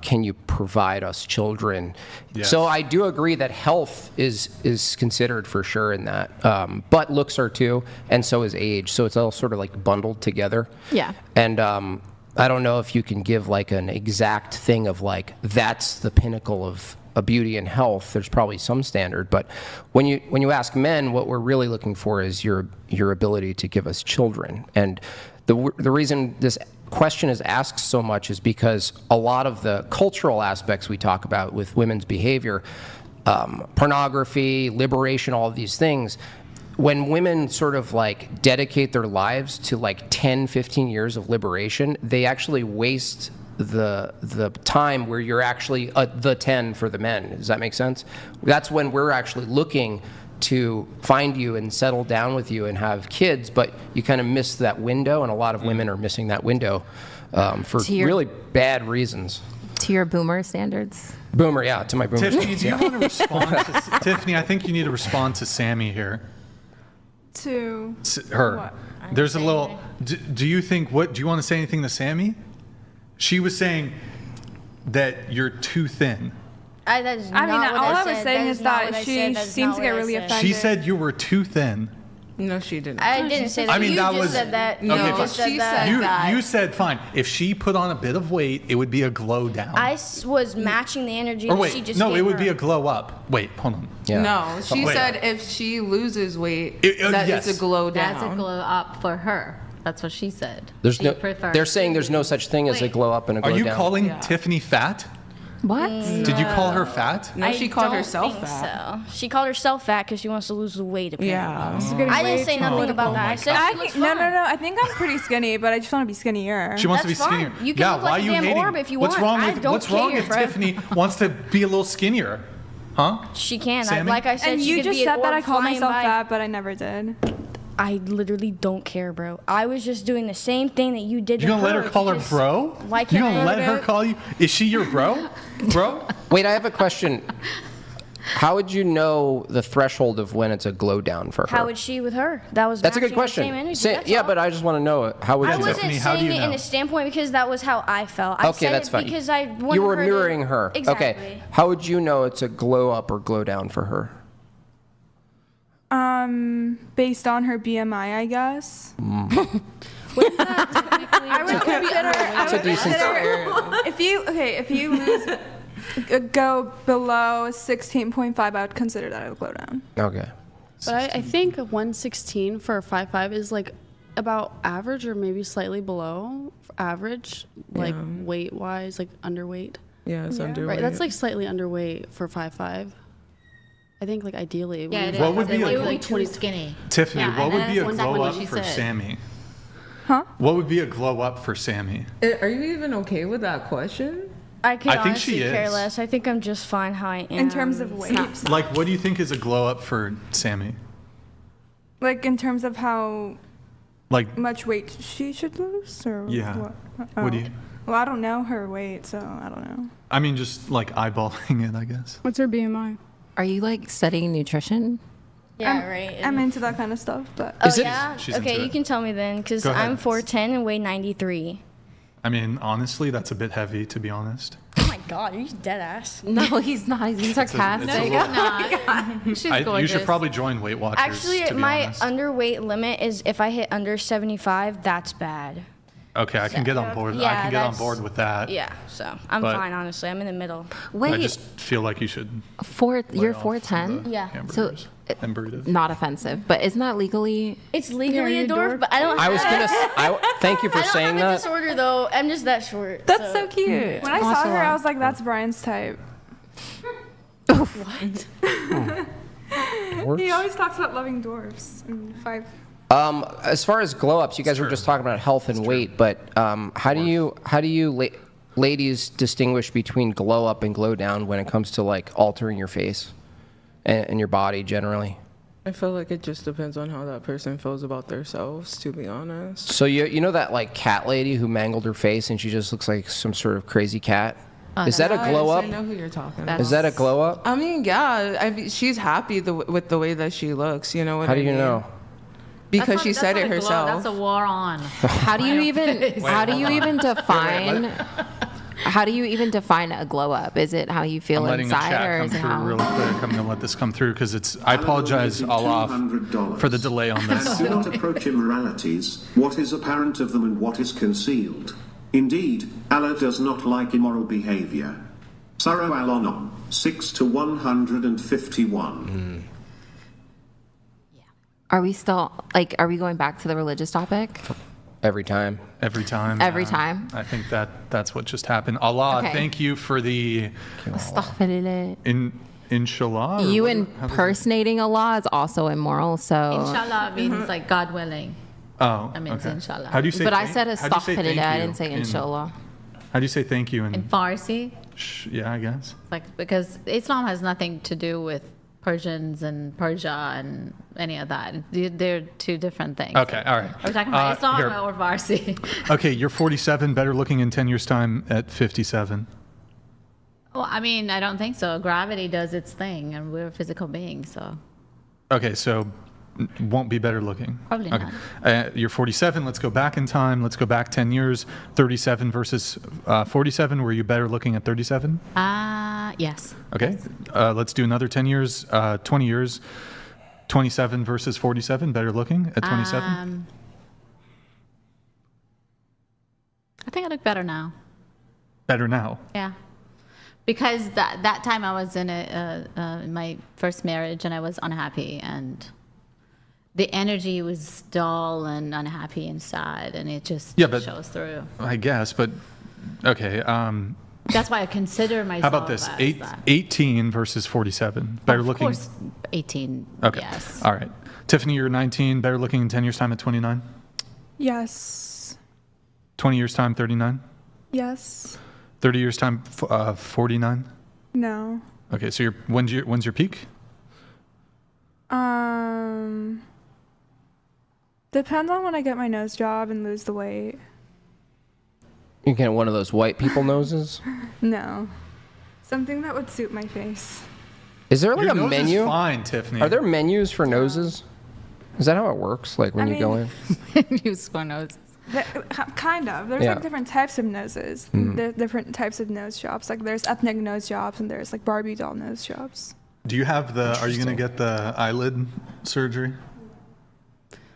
can you provide us children? Yes. So I do agree that health is considered for sure in that, but looks are too, and so is age. So it's all sort of like bundled together. Yeah. And I don't know if you can give like an exact thing of like that's the pinnacle of a beauty and health. There's probably some standard, but when you ask men, what we're really looking for is your ability to give us children. And the reason this question is asked so much is because a lot of the cultural aspects we talk about with women's behavior, pornography, liberation, all of these things, when women sort of like dedicate their lives to like 10, 15 years of liberation, they actually waste the time where you're actually the 10 for the men. Does that make sense? That's when we're actually looking to find you and settle down with you and have kids, but you kind of miss that window, and a lot of women are missing that window for really bad reasons. To your boomer standards? Boomer, yeah, to my boomer Tiffany, standards. do you want to respond to Tiffany, I think you need to respond to Sammy here. To her. what? There's a little, do you want to say anything to Sammy? She was saying that you're too thin. That is I mean, not what all I said. was saying That is not that what I she said. That is seems not to get what I really said. offended. She said you were too thin. No, she didn't. I didn't say that. I mean, you that just was- said that. No, You just said she that. said that. You said, fine, if she put on a bit of weight, it would be a glow down. I was matching the energy or that wait, she just no, gave it would her. be a glow up. Wait, hold on. Yeah. No, she Wait. said if she loses weight, Yes. it's a glow down. That's a glow up for her. That's what she said. There's She no. prefers They're saying there's no such thing as a Wait. glow up and a glow Are you down. calling Yeah. Tiffany fat? What? Did you call her fat? No, she I called don't herself think fat. So. She called herself fat because she wants to lose the weight. Apparently. Yeah. I didn't say nothing about that. I said she looks No, fine. no. I think I'm pretty skinny, but I just want to be skinnier. She wants That's to be skinnier. fine. You can yeah, look why like are a you damn hating? orb if you what's want. wrong I with don't what's wrong care, if bro. Tiffany wants to be a little skinnier? Huh? She can. Sammy? Like I said, And she you could just be an said that orb I called flying myself by. fat, but I never did. I literally don't care, bro. I was just doing the same thing that you did. You to gonna let her call her Just- bro? Why You can't gonna I let her vote? call you? Is she your bro? Bro? Wait, I have a question. How would you know the threshold of when it's a glow down for her? How would she with her? That was That's a good matching the question. Same energy, Say- that's yeah, all. but I just want to know how would I you know? wasn't Tiffany, how do saying you it in know? a standpoint because that was how I felt. I Okay, said that's it fine. because I wanted You were her mirroring to, her. Exactly. Okay. How would you know it's a glow up or glow down for her? Based on her BMI, I guess. Mm. I would consider. That's a decent. If you lose, go below 16.5, I would consider that a glow down. Okay. But I think 116 for a 5'5" is like about average or maybe slightly below average, like weight wise, like underweight. Yeah, it's underweight. Right, that's like slightly underweight for 5'5". I think like ideally. Yeah, it is. What would be It a- like 20 skinny. Tiffany, Yeah, what and would be a that's exactly glow what up she for said. Sammy? Huh? What would be a glow up for Sammy? Are you even okay with that question? I could I think she honestly care is. less. I think I'm just fine how I am. In terms of weight, Like, what do you think is a glow up for Sammy? like in terms of how Like, much weight she should lose, or Yeah. what? what do you? Well, I don't know her weight, so I don't know. I mean, just like eyeballing it, I guess. What's her BMI? Are you like studying nutrition? Yeah, right. I'm into that kind of stuff, but Oh Is it- yeah. She's into Okay, you it. can tell me then, because Go ahead. I'm 4'10" and weigh 93. I mean, honestly, that's a bit heavy, to be honest. Oh my God, are you dead ass? No, he's not. He's being It's a sarcastic. little- She's you gorgeous. should probably join Weight Watchers. Actually, to be my honest. underweight limit is if I hit under 75, that's bad. Okay, I can get on board. I Yeah, can get on that's- board with that. Yeah, so I'm But- fine, honestly. I'm in the middle. I Wait, just feel like you should. you're lay off 4'10"? the Yeah. hamburgers and burritos. Not offensive, but isn't that legally? It's legally you a dwarf, dork. but I don't. I was have, gonna. Thank you for I don't saying have a that. disorder though. I'm just that short. That's so cute. when I saw her, I was like, "That's Brian's type." He always talks about loving dwarfs. And As far as glow ups, you guys were just talking about health and weight, but how do you ladies distinguish between glow up and glow down when it comes to like altering your face and your body generally? I feel like it just depends on how that person feels about themselves, to be honest. So you know that like cat lady who mangled her face and she just looks like some sort of crazy cat? Is that a glow up? I know who you're talking about. Is that a glow up? I mean, yeah. I mean, she's happy with the way that she looks. You know what How I do you mean? know? Because she said it That's herself. a war on. How do you even? How do you even define? How do you even define a glow up? Is it how you feel I'm letting the inside, chat or come is it through how? real quick. I'm gonna let this come through because it's. I apologize all off for the delay on And this. do not approach immoralities, what is apparent of them and what is concealed. Indeed, Allah does not like immoral behavior. Surah Al-An'am, 6 to 151. Are we still, like, are we going back to the religious topic? Every time. Every time. Every time? I think that's what just happened. Allah, Okay. thank you for the Astaghfirullah. inshallah. You how does impersonating Allah is also immoral, so. Inshallah means like God willing. Oh, That means okay. inshallah. How do you say? But I said how do you say thank astaghfirullah, I you didn't say in- inshallah. How do you say thank you In Farsi, yeah, I guess. like because Islam has nothing to do with Persians and Persia and any of that. They're two different things. Okay, all right. Are we talking about Islam here. or Farsi? Okay, you're 47, better looking in 10 years' time at 57. Well, I mean, I don't think so. Gravity does its thing, and we're physical beings, so Okay, so won't be better looking. Probably okay. You're 47. Let's go back in time. Let's go back 10 years. 37 versus 47. Were you better looking at 37? yes. Okay. Let's do another 10 years, 20 years. 27 versus 47. Better looking at 27. I think I look better now. Better now. Yeah. Because that time I was in my first marriage and I was unhappy and the energy was dull and unhappy and sad and it just shows through. I guess, but okay. That's why I consider myself. How about this? as that. 18 versus 47. Better looking. Of course, 18. Okay. Yes. All right. Tiffany, you're 19. Better looking in 10 years' time at 29. Yes. 20 years' time, 39. Yes. 30 years' time, 49. No. Okay. So when's your peak? Depends on when I get my nose job and lose the weight. You get one of those white people noses? No. Something that would suit my face. Is there like Your a nose menu? is fine, Tiffany. Are there menus for noses? Is that how it works? Like when I you go mean- in? Use for noses. Kind of. There's Yeah. like different types of noses. There's different types of nose jobs. Like there's ethnic nose jobs and there's like Barbie doll nose jobs. Do you have are you going to get the eyelid surgery?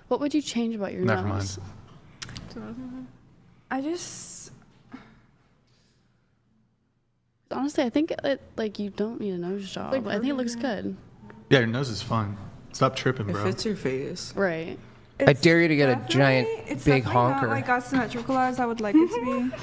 What would you change about your Never nose? I just Honestly, I think like you don't need a nose job. Like I think it looks good. Yeah, your nose is fine. Stop tripping, It bro. fits your face. Right. I dare you to get a giant, it's big definitely honker. not like as symmetrical as I would like it to be.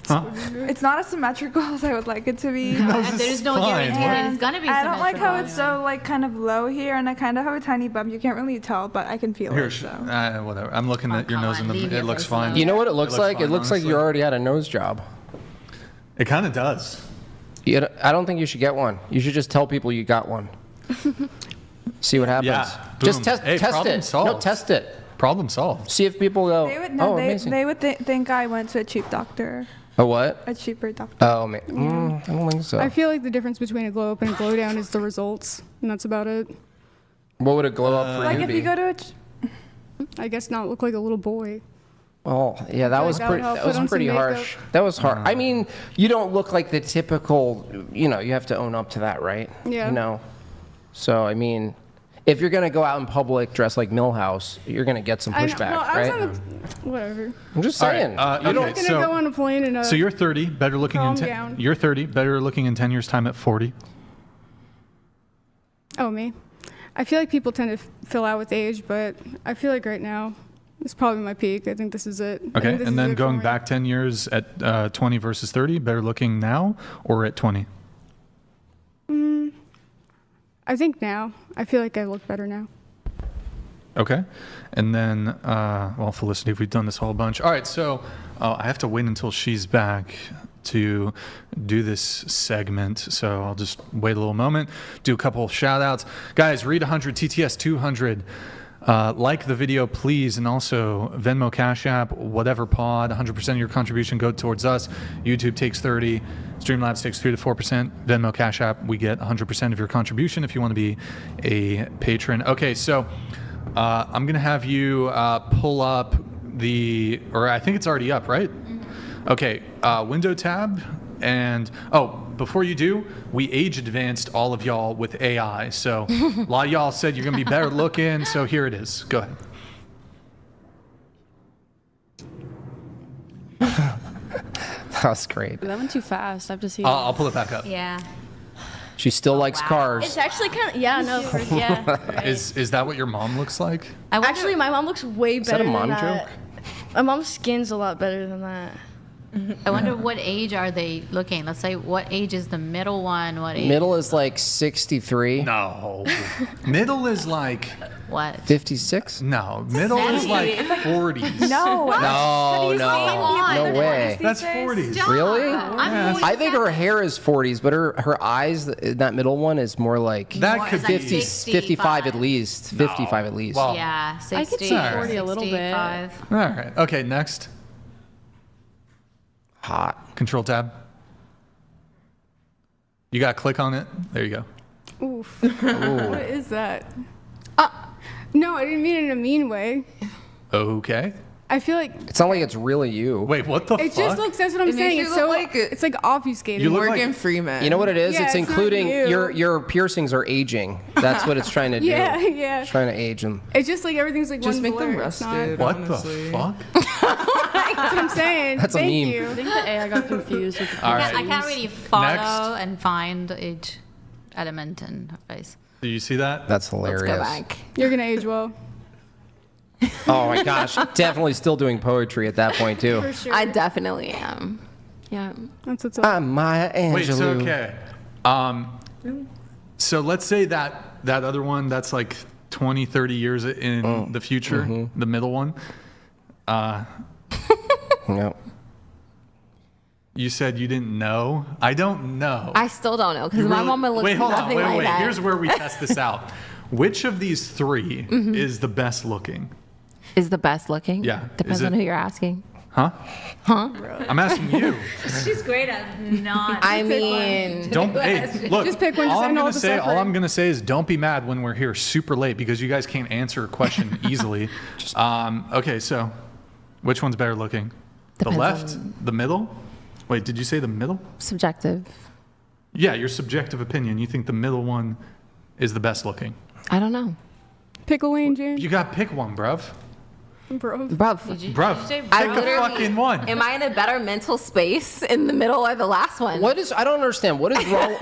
Huh? It's not as symmetrical as I would like it to be. nose is There's no fine. guarantee that it's gonna be. I don't like how symmetrical. it's so like kind of low here, and I kind of have a tiny bump. You can't really tell, but I can feel Here, it. So. whatever. I'm looking at your come nose on, and leave it your looks face fine. alone. You know what it looks like? fine, It looks like honestly. you already had a nose job. It kind of does. I don't think you should get one. You should just tell people you got one. See what happens. Yeah. Just Boom. test Hey, test problem it. solved. No, test it. Problem solved. See if people go, They would oh, they, amazing. they would think I went to a cheap doctor, A what? a cheaper doctor. Oh, man. I don't think so. I feel like the difference between a glow up and a glow down is the results, and that's about it. What would a glow up for Like you if be? you go to I guess not look like a little boy. Oh, yeah, that was that pretty. would help That was put on some pretty makeup. harsh. That was hard. I mean, you don't look like the typical. You know, you have to own up to that, right? Yeah. You know. So I mean, if you're gonna go out in public dressed like Millhouse, you're gonna get some I know- pushback, well, I was right? on a, whatever. I'm just All right, saying. you I'm don't- not gonna go on a plane and So you're 30, better looking in Calm 10. down. You're 30, better looking in 10 years' time at 40. oh me. I feel like people tend to fill out with age, but I feel like right now it's probably my peak. I think this is it. I Okay, think this and is then it for going me. back 10 years at 20 versus 30, better looking now or at 20? I think now. I feel like I look better now. Okay. And then, well, Felicity, we've done this whole bunch. All right, so I have to wait until she's back to do this segment. So I'll just wait a little moment, do a couple of shout outs. Guys, read 100, TTS 200. Like the video, please, and also Venmo, Cash App, whatever pod. 100% of your contribution go towards us. YouTube takes 30. Streamlabs takes 3 to 4%. Venmo, Cash App, we get 100% of your contribution if you want to be a patron. Okay, so I'm going to have you pull up or I think it's already up, right? Okay, window tab. And, before you do, we age advanced all of y'all with AI. So a lot of y'all said you're going to be better looking. So here it is. Go ahead. That's great. That went too fast. I have to see. I'll pull it back up. Yeah. She still likes cars. It's actually kind of yeah. Is that what your mom looks like? Actually, my mom looks way Is that better a mom than that. joke? My mom's skin's a lot better than that. I wonder what age are they looking? Let's say what age is the middle one? What age? Middle is like 63. No. Middle is like What? 56? no. Middle is like 40s. No. No way. That's 40s. Really? I'm I think her hair is 40s, but her eyes, that middle one, is more like That could be 50, 55 at least. 55 at least. Well, Yeah, 60, I could see 40 a little bit. 65. All right. Okay, next. Hot. Control tab. You got to click on it. There you go. Oof. What is that? No, I didn't mean it in a mean way. Okay. I feel like It's not like it's really you. Wait, what the it fuck? just looks. That's what I'm It makes saying. you It's look so like it's like obfuscated. You look Morgan like- Freeman. You know what it is? Yeah, it's it's not including you. your piercings are aging. That's what it's trying to do. yeah. It's trying to age them. It's just like everything's like Just one make them blur. It's not- rusted. What honestly. the fuck? That's what I'm saying. That's a Thank meme. I you. think the AI got confused with the All I right. can't really follow Next. and find each element in her face. Do you see that? That's hilarious. Let's go back. You're gonna age well. Oh my gosh. Definitely still doing poetry at that point, too. For sure. I definitely am. Yeah. That's what's up. I'm Maya Angelou. Wait, so okay. So let's say that other one, that's like 20, 30 years in the future, the middle one. No. You said you didn't know. I don't know. I still don't know because You my really- mama looks wait, hold nothing on, like wait. that. Here's where we test this out. Which of these three is the best looking? Is the best looking? Yeah. Depends Is on it- who you're asking. Huh? Huh? I'm asking you. She's great at not. I mean, Don't. Hey, look. Just pick one, just all I'm end all gonna the say. All suffering. I'm gonna say is, don't be mad when we're here super late because you guys can't answer a question easily. Okay, so which one's better looking? Depends the left, on- the middle. Wait, did you say the middle? subjective. Yeah, your subjective opinion. You think the middle one is the best looking? I don't know. Pick a lane, James. You got to pick one, bruv. Bro. Bruv. Bruv, say pick I a literally- fucking one. Am I in a better mental space in the middle or the last one? I don't understand. What is wrong?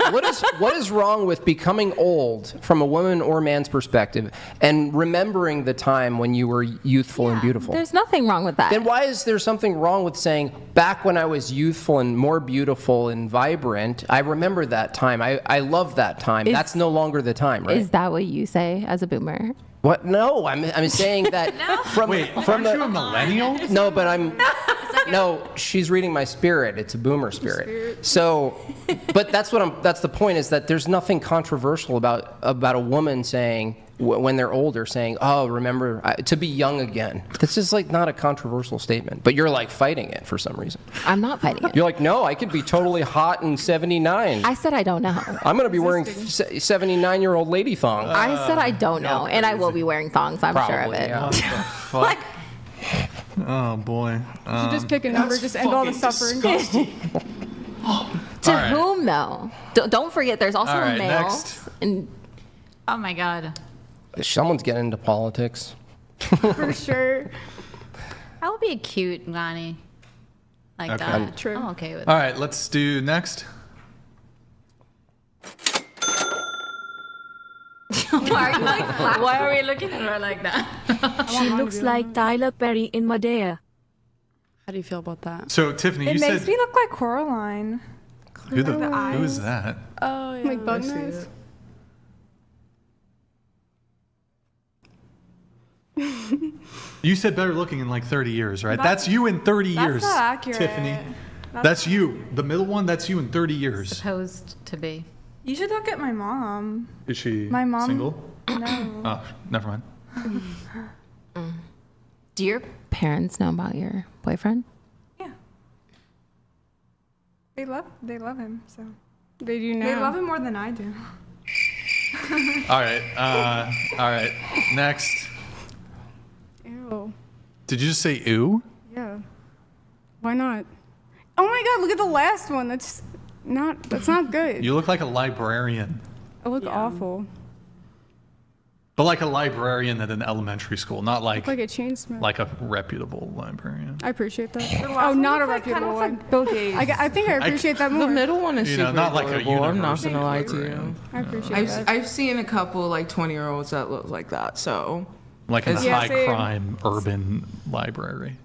What is wrong with becoming old from a woman or man's perspective and remembering the time when you were youthful and beautiful? There's nothing wrong with that. Then why is there something wrong with saying, back when I was youthful and more beautiful and vibrant, I remember that time. I love that time. That's no longer the time, right? Is that what you say as a boomer? What? No, I'm saying that from Wait, from aren't you a millennial? No, but no, she's reading my spirit. It's a boomer spirit. So, but that's the point, is that there's nothing controversial about a woman saying, when they're older, saying, oh, remember to be young again. This is like not a controversial statement, but you're like fighting it for some reason. I'm not fighting it. You're like, no, I could be totally hot in 79. I said I don't know. I'm going to be wearing 79-year-old lady thong. I said I don't know, and I will be wearing thongs. I'm sure of Probably, it. yeah. What the fuck? Oh boy. You just pick a number, just end all the suffering. To right. whom though? Don't forget, there's also All right, males. next. And Oh my god. Someone's getting into politics. For sure. I would be a cute Ronnie. Like Okay. that. True. I'm okay with All right, let's do next. Why are we looking at her like that? She looks like Tyler Perry in Madea. How do you feel about that? So Tiffany, It you makes said me look like Coraline. who is that? Oh, yeah. Like bug nose. You said better looking in like 30 years, right? That's you in 30 years, not accurate. Tiffany. That's you. The middle one, that's you in 30 years. Supposed to be. You should look at my mom. Is she My mom- single? No. Oh, never mind. do your parents know about your boyfriend? Yeah. They love him, so. They do now. They love him more than I do. All right. Next. Ew. Did you just say ew? Yeah. Why not? Oh my god, look at the last one. That's not good. You look like a librarian. I look awful. But like a librarian at an elementary school, not like Like a chain smoker. like a reputable librarian. I appreciate that. Oh, not a reputable one. Bill Gates. I think I appreciate that more. The middle one is You know, super not like a adorable. I'm not university gonna lie to librarian. you. I appreciate that. I've seen a couple like 20-year-olds that look like that. So Like in a Yeah, high same. crime urban library.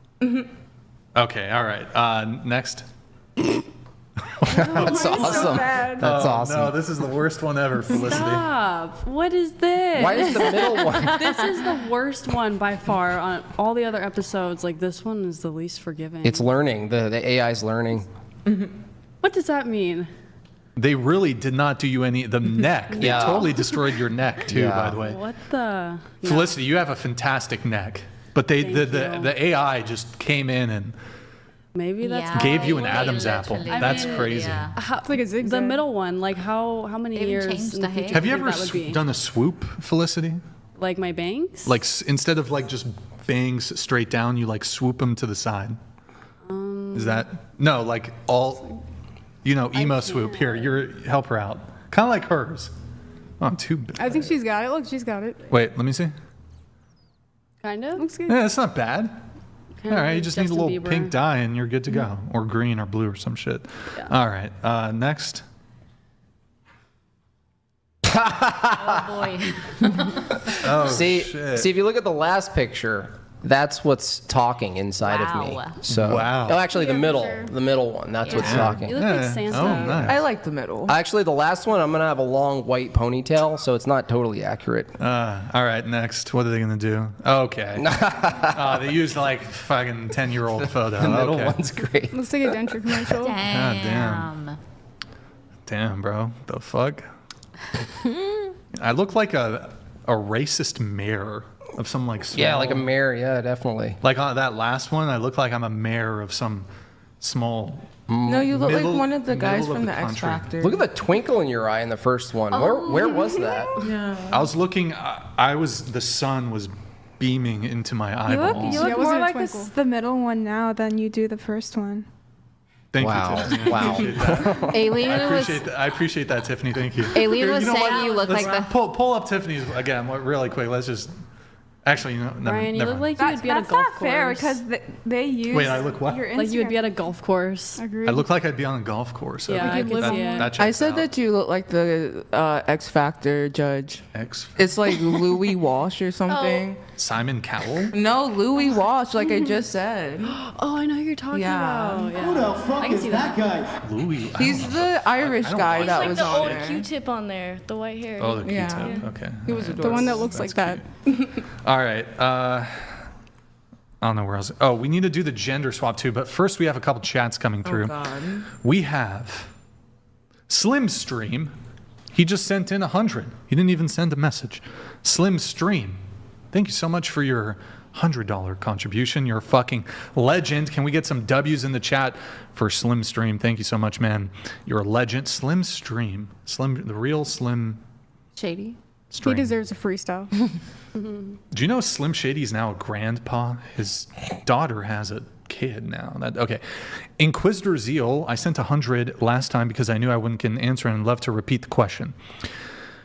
Okay, all right. Next. That's awesome. bad. That's Oh, awesome. No, this is the worst one ever, Felicity. Stop. What is this? Why is the middle one? This is the worst one by far. On all the other episodes, like this one is the least forgiving. It's learning. The AI's learning. What does that mean? They really did not do you any. The neck. They Yeah. totally destroyed your neck too. Yeah. By the way, What the? No. Felicity, you have a fantastic neck. But Thank you. the AI just came in and Maybe that's Yeah. gave you an They Adam's apple. literally- That's I mean, crazy. yeah. It's like a zigzag. the middle one. Like how many They even years changed in the the hair. future Have you do ever that would be? done a swoop, Felicity? Like my bangs? Like instead of like just bangs straight down, you like swoop them to the side. Is that no? Like all, emo swoop. Here, help her out. Kind of like hers. Oh, too bad. I think she's got it. Look, she's got it. Wait, let me see. Kind of. Looks good. Yeah, that's not bad. All right, you just need a Justin little Bieber. pink dye and you're good to go, or green or blue or some shit. All right, next. Oh boy. Oh See, shit. if you look at the last picture, that's what's talking inside of me. Wow. So, Wow. Oh, actually, the middle one. That's what's talking. You look like Santa. Oh, nice. I like the middle. Actually, the last one, I'm gonna have a long white ponytail, so it's not totally accurate. All right, next. What are they gonna do? Okay. They used like fucking 10-year-old photo. The middle Okay. one's great. Looks like a denture commercial. Damn. Damn, bro. The fuck? I look like a racist mayor of some like small, Yeah, like a mayor. Yeah, definitely. like on that last one. I look like I'm a mayor of some small. No, you look Middle- like one of the guys middle of from the the X country. Factor. Look at the twinkle in your eye in the first one. Where was that? Yeah. I was looking. The sun was beaming into my You look, eyeballs. you Yeah, look it wasn't more a like twinkle. the middle one now than you do the first one. Thank Wow. you, Tiffany. Wow. I appreciate that. Alien I appreciate that, Tiffany. Thank you. Alien was You know saying what? you look Let's like the. pull up Tiffany's again really quick. Let's just. Actually, never, Brian, you never look mind. like you would be at a That's golf not fair course. because they use Wait, I look what? your Instagram. Like you would be at a golf course. Agreed. I look like I'd be on a golf course. Yeah, Okay. I could that, see it. that checks I said out. that you look like the X Factor judge. It's like Louis Walsh or something. Simon Cowell. No, Louis Walsh, like I just said. Oh, I know who you're talking Yeah. about. Yeah. Who the fuck I can is see that that. guy? Louis. I He's don't know. the Irish I don't guy like that Like was the on old there. Q-tip on there, the white hair. Oh, the Yeah. Q-tip. Okay. He was Alright. The one that looks like that. All right. I don't know where else. Oh, we need to do the gender swap too. But first, we have a couple chats coming through. Oh, God. We have Slim Stream. He just sent in 100. He didn't even send a message. Slim Stream, thank you so much for your $100 contribution. You're a fucking legend. Can we get some W's in the chat for Slim Stream? Thank you so much, man. You're a legend. Slim Stream. The real Slim Shady. Stream. He deserves a freestyle. Do you know Slim Shady's now a grandpa? His daughter has a kid now. Okay. Inquisitor Zeal, I sent 100 last time because I knew I wouldn't get an answer and I'd love to repeat the question.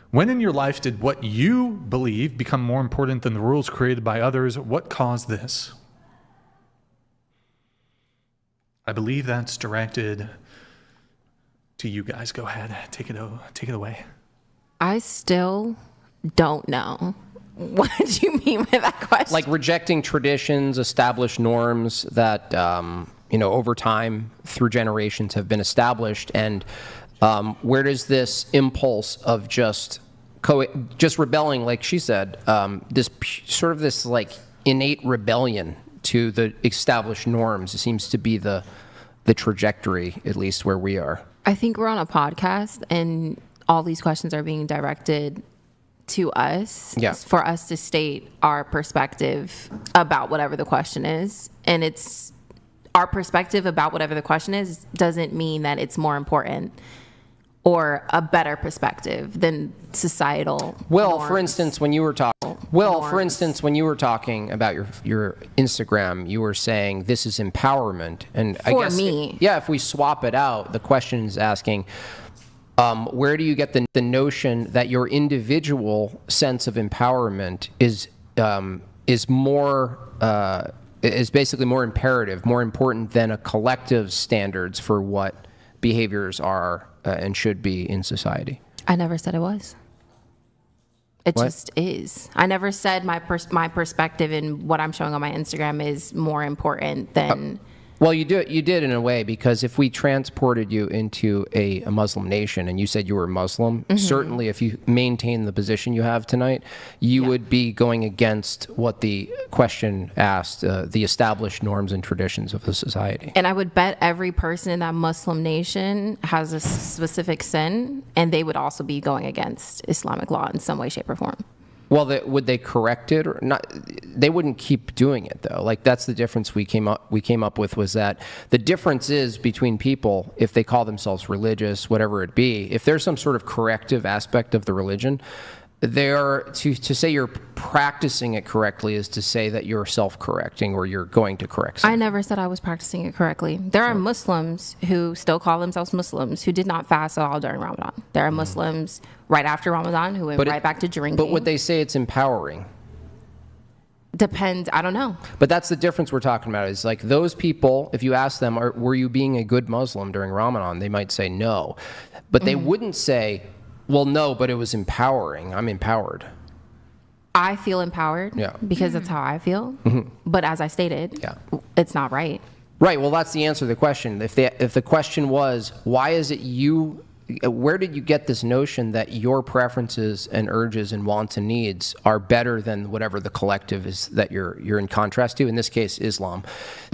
When in your life did what you believe become more important than the rules created by others? What caused this? I believe that's directed to you guys. Go ahead. Take it away. I still don't know. What do you mean by that question? Like rejecting traditions, established norms that over time through generations have been established, and where does this impulse of just rebelling, like she said, this like innate rebellion to the established norms, it seems to be the trajectory, at least where we are. I think we're on a podcast and all these questions are being directed to us for us to state our perspective about whatever the question is. And it's our perspective about whatever the question is doesn't mean that it's more important or a better perspective than societal norms. For instance, when you were talking about your Instagram, you were saying this is empowerment, and I guess me. if we swap it out, the question is asking, where do you get the notion that your individual sense of empowerment is basically more imperative, more important than a collective standards for what behaviors are and should be in society? I never said it was. It What? just is. I never said my perspective and what I'm showing on my Instagram is more important than. Well, you did in a way, because if we transported you into a Muslim nation and you said you were Muslim, certainly if you maintain the position you have tonight, you would be going against what the question asked, the established norms and traditions of the society. And I would bet every person in that Muslim nation has a specific sin, and they would also be going against Islamic law in some way, shape, or form. Well, would they correct it or not? They wouldn't keep doing it, though. Like, that's the difference we came up with, was that the difference is between people, if they call themselves religious, whatever it be, if there's some sort of corrective aspect of the religion, to say you're practicing it correctly is to say that you're self-correcting or you're going to correct something. I never said I was practicing it correctly. There are Muslims who still call themselves Muslims who did not fast at all during Ramadan. There are Muslims right after Ramadan who went right back to drinking. But would they say it's empowering? Depends. I don't know. But that's the difference we're talking about, is like those people, if you ask them, were you being a good Muslim during Ramadan? They might say no. But they wouldn't say, well, no, but it was empowering. I'm empowered. I feel empowered because that's how I feel. But as I stated, it's not right. Right. Well, that's the answer to the question. If the question was, why is it where did you get this notion that your preferences and urges and wants and needs are better than whatever the collective is that you're in contrast to, in this case, Islam?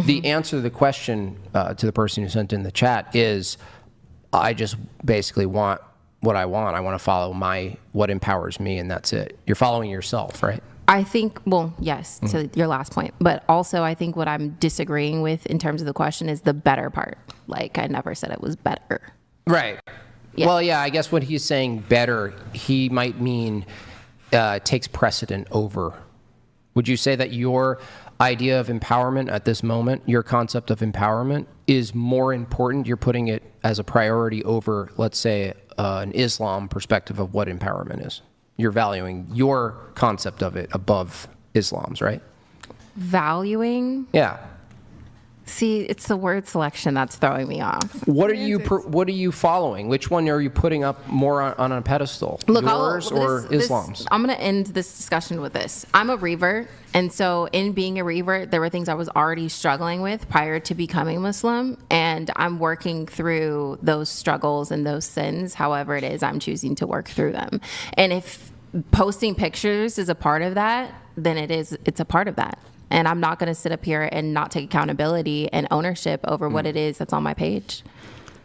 The answer to the question to the person who sent in the chat is, I just basically want what I want. I want to follow what empowers me, and that's it. You're following yourself, right? I think, well, yes, to your last point. But also, I think what I'm disagreeing with in terms of the question is the better part. Like, I never said it was better. Right. Yeah. Well, yeah, I guess when he's saying better, he might mean takes precedent over. Would you say that your idea of empowerment at this moment, your concept of empowerment, is more important? You're putting it as a priority over, let's say, an Islam perspective of what empowerment is. You're valuing your concept of it above Islam's, right? Valuing? Yeah. See, it's the word selection that's throwing me off. What are you following? Which one are you putting up more on a pedestal? Look, yours or Islam's? I'm going to end this discussion with this. I'm a revert, and so in being a revert, there were things I was already struggling with prior to becoming Muslim, and I'm working through those struggles and those sins, however it is I'm choosing to work through them. And if posting pictures is a part of that, then it's a part of that. And I'm not going to sit up here and not take accountability and ownership over what it is that's on my page.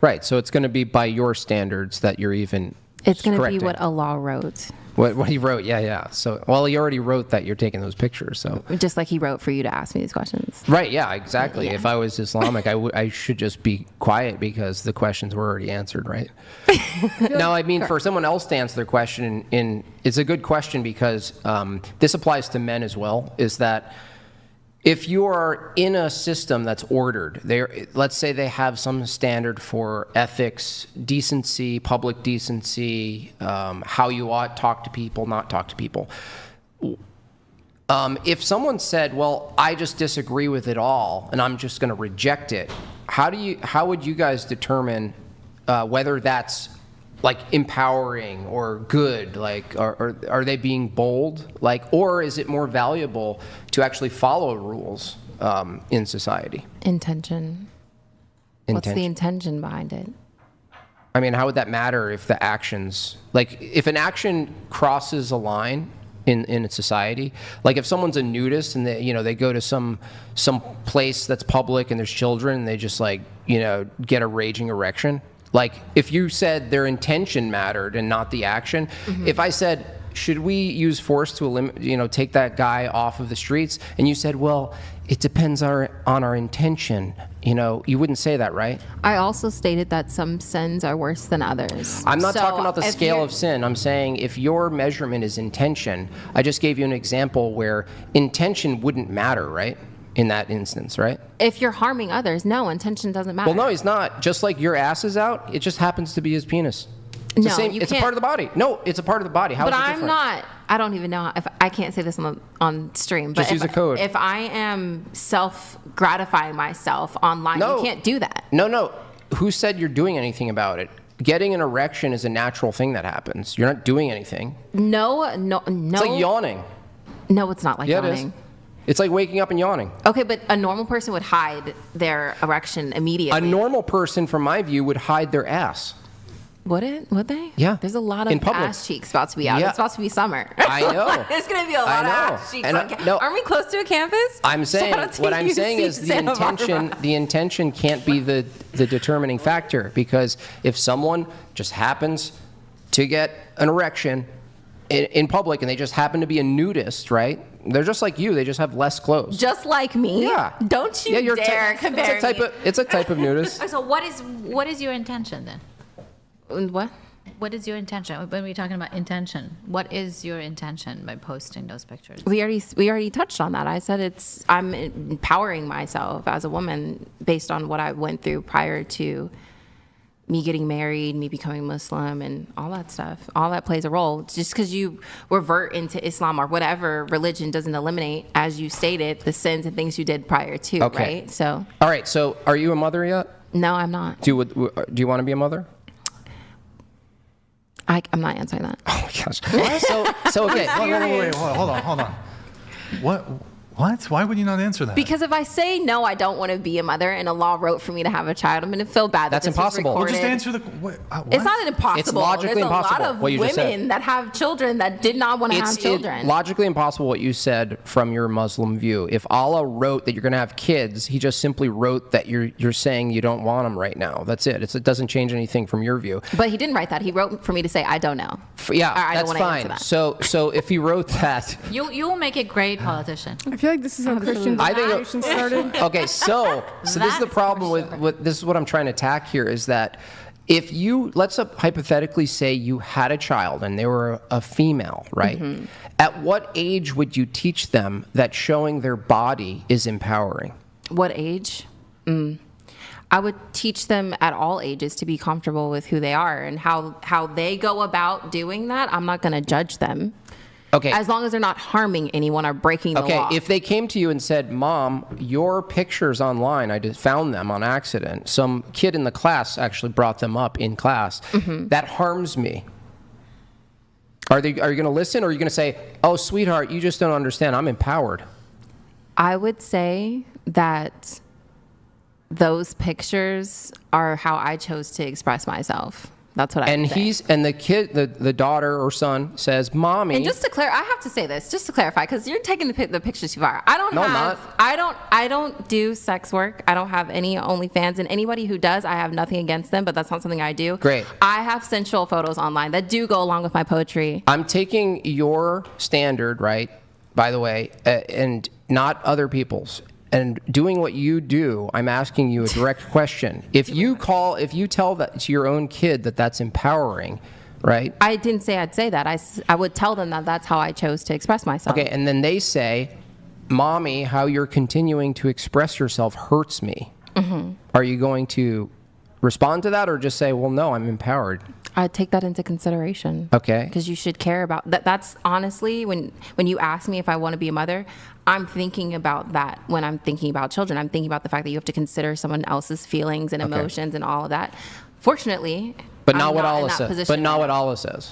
Right. So it's going to be by your standards that you're even It's going to correcting. be what Allah wrote. What he wrote, yeah. So, well, he already wrote that you're taking those pictures, so. Just like he wrote for you to ask me these questions. Right, yeah, exactly. Yeah. If I was Islamic, I should just be quiet because the questions were already answered, right? No, I mean, for someone else to answer their question, it's a good question because this applies to men as well, is that if you are in a system that's ordered, let's say they have some standard for ethics, decency, public decency, how you ought to talk to people, not talk to people. If someone said, well, I just disagree with it all and I'm just going to reject it, how would you guys determine whether that's like empowering or good, like are they being bold, like, or is it more valuable to actually follow rules in society? Intention. What's the intention behind it? I mean, how would that matter if the actions, like if an action crosses a line in a society, like if someone's a nudist and they go to some place that's public and there's children and they just get a raging erection. Like, if you said their intention mattered and not the action, if I said, should we use force to take that guy off of the streets? And you said, well, it depends on our intention. You wouldn't say that, right? I also stated that some sins are worse than others. I'm not talking about the scale of sin. I'm saying if your measurement is intention, I just gave you an example where intention wouldn't matter, right? In that instance, right? If you're harming others, no, intention doesn't matter. Well, no, he's not. Just like your ass is out, it just happens to be his penis. It's No, the same. you It's a can't- part of the body. No, it's a part of the body. How But is it I'm different? not. I don't even know if I can't say this on stream. But Just use a code. If I am self gratifying myself online, No. you can't do that. No. Who said you're doing anything about it? Getting an erection is a natural thing that happens. You're not doing anything. No. It's like yawning. No, it's not like Yeah, yawning. it is. It's like waking up and yawning. Okay, but a normal person would hide their erection immediately. A normal person, from my view, would hide their ass. Would it? Would they? Yeah. There's a lot In of public. ass cheeks about to be out. Yeah. It's about to be summer. I know. There's going to be a I lot of know. ass cheeks. And on no. Aren't we close to a campus? I'm saying, Shout out to what I'm saying UC is the Santa intention. Barbara. The intention can't be the determining factor, because if someone just happens to get an erection in public and they just happen to be a nudist, right? They're just like you. They just have less clothes. Just like me? Yeah. Don't you you're dare compare me. It's a type of nudist. So what is your intention then? What? What is your intention? When we're talking about intention, what is your intention by posting those pictures? We already touched on that. I said I'm empowering myself as a woman based on what I went through prior to me getting married, me becoming Muslim, and all that stuff. All that plays a role. Just because you revert into Islam or whatever religion doesn't eliminate, as you stated, the sins and things you did prior to, Okay. right? So All right. So, are you a mother yet? no, I'm not. Do you want to be a mother? I'm not answering that. Oh my gosh. So okay. Wait, hold on. What? Why would you not answer that? Because if I say no, I don't want to be a mother, and Allah wrote for me to have a child, I'm going to feel bad. That's that this was impossible. Well, just recorded. answer the. What? It's not impossible. It's logically There's impossible, a lot of what you just said. women that have children that did not want to have children. Logically impossible what you said from your Muslim view. If Allah wrote that you're going to have kids, He just simply wrote that you're saying you don't want them right now. That's it. It doesn't change anything from your view. But he didn't write that. He wrote for me to say, I don't know. Yeah, Or I don't that's wanna answer fine. that. So if He wrote that, You will make a great politician. I feel like this is how Christian I think- denominations started. okay, so this is the problem with this is what I'm trying to attack here, is that if let's hypothetically say you had a child and they were a female, right? Mm-hmm. At what age would you teach them that showing their body is empowering? What age? I would teach them at all ages to be comfortable with who they are and how they go about doing that. I'm not going to judge them. Okay. As long as they're not harming anyone or breaking the law. Okay, if they came to you and said, "Mom, your pictures online, I just found them on accident. Some kid in the class actually brought them up in class. Mm-hmm. That harms me." Are you going to listen, or are you going to say, "Oh, sweetheart, you just don't understand. I'm empowered"? I would say that those pictures are how I chose to express myself. That's what I would say. And the kid, the daughter or son says, "Mommy." And just to clarify, I have to say this, just to clarify, because you're taking the pictures too far. No, I'm not. I don't do sex work. I don't have any OnlyFans, and anybody who does, I have nothing against them, but that's not something I do. Great. I have sensual photos online that do go along with my poetry. I'm taking your standard, right, by the way, and not other people's. And doing what you do, I'm asking you a direct question. If you tell that to your own kid that that's empowering, right? I didn't say I'd say that. I would tell them that that's how I chose to express myself. Okay, and then they say, "Mommy, how you're continuing to express yourself hurts me." Mm-hmm. Are you going to respond to that, or just say, "Well, no, I'm empowered"? I'd take that into consideration. Okay. Because you should care about that. That's honestly, when you ask me if I want to be a mother, I'm thinking about that when I'm thinking about children. I'm thinking about the fact that you have to consider someone else's feelings and emotions and all of that. Fortunately, But I'm not what not in Allah that says. position But not right what now. Allah says.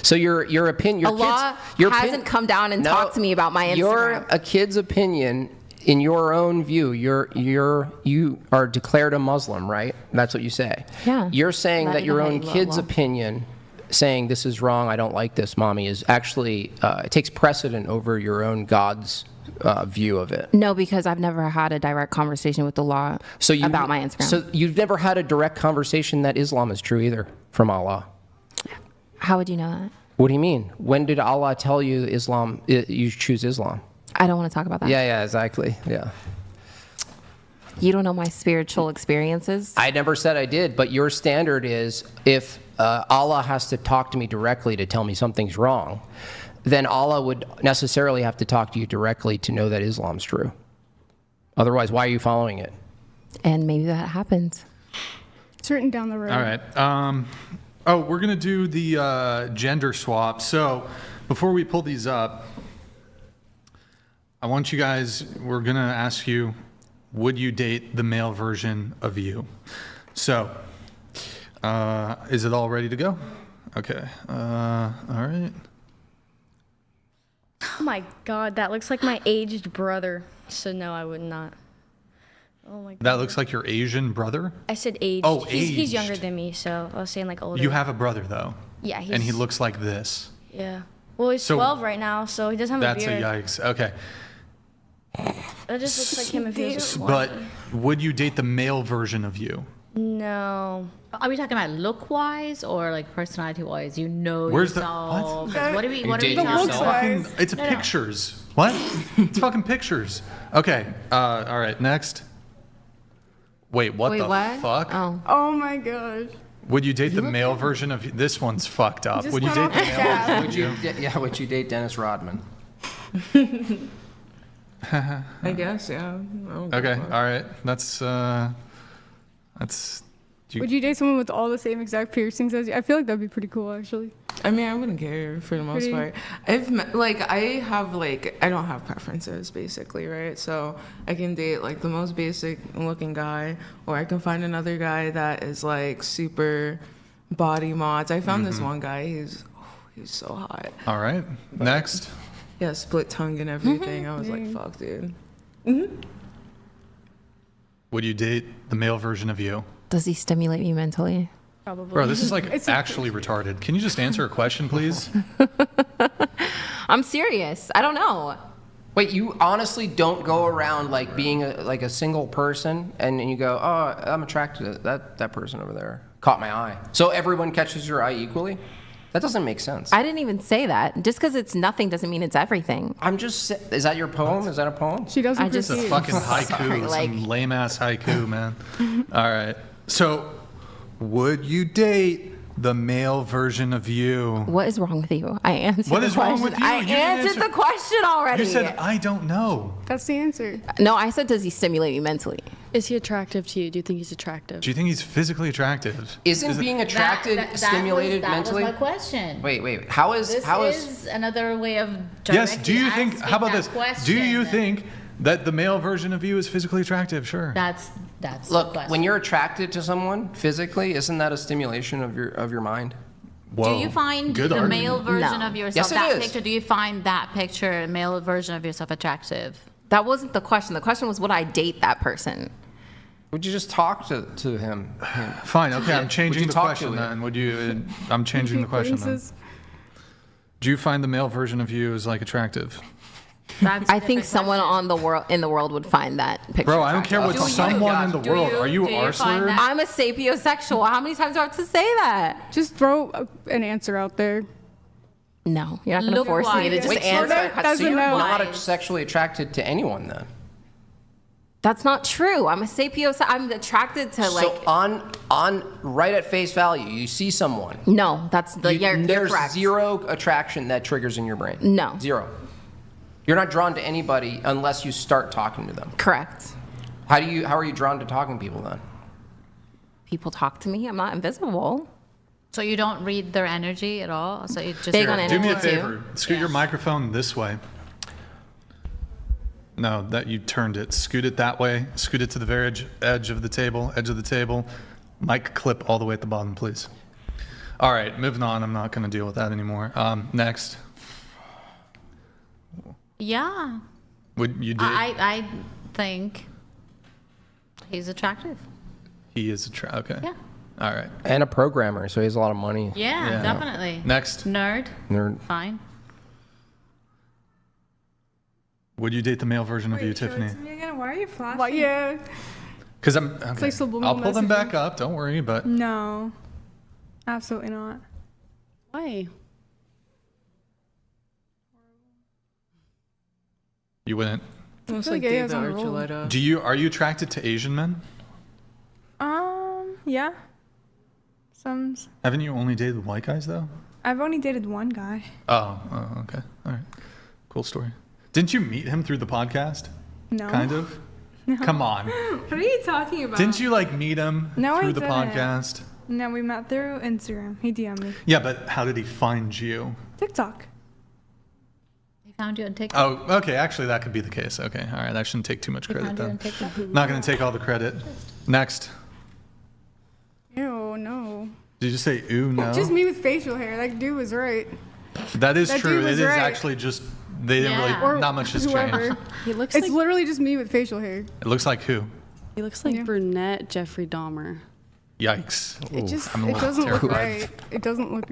So your opinion, Allah hasn't come down and talked to me about my Instagram. A kid's opinion, in your own view, you are declared a Muslim, right? That's what you say. Yeah. You're saying La that your ilaha own kid's illallah. opinion, saying this is wrong, I don't like this, mommy, is actually it takes precedent over your own God's view of it. No, because I've never had a direct conversation with the law about my Instagram. So you've never had a direct conversation that Islam is true either from Allah. How would you know that? What do you mean? When did Allah tell you Islam? You choose Islam? I don't want to talk about that. Yeah, exactly. Yeah. You don't know my spiritual experiences. I never said I did, but your standard is if Allah has to talk to me directly to tell me something's wrong, then Allah would necessarily have to talk to you directly to know that Islam's true. Otherwise, why are you following it? And maybe that happens. It's written down the road. All right. Oh, we're going to do the gender swap. So before we pull these up, I want you guys, we're going to ask you, would you date the male version of you? So, is it all ready to go? Okay. All right. Oh my God, that looks like my aged brother. So no, I would not. Oh my God. That looks like your Asian brother? I said aged. Oh, He's aged. younger than me, so I was saying like older. You have a brother, though. Yeah, and he looks like this. Yeah. Well, he's So 12 right now, so he doesn't have That's a a beard. yikes. Okay. That just looks like him if he was 20. But would you date the male version of you? No. Are we talking about look-wise or like personality-wise? You know Where's the- yourself. what? What are we? You What are we dating talking yourself? about? Fucking, it's No, no. pictures. What? It's fucking pictures. Okay. All right. Next. Wait, what the fuck? Oh. Oh my gosh. Would you date the male version of you? This one's fucked up. Just Would you cut date off the the male chat. version of Would you? would you date Dennis Rodman? I guess, yeah. I'll go Okay. for it. All right. That's. Would you date someone with all the same exact piercings as you? I feel like that'd be pretty cool, actually. I mean, I wouldn't care for the most Pretty- part. I don't have preferences basically, right? So I can date like the most basic looking guy, or I can find another guy that is like super body mods. I found this one guy. He's so hot. All right. Next. Yeah, split tongue and everything. I was like, fuck, dude. Would you date the male version of you? Does he stimulate me mentally? Probably. Bro, this is like It's actually retarded. Can you just answer a question, please? I'm serious. I don't know. Wait, you honestly don't go around like being a single person and you go, oh, I'm attracted to that person over there. Caught my eye. So everyone catches your eye equally? That doesn't make sense. I didn't even say that. Just because it's nothing doesn't mean it's everything. I'm just is that your poem? Is that a poem? She doesn't I just- It's a critique. fucking haiku. Sorry, like- Some lame ass haiku, man. All right. So, would you date the male version of you? What is wrong with you? I answered What the is wrong question. with you? I You didn't answered answer- the question already. You said, I don't know. That's the answer. No, I said, does he stimulate me mentally? Is he attractive to you? Do you think he's attractive? Do you think he's physically attractive? Isn't being attracted stimulated mentally? That was my question. Wait. How is This is another way of Yes. Do you think, asking how about that this? question. Do you think that the male version of you is physically attractive? Sure. That's Look, the question. when you're attracted to someone physically, isn't that a stimulation of your mind? Whoa. Do you find Good the argument. male version No. of yourself, Yes, it that is. picture, do you find that picture, male version of yourself attractive? That wasn't the question. The question was, would I date that person? Would you just talk to him? Fine. Okay. I'm changing you the talk question to him? then. Would you? I'm changing the question then. Acquaintances. Do you find the male version of you is like attractive? That's I think someone in the world would find that picture. Bro, I don't care what attractive. someone in the Do world. you- Are you do you a find slur? that- I'm a sapiosexual. How many times do I have to say that? Just throw an answer out there. No, you're not going to Look force me to wise. just Wait, so answer. that a question. doesn't You're know. not sexually attracted to anyone then. That's not true. I'm a sapiosexual. I'm attracted to like. So on right at face value, you see someone. No, that's the you're There's correct. zero attraction that triggers in your brain. No. Zero. You're not drawn to anybody unless you start talking to them. Correct. How are you drawn to talking to people then? People talk to me. I'm not invisible. So you don't read their energy at all? So you just Big on Do me a energy, too. favor. Scoot your microphone this way. No, that you turned it. Scoot it that way. Scoot it to the very edge of the table. Edge of the table. Mic clip all the way at the bottom, please. All right, moving on. I'm not going to deal with that anymore. Next. Yeah. Would you date? I think he's attractive. He is okay. Yeah. All right. And a programmer, so he has a lot of money. Yeah, Yeah. definitely. Next. Nerd. Nerd. Fine. Would you date the male version of you, Tiffany? Why are you flashing? Well, yeah. Because I'm. Okay. like subliminal I'll pull them messaging. back up. Don't worry. But No. Absolutely not. Why? you wouldn't. Almost feel like like he has David on a roll. Archuleta. Are you attracted to Asian men? Yeah. Haven't you only dated white guys though? I've only dated one guy. Oh, okay. All right. Cool story. Didn't you meet him through the podcast? No. Kind of? Come on. What are you talking about? Didn't you like meet him No, through I the didn't. podcast? No, we met through Instagram. He DM'd me. Yeah, but how did he find you? TikTok. He found you on TikTok. Oh, okay. Actually, that could be the case. Okay. All right. I shouldn't take too much credit Found you on then. TikTok. Not going to take all the credit. Next. Ew, no. Did you say ooh no? Just me with facial hair. That dude was right. That is That true. dude It was is right. actually just they didn't Yeah. really. Or Not much has whoever. changed. He looks It's like literally just me with facial hair. It looks like who? he looks like Yeah. brunette Jeffrey Dahmer. Yikes. It just I'm a it little doesn't look terrified. right. It doesn't look.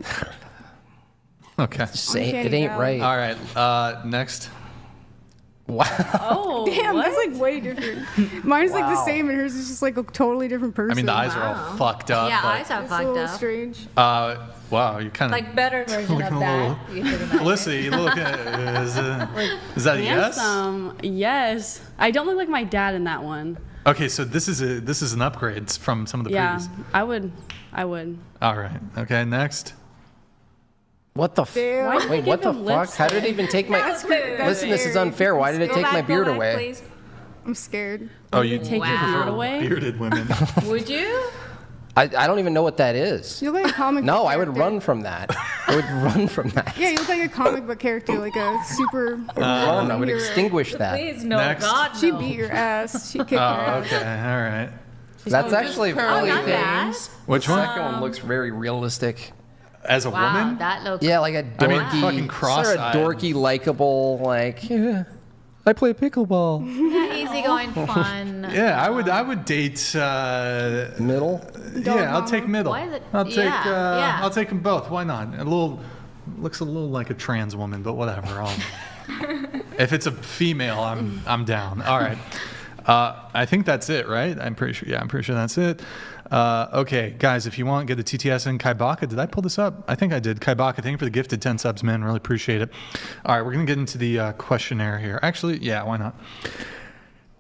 Okay. It ain't right. All right. Next. Wow. Oh, Damn, that's like way different. Mine's like the same, and hers is just like a totally different person. I mean, the eyes are all fucked up. Yeah, but, eyes are It's a fucked little up. strange. Wow, you kind of Like better version looking of a that. You should imagine. Felicity, you look at is that a yes? Yes. I don't look like my dad in that one. Okay, so this is an upgrade from some of the Yeah, previous. I would. All right. Okay, next. What the Damn. Why did they Wait, what give the him fuck? How did it even take my... Listen, this is unfair. Why did it take my beard away? Please. I'm scared. Oh, you take your prefer beard away? bearded women. Would you? I don't even know what that is. You look like a comic. No, book I would character. run from that. I would run from that. Yeah, you look like a comic book character, like a super. Run. I would hero. extinguish that. Please, no. Next. God, no. She beat your ass. She kicked your Oh, ass. okay. All right. That's actually really not bad. things. Which The one? second one looks very realistic. As a Wow, woman? that looks. Yeah, like a I mean, dorky, fucking sort of cross-eyed. dorky, likable, like, yeah, I play pickleball. Yeah, easygoing fun. Yeah, I would date. Middle? Yeah, I'll take middle. Why is it- I'll take. yeah. I'll take them both. Why not? Looks a little like a trans woman, but whatever. If it's a female, I'm down. All right. I think that's it, right? I'm pretty sure. Yeah, I'm pretty sure that's it. Okay, guys, if you want, get the TTS in Kaibaka. Did I pull this up? I think I did. Kaibaka, thank you for the gifted 10 subs, man. Really appreciate it. All right, we're going to get into the questionnaire here. Actually, yeah, why not?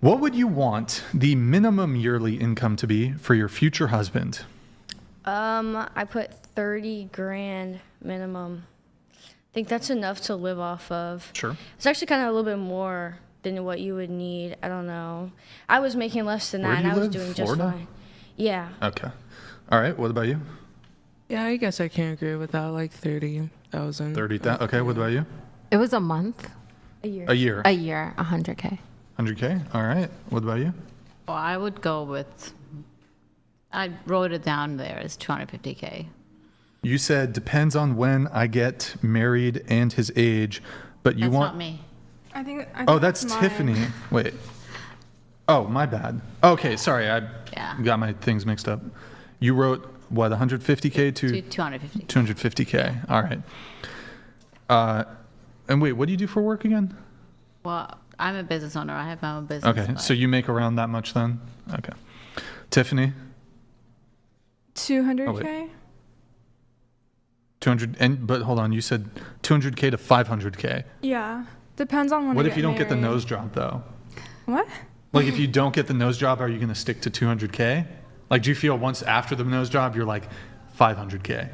What would you want the minimum yearly income to be for your future husband? I put 30 grand minimum. I think that's enough to live off of. Sure. It's actually kind of a little bit more than what you would need. I don't know. I was making less than Where that, do and you I was live? doing Florida? just fine. Yeah. Okay. All right, what about you? Yeah, I guess I can't agree with that. Like 30,000. 30,000. Okay, what about you? It was a month, A year. A year. a year, 100K. 100K? All right. What about you? Well, I would go with. I wrote it down there as 250K. You said depends on when I get married and his age, but you That's want. not me. I think Oh, that's mine. Tiffany. Wait. Oh, my bad. Okay, sorry. I Yeah. got my things mixed up. You wrote what, 150K to 250. 250K. All right. And wait, what do you do for work again? Well, I'm a business owner. I have my own business. Okay, but- so you make around that much then? Okay. Tiffany, 200K. 200, but hold on, you said 200K to 500K. Yeah, depends on when. What I if you don't get the married. nose job though? What? Like if you don't get the nose job, are you going to stick to 200K? Like do you feel once after the nose job, you're like 500K?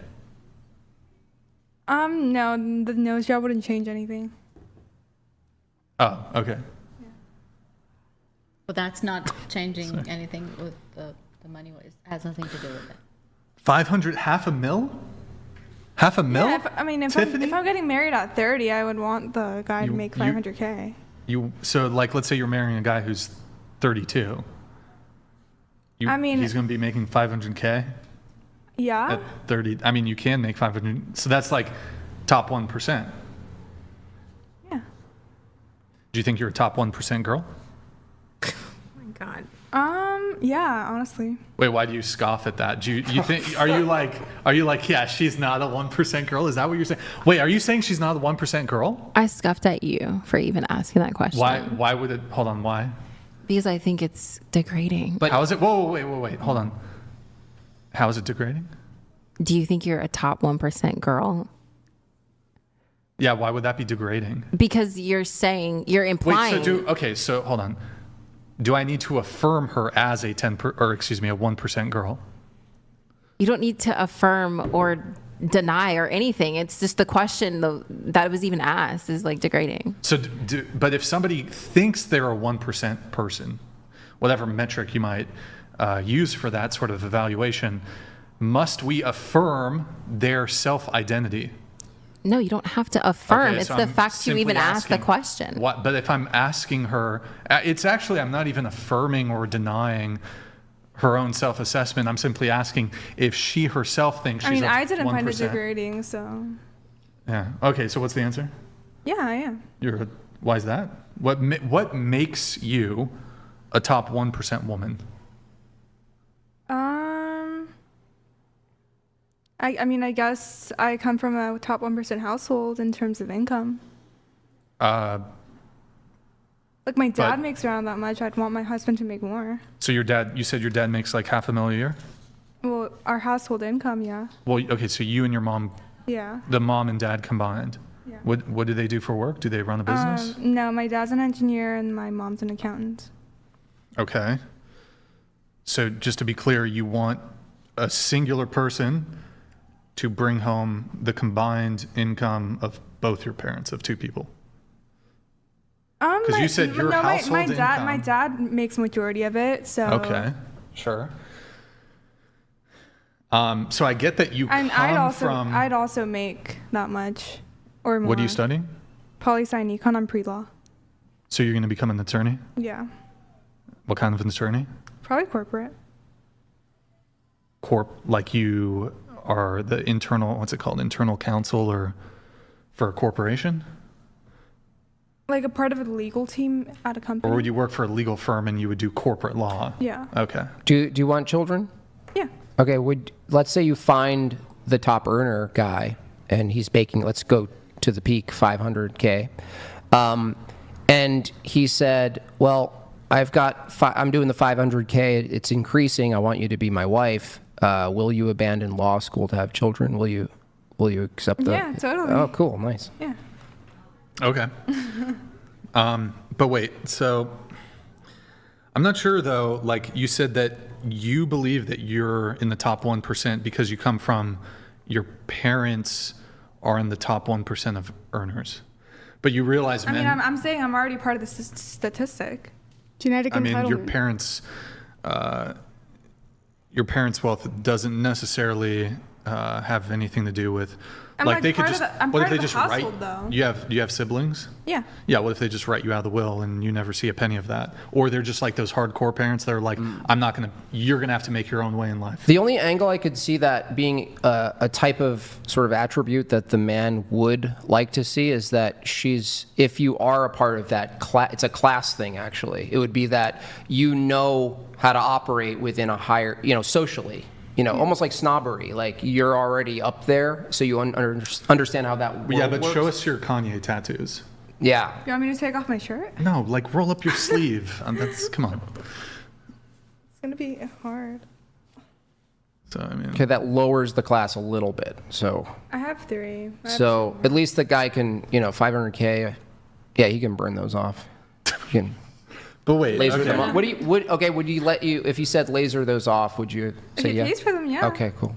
No, the nose job wouldn't change anything. Oh, okay. But that's not changing anything with the money. It has nothing to do with it. 500, half a mil? Half a mil? Yeah, if Tiffany? I'm getting married at 30, I would want the guy You- to make you- 500K. So like, let's say you're marrying a guy who's 32. I mean- he's going to be making 500K Yeah. at 30. I mean, you can make 500. So that's like top 1%. Yeah. Do you think you're a top 1% girl? Yeah, honestly. Wait, why do you scoff at that? Do you think, are you like, yeah, she's not a 1% girl? Is that what you're saying? Wait, are you saying she's not a 1% girl? I scuffed at you for even asking that question. Why would it, hold on, why? Because I think it's degrading. But How is it, whoa, wait, hold on. How is it degrading? Do you think you're a top 1% girl? Yeah, why would that be degrading? Because you're implying. Wait, so hold on. Do I need to affirm her as a 1% girl? You don't need to affirm or deny or anything. It's just the question that was even asked is like degrading. So, but if somebody thinks they're a 1% person, whatever metric you might use for that sort of evaluation, must we affirm their self-identity? No, you don't have to affirm. Okay, it's so the I'm fact you simply even ask the asking, question. What? But if I'm asking her, it's actually, I'm not even affirming or denying her own self-assessment. I'm simply asking if she herself thinks she's I didn't 1%. find it degrading, so. Yeah. Okay, so what's the answer? Yeah, I am. Why is that? What makes you a top 1% woman? I guess I come from a top 1% household in terms of income. Like my dad makes around that much. I'd want my husband to make more. So you said your dad makes like $500,000 a year? Well, our household income, yeah. Well, okay, so you and your mom, Yeah. the mom and dad combined. Yeah. What do they do for work? Do they run a business? No, my dad's an engineer and my mom's an accountant. Okay. So just to be clear, you want a singular person to bring home the combined income of both your parents, of two people. Because you said your household income. My dad makes majority of it, so. Okay, sure. So I get that you And come from. I'd also make that much or more. What are you studying? Poli-sci and econ. I'm pre-law. So you're going to become an attorney? Yeah. What kind of an attorney? Probably corporate. Like you are the what's it called? Internal counsel or for a corporation? Like a part of a legal team at a company. Or would you work for a legal firm and you would do corporate law? Yeah. Okay. Do you want children? Yeah. Okay, let's say you find the top earner guy and he's making, let's go to the peak, 500K. And he said, well, I'm doing the 500K, it's increasing, I want you to be my wife. Will you abandon law school to have children? Will you accept that? Yeah, totally. Oh, cool, nice. Yeah. Okay. But wait, so I'm not sure though, like you said that you believe that you're in the top 1% because you come from your parents are in the top 1% of earners. But you realize men... I'm saying I'm already part of the statistic. Genetic entitlement. I mean, your parents' wealth doesn't necessarily have anything to do with... I'm like they could part just... of the, I'm what part if of they the just household, write... though. You have siblings? Yeah. Yeah, what if they just write you out of the will and you never see a penny of that? Or they're just like those hardcore parents that are like, you're going to have to make your own way in life. The only angle I could see that being a type of sort of attribute that the man would like to see is that if you are a part of that class, it's a class thing actually. It would be that you know how to operate within a higher, socially. Almost like snobbery. Like you're already up there, so you understand how that works. Yeah, but show us your Kanye tattoos. Yeah. You want me to take off my shirt? No, like roll up your sleeve. Come on. It's going to be hard. So, I mean. Okay, that lowers the class a little bit, so. I have 3. So at least the guy can, 500K, yeah, he can burn those off. He can. But wait, laser okay. them off. Would you let you, if he said laser those off, would you say yeah? If he pays for them, yeah. Okay, cool.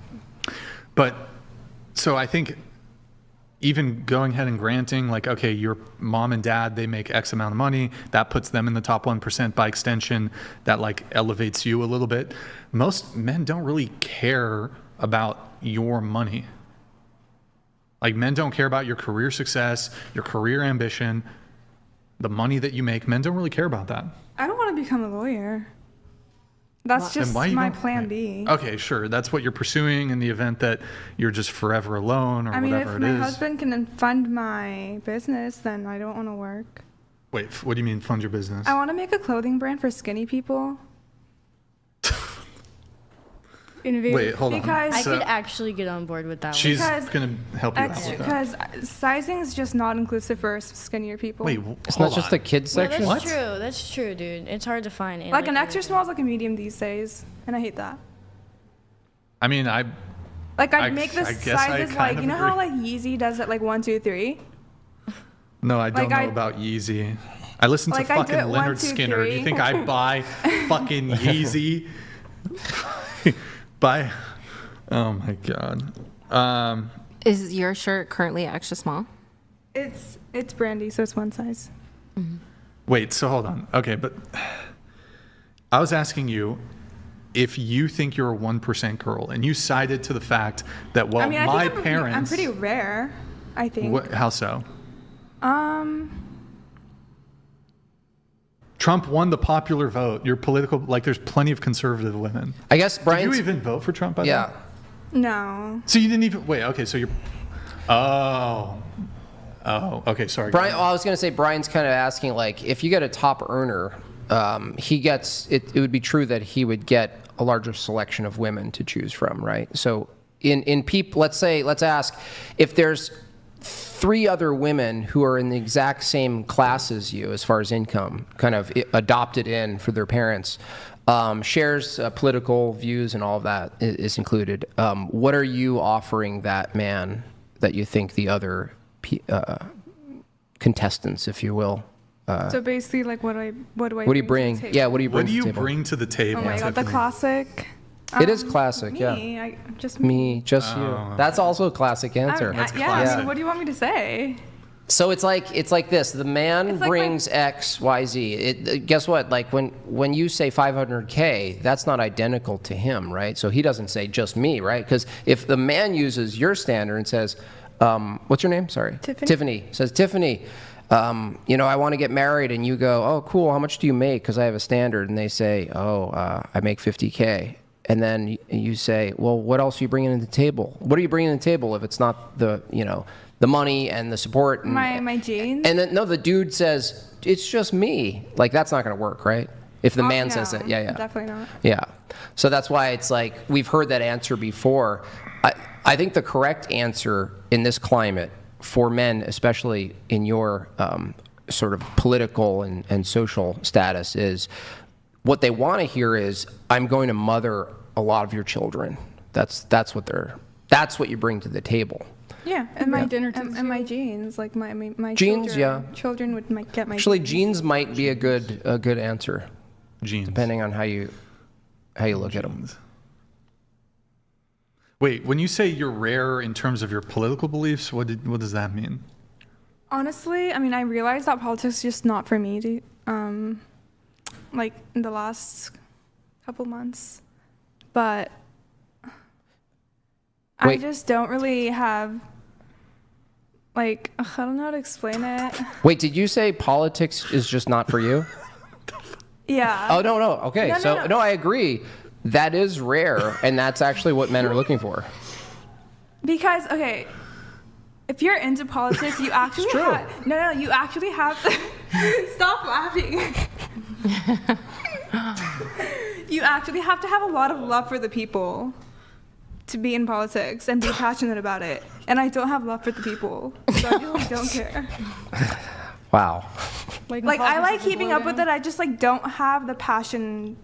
But, so I think even going ahead and granting, like, okay, your mom and dad, they make X amount of money, that puts them in the top 1%. By extension, that like elevates you a little bit. Most men don't really care about your money. Like men don't care about your career success, your career ambition, the money that you make. Men don't really care about that. I don't want to become a lawyer. That's just my plan B. Okay, sure. That's what you're pursuing in the event that you're just forever alone or whatever it is. If my husband can fund my business, then I don't want to work. Wait, what do you mean fund your business? I want to make a clothing brand for skinny people. Innovative. Wait, hold on. Because I could actually get on board with that She's going to help you out with that. Because sizing is just not inclusive for skinnier people. Wait, it's not just the kids section? That's true. That's true, dude. It's hard to find. Like an extra small is like a medium these days, and I hate that. I mean, I'd make the sizes like, you know how like Yeezy does it like 1, 2, 3? No, I don't know about Yeezy. I listen to fucking Leonard 1, 2, Skinner. 3. Do you think I buy fucking Yeezy? Oh my god. Is your shirt currently extra small? It's brandy, so it's one size. Wait, so hold on. Okay, but I was asking you, if you think you're a 1% girl and you cited to the fact that, well, I mean, my I think parents. I'm pretty rare, I think. How so? Trump won the popular vote. Your political, like, there's plenty of conservative women. I guess Brian. Did you even vote for Trump? By the way? No. So you didn't even wait. Okay, so you're. Oh. Okay. Sorry. Brian. Well, I was going to say Brian's kind of asking, like, if you get a top earner, he gets it. It would be true that he would get a larger selection of women to choose from, right? So in people, let's ask if there's 3 other women who are in the exact same class as you as far as income, kind of adopted in for their parents, shares political views and all of that is included. What are you offering that man that you think the other contestants, if you will? So basically, like, what do I what do you bring? Yeah, what do you bring? What do you bring to the table? Oh my god, the classic. It is classic, yeah. Just you. That's also a classic answer. That's yeah, classic. I mean, what do you want me to say? So it's like this. The man brings X, Y, Z. Guess what? Like when you say 500K, that's not identical to him, right? So he doesn't say just me, right? Because if the man uses your standard and says, "What's your name?" Sorry, Tiffany. Says Tiffany. I want to get married, and you go, "Oh, cool. How much do you make?" Because I have a standard, and they say, "Oh, I make 50K." And then you say, well, what else are you bringing to the table? What are you bringing to the table if it's not the money and the support? And, my genes? And then, no, the dude says, it's just me. Like, that's not going to work, right? If the man says that. Yeah. Definitely not. Yeah. So that's why it's like, we've heard that answer before. I think the correct answer in this climate for men, especially in your sort of political and social status, is what they want to hear is, I'm going to mother a lot of your children. That's what you bring to the table. Yeah, and my my genes, like my genes, children would get my. Actually, genes might be a good answer. Genes, depending on how you look at them. Wait, when you say you're rare in terms of your political beliefs, what does that mean? Honestly, I mean, I realized that politics is just not for me to. Like in the last couple months, but I just don't really have, like, I don't know how to explain it. Wait, did you say politics is just not for you? Yeah. Oh, no. Okay. No, I agree. That is rare, and that's actually what men are looking for. Because, okay, if you're into politics, you actually you actually have to stop laughing. You actually have to have a lot of love for the people to be in politics and be passionate about it. And I don't have love for the people, so I really don't care. Wow. Like I like keeping up with it. I just don't have the passion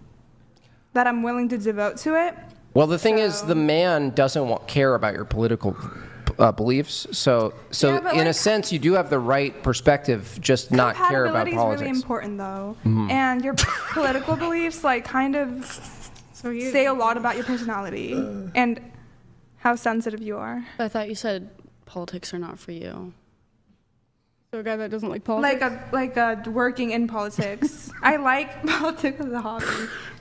that I'm willing to devote to it. Well, the thing is, the man doesn't care about your political beliefs. So in a sense, you do have the right perspective, just not care about politics. Compatibility is really important, though. Mm-hmm. And your political beliefs, kind of say a lot about your personality and how sensitive you are. I thought you said politics are not for you. So a guy that doesn't like politics? Like working in politics. I like politics as a hobby,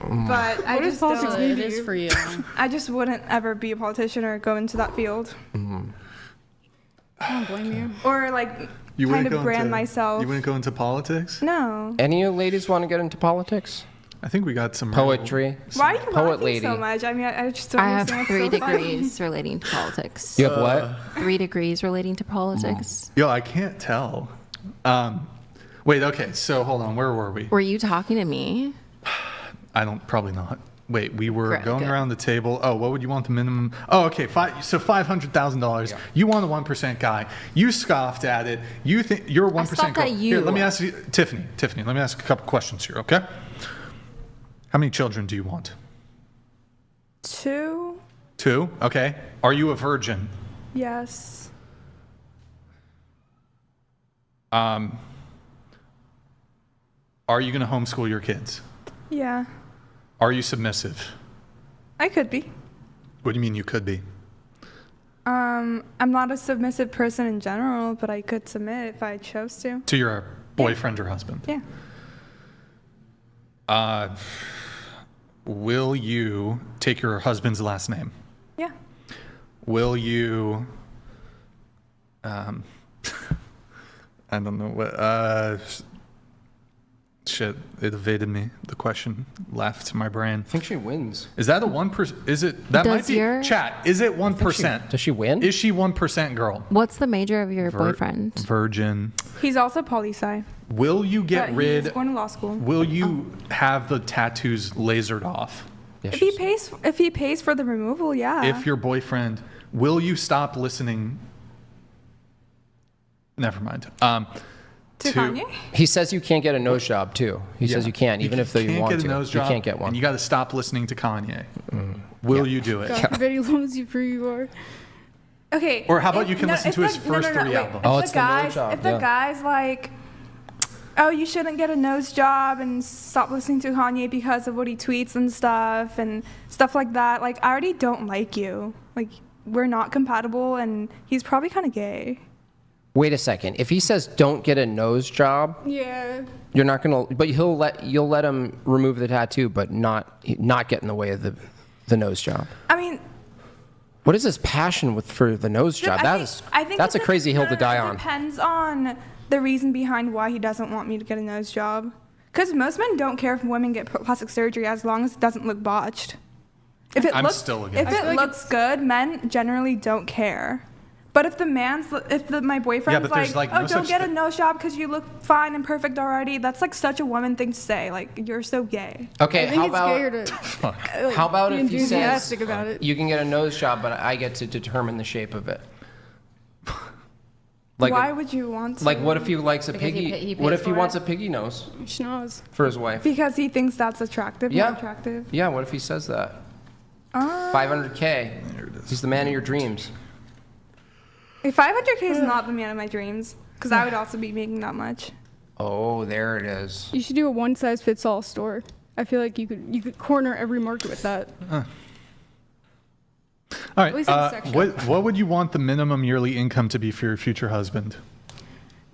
but I just politics mean it is for you. I just wouldn't ever be a politician or go into that field. Mm-hmm. I don't blame you. Or kind of brand myself. You wouldn't go into politics? No. Any of you ladies want to get into politics? I think we got some poetry. Why are you laughing so much? I mean, I just don't understand. I have 3 degrees relating to politics. You have what? 3 degrees relating to politics. Yo, I can't tell. Wait, okay, so hold on. Where were we? Were you talking to me? Probably not. Wait, we were going around the table. Oh, what would you want the minimum? Oh, okay. So $500,000. Yeah. You want a 1% guy. You scoffed at it. You think you're a 1% I scoffed at you. Here, let me ask you, Tiffany. Let me ask a couple questions here, okay? How many children do you want? 2. 2? Okay. Are you a virgin? Yes. Are you going to homeschool your kids? Yeah. Are you submissive? I could be. What do you mean you could be? I'm not a submissive person in general, but I could submit if I chose to. To your boyfriend or husband? Yeah. will you take your husband's last name? Yeah. Will you, I don't know what, shit, it evaded me. The question left my brain. I think she wins. Is that a 1%? Is it, that might be, chat, is it 1%? Does she win? Is she 1% girl? What's the major of your boyfriend? Virgin. He's also poli-sci. Will you get But rid, he's going to law school. will you have the tattoos lasered off? Yeah, If he pays for the removal, yeah. If your boyfriend, will you stop listening? Never mind. to Kanye? He says you can't get a nose job too. He says you can't, even if you want get to. a nose job, you can't get one. And you got to stop listening to Kanye. Will you do it? God forbid he loves you for who you are. Okay. Or how about you can listen to his first 3 wait. albums? Oh, If it's the the nose guys, job, if the yeah. guy's like, oh, you shouldn't get a nose job and stop listening to Kanye because of what he tweets and stuff like that. Like, I already don't like you. Like, we're not compatible, and he's probably kind of gay. Wait a second. If he says don't get a nose job, Yeah. you're not gonna. But you'll let him remove the tattoo, but not get in the way of the nose job. I mean, What is his passion for the nose job? I think That's a it crazy hill to die It on. depends on the reason behind why he doesn't want me to get a nose job. Because most men don't care if women get plastic surgery as long as it doesn't look botched. If it I'm looks, still if against it looks good, men generally don't care. But if my boyfriend's but there's, like, like, oh, no don't such get a nose job because you look fine and perfect already, that's like such a woman thing to say. Like, you're so gay. Okay, I think how it's gayer about to like, how about be if he says enthusiastic about it. you can get a nose job, but I get to determine the shape of it? Why would you want to? Like, what if he likes a Because he piggy? pays What if he for wants it? a piggy nose Schnoz. for his wife? Because he thinks that's attractive. Yeah. More attractive. Yeah, what if he says that? 500K. He's the man of your dreams. 500K is not the man of my dreams. Because I would also be making that much. Oh, there it is. You should do a one-size-fits-all store. I feel like you could corner every market with that. All right. least in the section. What would you want the minimum yearly income to be for your future husband?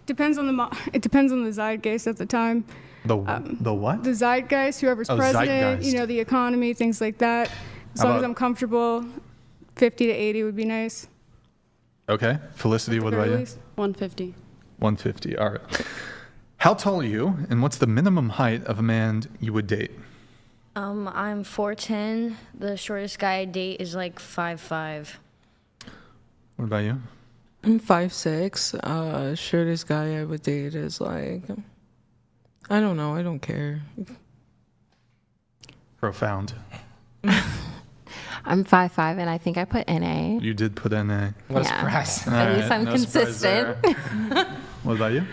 Depends on it depends on the zeitgeist at the time. The what? The zeitgeist, whoever's Oh, president, zeitgeist. the economy, things like that. As How long as about- I'm comfortable, 50 to 80 would be nice. Okay. Felicity, what about Very you? least. 150. 150. All right. How tall are you, and what's the minimum height of a man you would date? I'm 4'10". The shortest guy I date is like 5'5". What about you? I'm 5'6". Shortest guy I would date is like, I don't know. I don't care. Profound. I'm 5'5", and I think I put NA. You did put NA. What a Yeah. surprise. At least I'm no surprise consistent. there. What about you?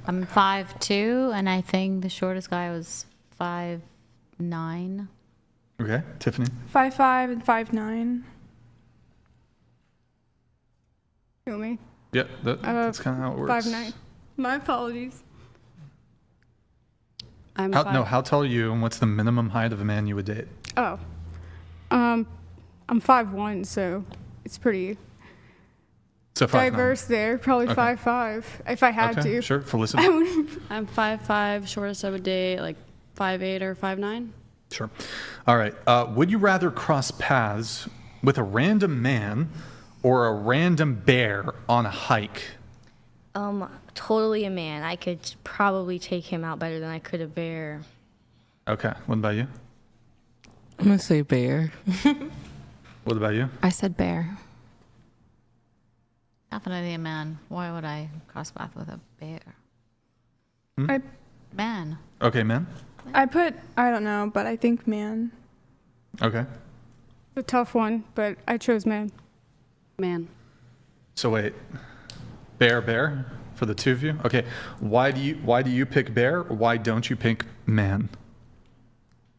I'm 5'2", and I think the shortest guy was 5'9". Okay. Tiffany? 5'5" and 5'9". Feel me? Yeah, that's kind of how it works. 5'9". My apologies. I'm How tall are you, and what's the minimum height of a man you would date? Oh. I'm 5'1", so it's pretty So 5'9". diverse there. Probably Okay. 5'5", if I had Okay, to. sure. Felicity? I'm 5'5". Shortest I would date like 5'8" or 5'9". Sure. All right. Would you rather cross paths with a random man or a random bear on a hike? Totally a man. I could probably take him out better than I could a bear. Okay. What about you? I'm going to say bear. What about you? I said bear. Definitely a man. Why would I cross paths with a bear? I Man. Okay, man. I don't know, but I think man. Okay. It's a tough one, but I chose man. Man. So wait. Bear for the two of you? Okay. Why do you pick bear? Why don't you pick man?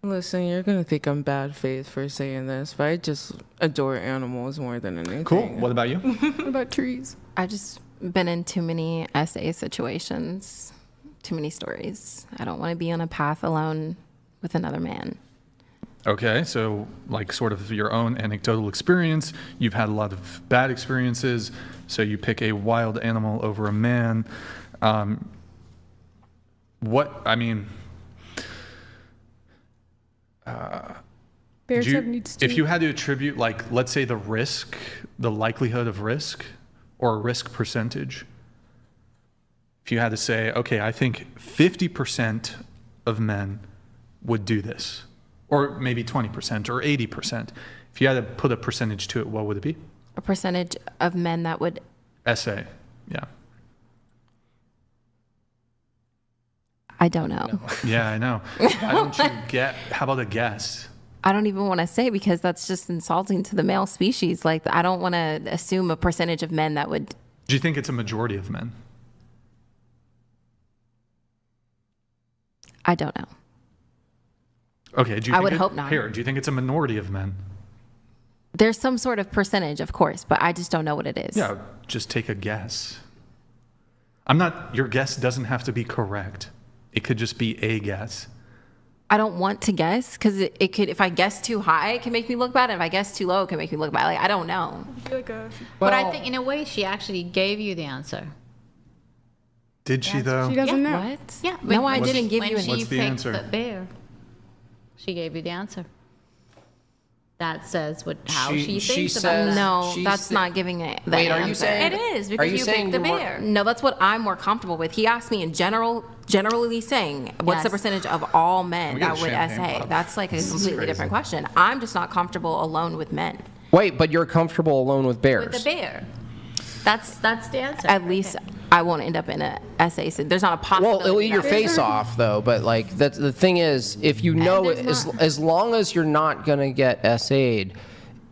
Listen, you're going to think I'm bad faith for saying this, but I just adore animals more than anything. Cool. What about you? What about trees? I just been in too many SA situations, too many stories. I don't want to be on a path alone with another man. Okay, so like sort of your own anecdotal experience, you've had a lot of bad experiences, so you pick a wild animal over a man. Bears have needs too. If you had to attribute, like, let's say the likelihood of risk or a risk percentage, if you had to say, okay, I think 50% of men would do this, or maybe 20% or 80%. If you had to put a percentage to it, what would it be? A percentage of men that would... SA, yeah. I don't know. Yeah, I know. Why don't you how about a guess? I don't even want to say, because that's just insulting to the male species. Like, I don't want to assume a percentage of men that would... Do you think it's a majority of men? I don't know. Okay, I would hope not. Here, do you think it's a minority of men? There's some sort of percentage, of course, but I just don't know what it is. Yeah, just take a guess. Your guess doesn't have to be correct. It could just be a guess. I don't want to guess, because it could, if I guess too high, it can make me look bad. And if I guess too low, it can make me look bad. Like, I don't know. But I think in a way she actually gave you the answer. Did she though? She doesn't know. What? Yeah. No, I didn't give you an answer. What's the answer? The bear, she gave you the answer. That says how she thinks about says- that. No, She's that's the- not giving it the Wait, answer. are you saying... It is, are because you you saying picked the you're more- bear. No, that's what I'm more comfortable with. He asked me in generally saying, what's the Yes. percentage of all men We got that a would champagne SA? bottle. That's like a completely crazy. different question. I'm just not comfortable alone with men. Wait, but you're comfortable alone with bears. With the bear. That's the answer. At least I won't end up in a SA. So there's not a possibility. Well, it'll eat your that- face off, though. But like, that's the thing is, if you know, as long as you're not gonna get SA'd,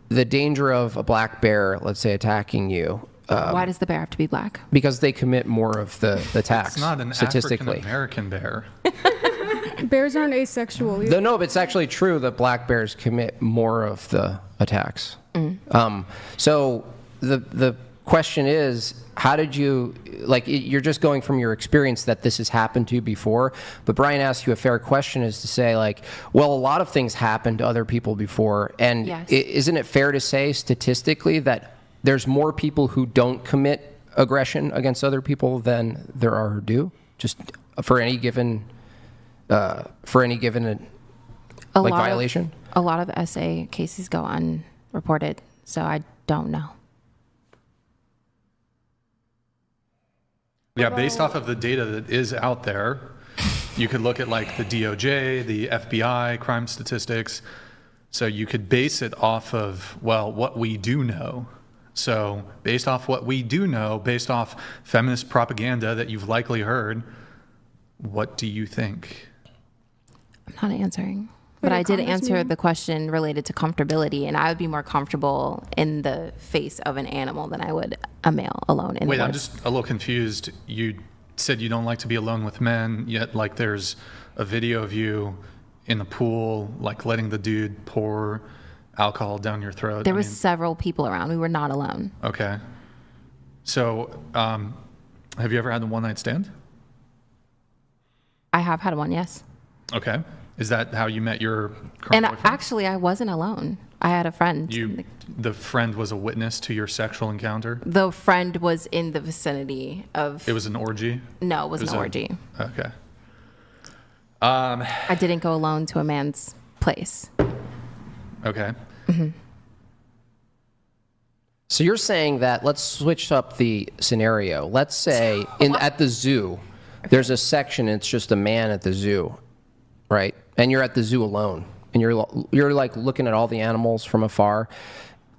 the danger of a black bear, let's say, attacking you. Why does the bear have to be black? Because they commit more of the attacks. It's not an statistically. African-American bear. Bears aren't asexual either. No, but it's actually true that black bears commit more of the attacks. So the question is, how did you, like, you're just going from your experience that this has happened to you before, but Brian asked you a fair question, is to say, like, well, a lot of things happened to other people before, and Yes. Isn't it fair to say statistically that there's more people who don't commit aggression against other people than there are who do, just for any given violation? A lot of SA cases go unreported, so I don't know. Yeah, based off of the data that is out there, you could look at like the DOJ, the FBI, crime statistics. So you could base it off of, well, what we do know. So based off what we do know, based off feminist propaganda that you've likely heard, what do you think? I'm not answering. But I did answer the question related to comfortability, and I would be more comfortable in the face of an animal than I would a male alone in Wait, the I'm woods. just a little confused. You said you don't like to be alone with men, yet like there's a video of you in the pool, like letting the dude pour alcohol down your throat. There was several people around. We were not alone. Okay. So, have you ever had a one-night stand? I have had one, yes. Okay. Is that how you met your current And boyfriend? actually, I wasn't alone. I had a friend. The friend was a witness to your sexual encounter? The friend was in the vicinity of... It was an orgy? No, it was an orgy. Okay. I didn't go alone to a man's place. Okay. Mm-hmm. So you're saying that, let's switch up the scenario. Let's say at the zoo, there's a section, it's just a man at the zoo, right? And you're at the zoo alone, and you're like looking at all the animals from afar.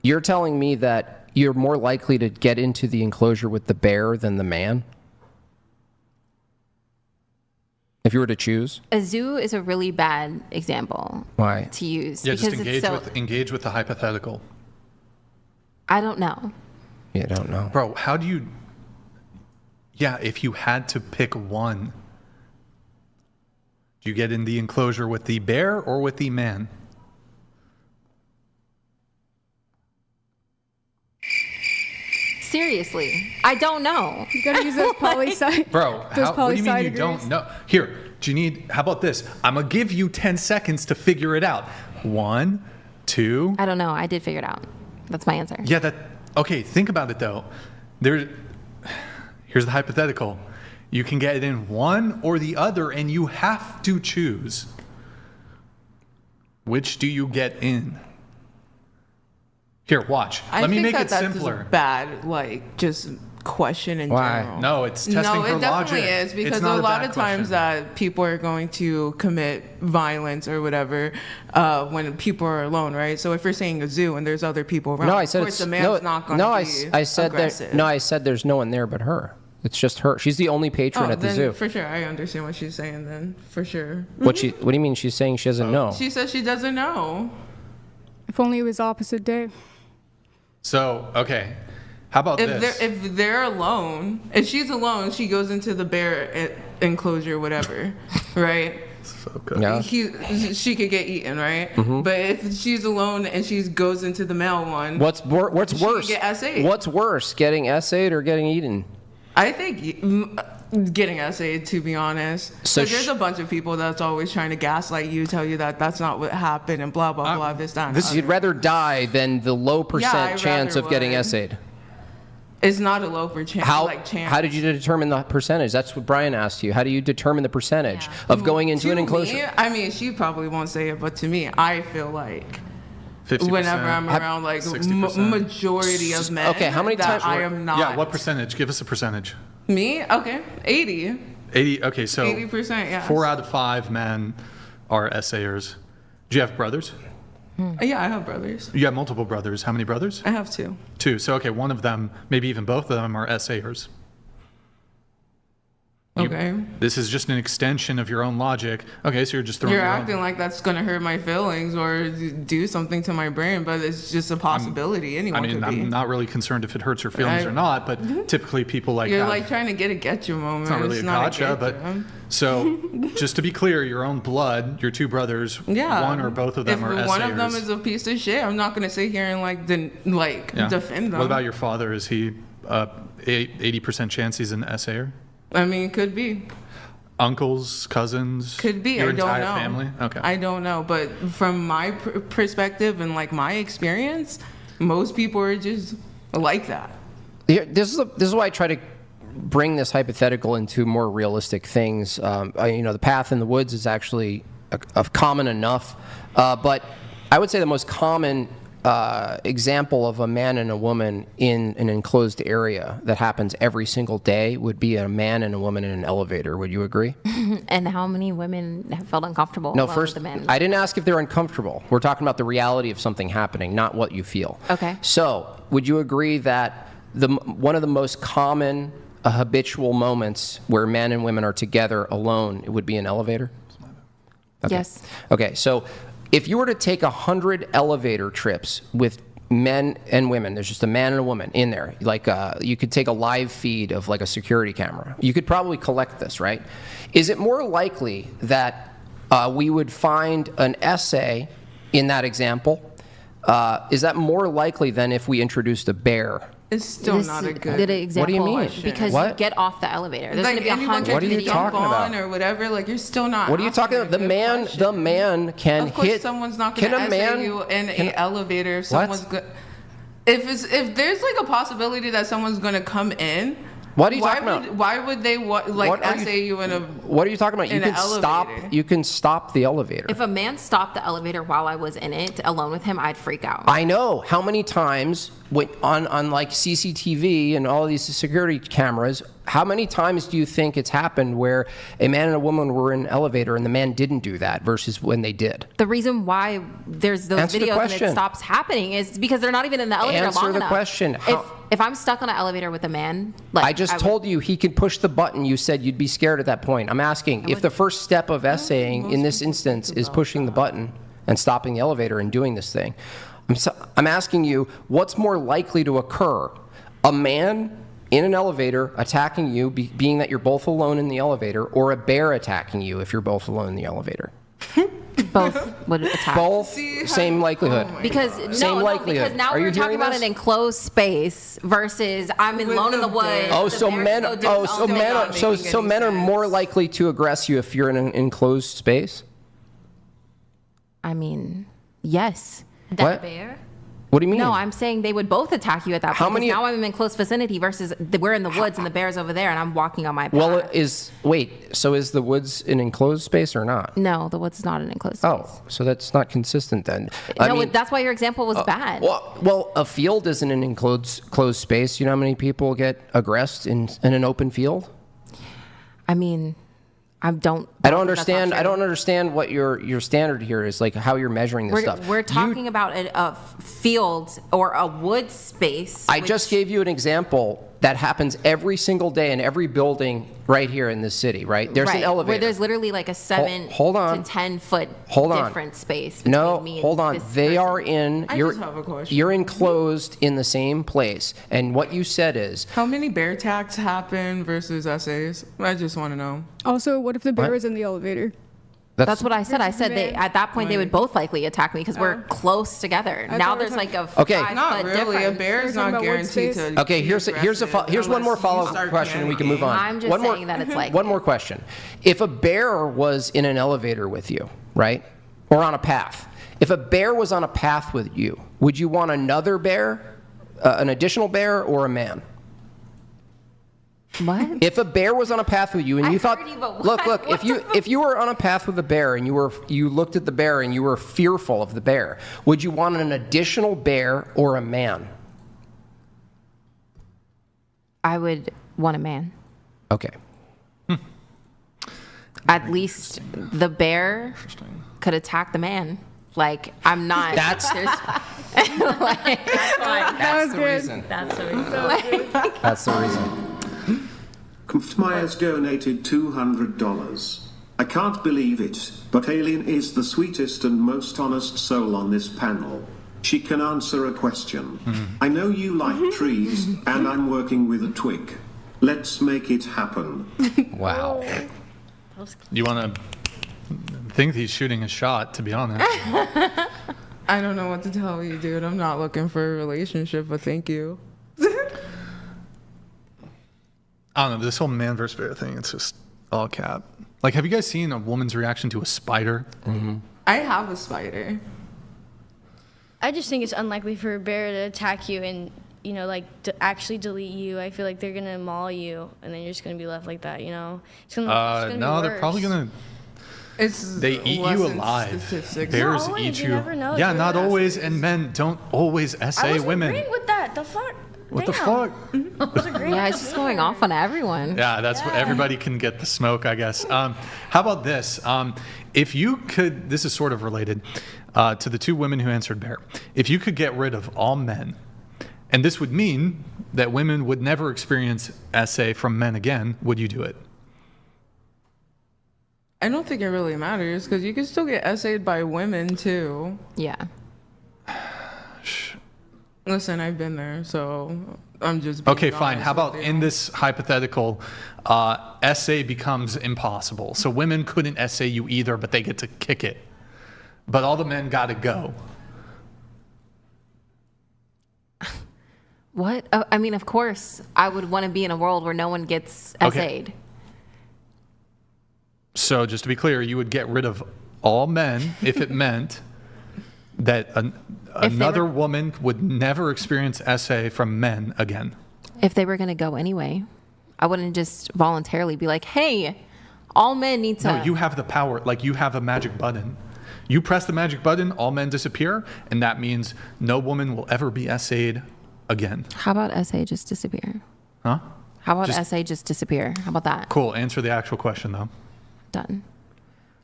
You're telling me that you're more likely to get into the enclosure with the bear than the man? If you were to choose? A zoo is a really bad example. Why? To use. Yeah, because just engage with the hypothetical. I don't know. You don't know. Bro, how do you... Yeah, if you had to pick one, do you get in the enclosure with the bear or with the man? Seriously, I don't know. You gotta use those poli-sci. Bro, those what do you mean poli-sci you degrees. don't know? Here, do you need... How about this? I'm going to give you 10 seconds to figure it out. 1, 2... I don't know. I did figure it out. That's my answer. Yeah, okay, think about it though. Here's the hypothetical. You can get it in one or the other, and you have to choose. Which do you get in? Here, watch. Let me make it simpler. That's a bad, like, just question in Why? general. No, it's testing no, her it definitely logic. is, because It's not a lot bad of times question. that people are going to commit violence or whatever when people are alone, right? So if you're saying a zoo and there's other people around, No, I of said course it's the man's not going to be I said aggressive. that. No, I said there's no one there but her. It's just her. She's the only patron at the then zoo. for sure, I understand what she's saying. Then for sure, What do you mean? She's saying she doesn't know. she says she doesn't know. If only it was opposite day. So, okay. How about this? If they're alone, if she's alone, she goes into the bear enclosure, whatever, right? So good. Yeah. She could get eaten, right? Mm-hmm. But if she's alone and she goes into the male one, What's she worse? could get SA'd. What's worse, getting essayed or getting eaten? I think getting SA'd, to be honest. So So there's a bunch of people that's always trying to gaslight you, tell you that that's not what happened, and blah blah blah. This that. And You'd other. rather die than the low percent I'd chance rather of getting would. essayed. It's not a low chance. How did you determine the percentage? That's what Brian asked you. How do you determine the percentage of going into an enclosure? Me, I mean, she probably won't say it, but to me, I feel like 50%. whenever I'm around like 60%. majority of men, Okay, how many that times- I am not. Yeah, what percentage? Give us a percentage. Me? Okay, 80. 80. Okay, so 80%, yes. 4 out of 5 men are essayers. Do you have brothers? Yeah, I have brothers. You have multiple brothers. How many brothers? I have 2. 2. So, okay, one of them, maybe even both of them, are essayers. Okay. This is just an extension of your own logic. Okay, so you're just throwing You're your acting own. like that's gonna hurt my feelings or do something to my brain, but it's just a possibility. Anyone I mean, could be. I'm not really concerned if it hurts your feelings or not, but typically people like You're have- like trying to get a getcha moment. it's not really a gotcha, but so just to be clear, your own blood, your 2 brothers, yeah. one or both of them if are essayers. one of them is a piece of shit, I'm not gonna sit here and Yeah. defend them. What about your father? Is he 80% chance he's an essayer? I mean, could be. Uncles, cousins, Could be. your I don't entire know. family. Okay. I don't know, but from my perspective and like my experience, most people are just like that. This is why I try to bring this hypothetical into more realistic things. The path in the woods is actually a common enough, but I would say the most common example of a man and a woman in an enclosed area that happens every single day would be a man and a woman in an elevator. Would you agree? And how many women have felt uncomfortable? No, alone first, with the men? I didn't ask if they're uncomfortable. We're talking about the reality of something happening, not what you feel. Okay. So, would you agree that one of the most common habitual moments where men and women are together alone, it would be an elevator? Okay. Yes. Okay, so if you were to take 100 elevator trips with men and women, there's just a man and a woman in there, like you could take a live feed of like a security camera. You could probably collect this, right? Is it more likely that we would find an essay in that example? Is that more likely than if we introduced a bear? It's still This not a is good. example. What do you mean? Because What? you get off the elevator. There's Like going to be anyone 100 What are you can videos. talking jump about? on or whatever. Like you're still not. What are you talking asking about? a good question. The man can Of course, hit. someone's not can going a to man essay you in can- an elevator. If What? someone's good. If there's like a possibility that someone's going to come in. What are you talking about? Why would they What are essay you in a? What are you talking about? You in an can stop. elevator? You can stop the elevator. If a man stopped the elevator while I was in it, alone with him, I'd freak out. I know how many times on like CCTV and all these security cameras, how many times do you think it's happened where a man and a woman were in an elevator and the man didn't do that versus when they did? The reason why there's those Answer the videos and question. it stops happening is because they're not even in the elevator Answer long the enough. question. If I'm stuck on an elevator with a man, like I just told you he could push the button. You said you'd be scared at that point. I'm asking if the first step of essaying in this instance is pushing the button and stopping the elevator and doing this thing. I'm asking you, what's more likely to occur? A man in an elevator attacking you, being that you're both alone in the elevator, or a bear attacking you if you're both alone in the elevator? both would attack. Both, same likelihood. Because Same no, likelihood. because now Are you we're talking hearing about this? an enclosed space versus I'm alone in the woods. Oh, the so bear men. can go do Oh, its so own men. thing. Are, so men are more likely to aggress you if you're in an enclosed space. I mean, yes. What? Bear? What do you mean? No, I'm saying they would both attack you at that point. How many? Now I'm in close vicinity versus we're in the woods and the bear's over there and I'm walking on my path. Well, so is the woods an enclosed space or not? No, the woods is not an enclosed space. Oh, so that's not consistent then. No, that's why your example was bad. Well, a field isn't an enclosed space. You know how many people get aggressed in an open field? I mean, I don't understand what your standard here is, like how you're measuring this stuff. We're talking about a field or a wood space. I just gave you an example that happens every single day in every building right here in this city, right? There's an elevator. Where there's literally like a 7 to 10 foot different space between me and hold on. They person. are in. I just have a question. You're enclosed in the same place, and what you said is how many bear attacks happen versus essays? I just want to know. Also, what if the bear is in the elevator? That's what I said. I said at that point they would both likely attack me because we're close together. Now there's like a 5 not foot really. difference. A bear is not guaranteed to. Okay, here's one more follow-up question, and we can move on. I'm just saying that it's like one more question. If a bear was in an elevator with you, right, or on a path, if a bear was on a path with you, would you want another bear, an additional bear, or a man? What? If a bear was on a path with you and you thought, look, if you were on a path with a bear and you looked at the bear and you were fearful of the bear, would you want an additional bear or a man? I would want a man. Okay. At least the bear could attack the man. Like I'm not. That's there's, Like, that's the reason. That's the reason. That's the reason. Myers donated $200. I can't believe it, but Alien is the sweetest and most honest soul on this panel. She can answer a question. I know you like trees, and I'm working with a twig. Let's make it happen. Wow. You want to think he's shooting a shot, to be honest. I don't know what to tell you, dude. I'm not looking for a relationship, but thank you. I don't know, this whole man versus bear thing, it's just all cap. Like, have you guys seen a woman's reaction to a spider? Mm-hmm. I have a spider. I just think it's unlikely for a bear to attack you and, you know, like, actually delete you. I feel like they're going to maul you, and then you're just going to be left like that, you know? It's gonna be no, worse. they're probably going to... They eat you alive. Bears eat you. Never know. Yeah, not always, and men don't always essay women. I was agreeing with that. The fuck? What the fuck? Yeah, it's just going off on everyone. Yeah, that's what everybody can get the smoke, I guess. How about this? If you could, this is sort of related to the two women who answered bear. If you could get rid of all men, and this would mean that women would never experience essay from men again, would you do it? I don't think it really matters because you can still get essayed by women too. Yeah. Listen, I've been there, so I'm just okay, fine. How about in this hypothetical, essay becomes impossible. So women couldn't essay you either, but they get to kick it. But all the men got to go. What? I mean, of course, I would want to be in a world where no one gets essayed. So just to be clear, you would get rid of all men if it meant that another woman would never experience essay from men again. If they were going to go anyway, I wouldn't just voluntarily be like, hey, all men need to... No, you have the power. Like, you have a magic button. You press the magic button, all men disappear, and that means no woman will ever be essayed again. How about essay just disappear? Huh? How about essay just disappear? How about that? Cool. Answer the actual question, though. Done.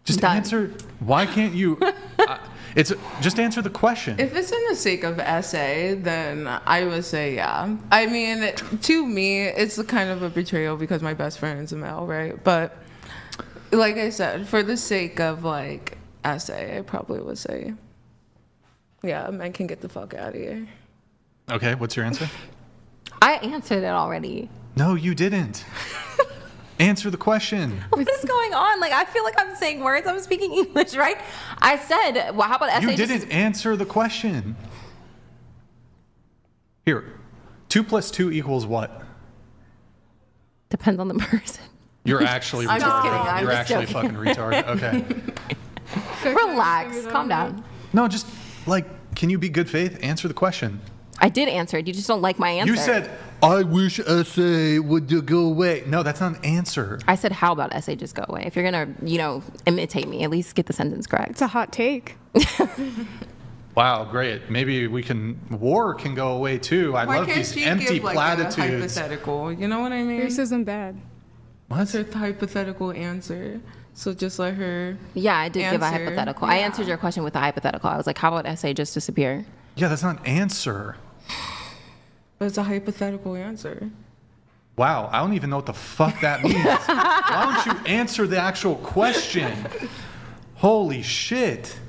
Just answer. Why can't you... just answer the question. If it's in the sake of essay, then I would say yeah. I mean, to me, it's kind of a betrayal because my best friend is a male, right? But like I said, for the sake of like essay, I probably would say yeah, men can get the fuck out of here. Okay, what's your answer? I answered it already. No, you didn't. Answer the question. What is going on? Like, I feel like I'm saying words. I'm speaking English, right? I said, well, how about essay? You didn't answer the question. Here, 2 + 2 = what? Depends on the person. You're actually retarded. I'm just kidding. I'm You're just actually joking. fucking retarded. Okay. Relax. Calm down. No, just like can you be good faith? Answer the question. I did answer it. You just don't like my answer. You said, I wish essay would go away. No, that's not an answer. I said, how about essay just go away? If you're going to, imitate me, at least get the sentence correct. It's a hot take. Wow, great. Maybe war can go away too. I love these empty platitudes. A hypothetical, you know what I mean? Yours isn't bad. What's her hypothetical answer? So just let her. Yeah, I did give a answer. hypothetical. Yeah. I answered your question with a hypothetical. I was like, how about essay just disappear? Yeah, that's not an answer. But it's a hypothetical answer. Wow, I don't even know what the fuck that means. Why don't you answer the actual question? Holy shit.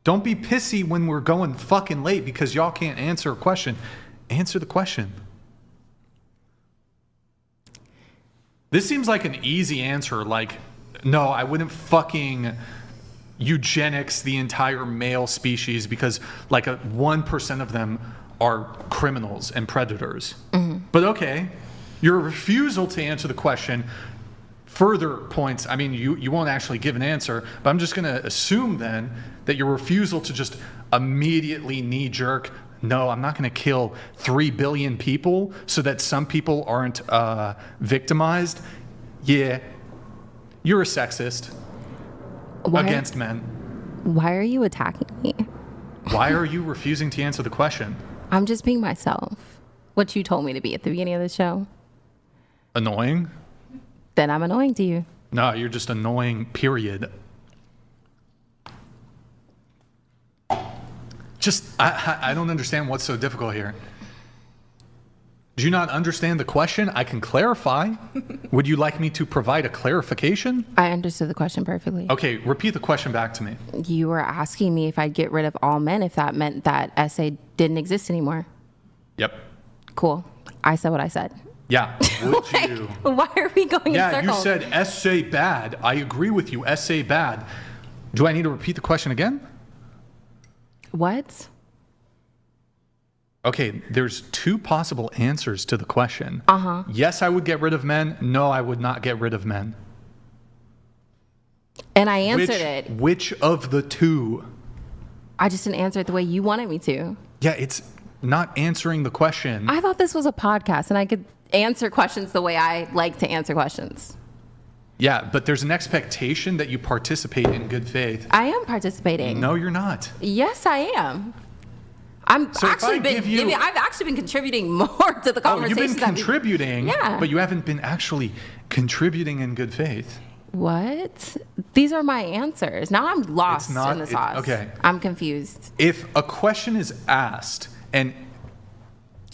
Don't be pissy when we're going fucking late because y'all can't answer a question. Answer the question. This seems like an easy answer. Like, no, I wouldn't fucking eugenics the entire male species because like 1% of them are criminals and predators. But okay, your refusal to answer the question further points, I mean, you won't actually give an answer, but I'm just going to assume then that your refusal to just immediately knee-jerk, no, I'm not going to kill 3 billion people so that some people aren't victimized. Yeah, you're a sexist against men. Why are you attacking me? Why are you refusing to answer the question? I'm just being myself. What you told me to be at the beginning of the show. Annoying? Then I'm annoying to you. No, you're just annoying, period. I don't understand what's so difficult here. Do you not understand the question? I can clarify. Would you like me to provide a clarification? I understood the question perfectly. Okay, repeat the question back to me. You were asking me if I'd get rid of all men if that meant that essay didn't exist anymore. Yep. Cool. I said what I said. Yeah. Would you? Why are we going in Yeah, circles? you said essay bad. I agree with you. Essay bad. Do I need to repeat the question again? What? Okay, there's 2 possible answers to the question. Uh-huh. Yes, I would get rid of men. No, I would not get rid of men. And I answered it. Which of the 2? I just didn't answer it the way you wanted me to. Yeah, it's not answering the question. I thought this was a podcast and I could answer questions the way I like to answer questions. Yeah, but there's an expectation that you participate in good faith. I am participating. No, you're not. Yes, I am. I've actually been contributing more to the conversation. Oh, you've been contributing, yeah. But you haven't been actually contributing in good faith. What? These are my answers. Now I'm lost in the sauce. Okay. I'm confused. If a question is asked and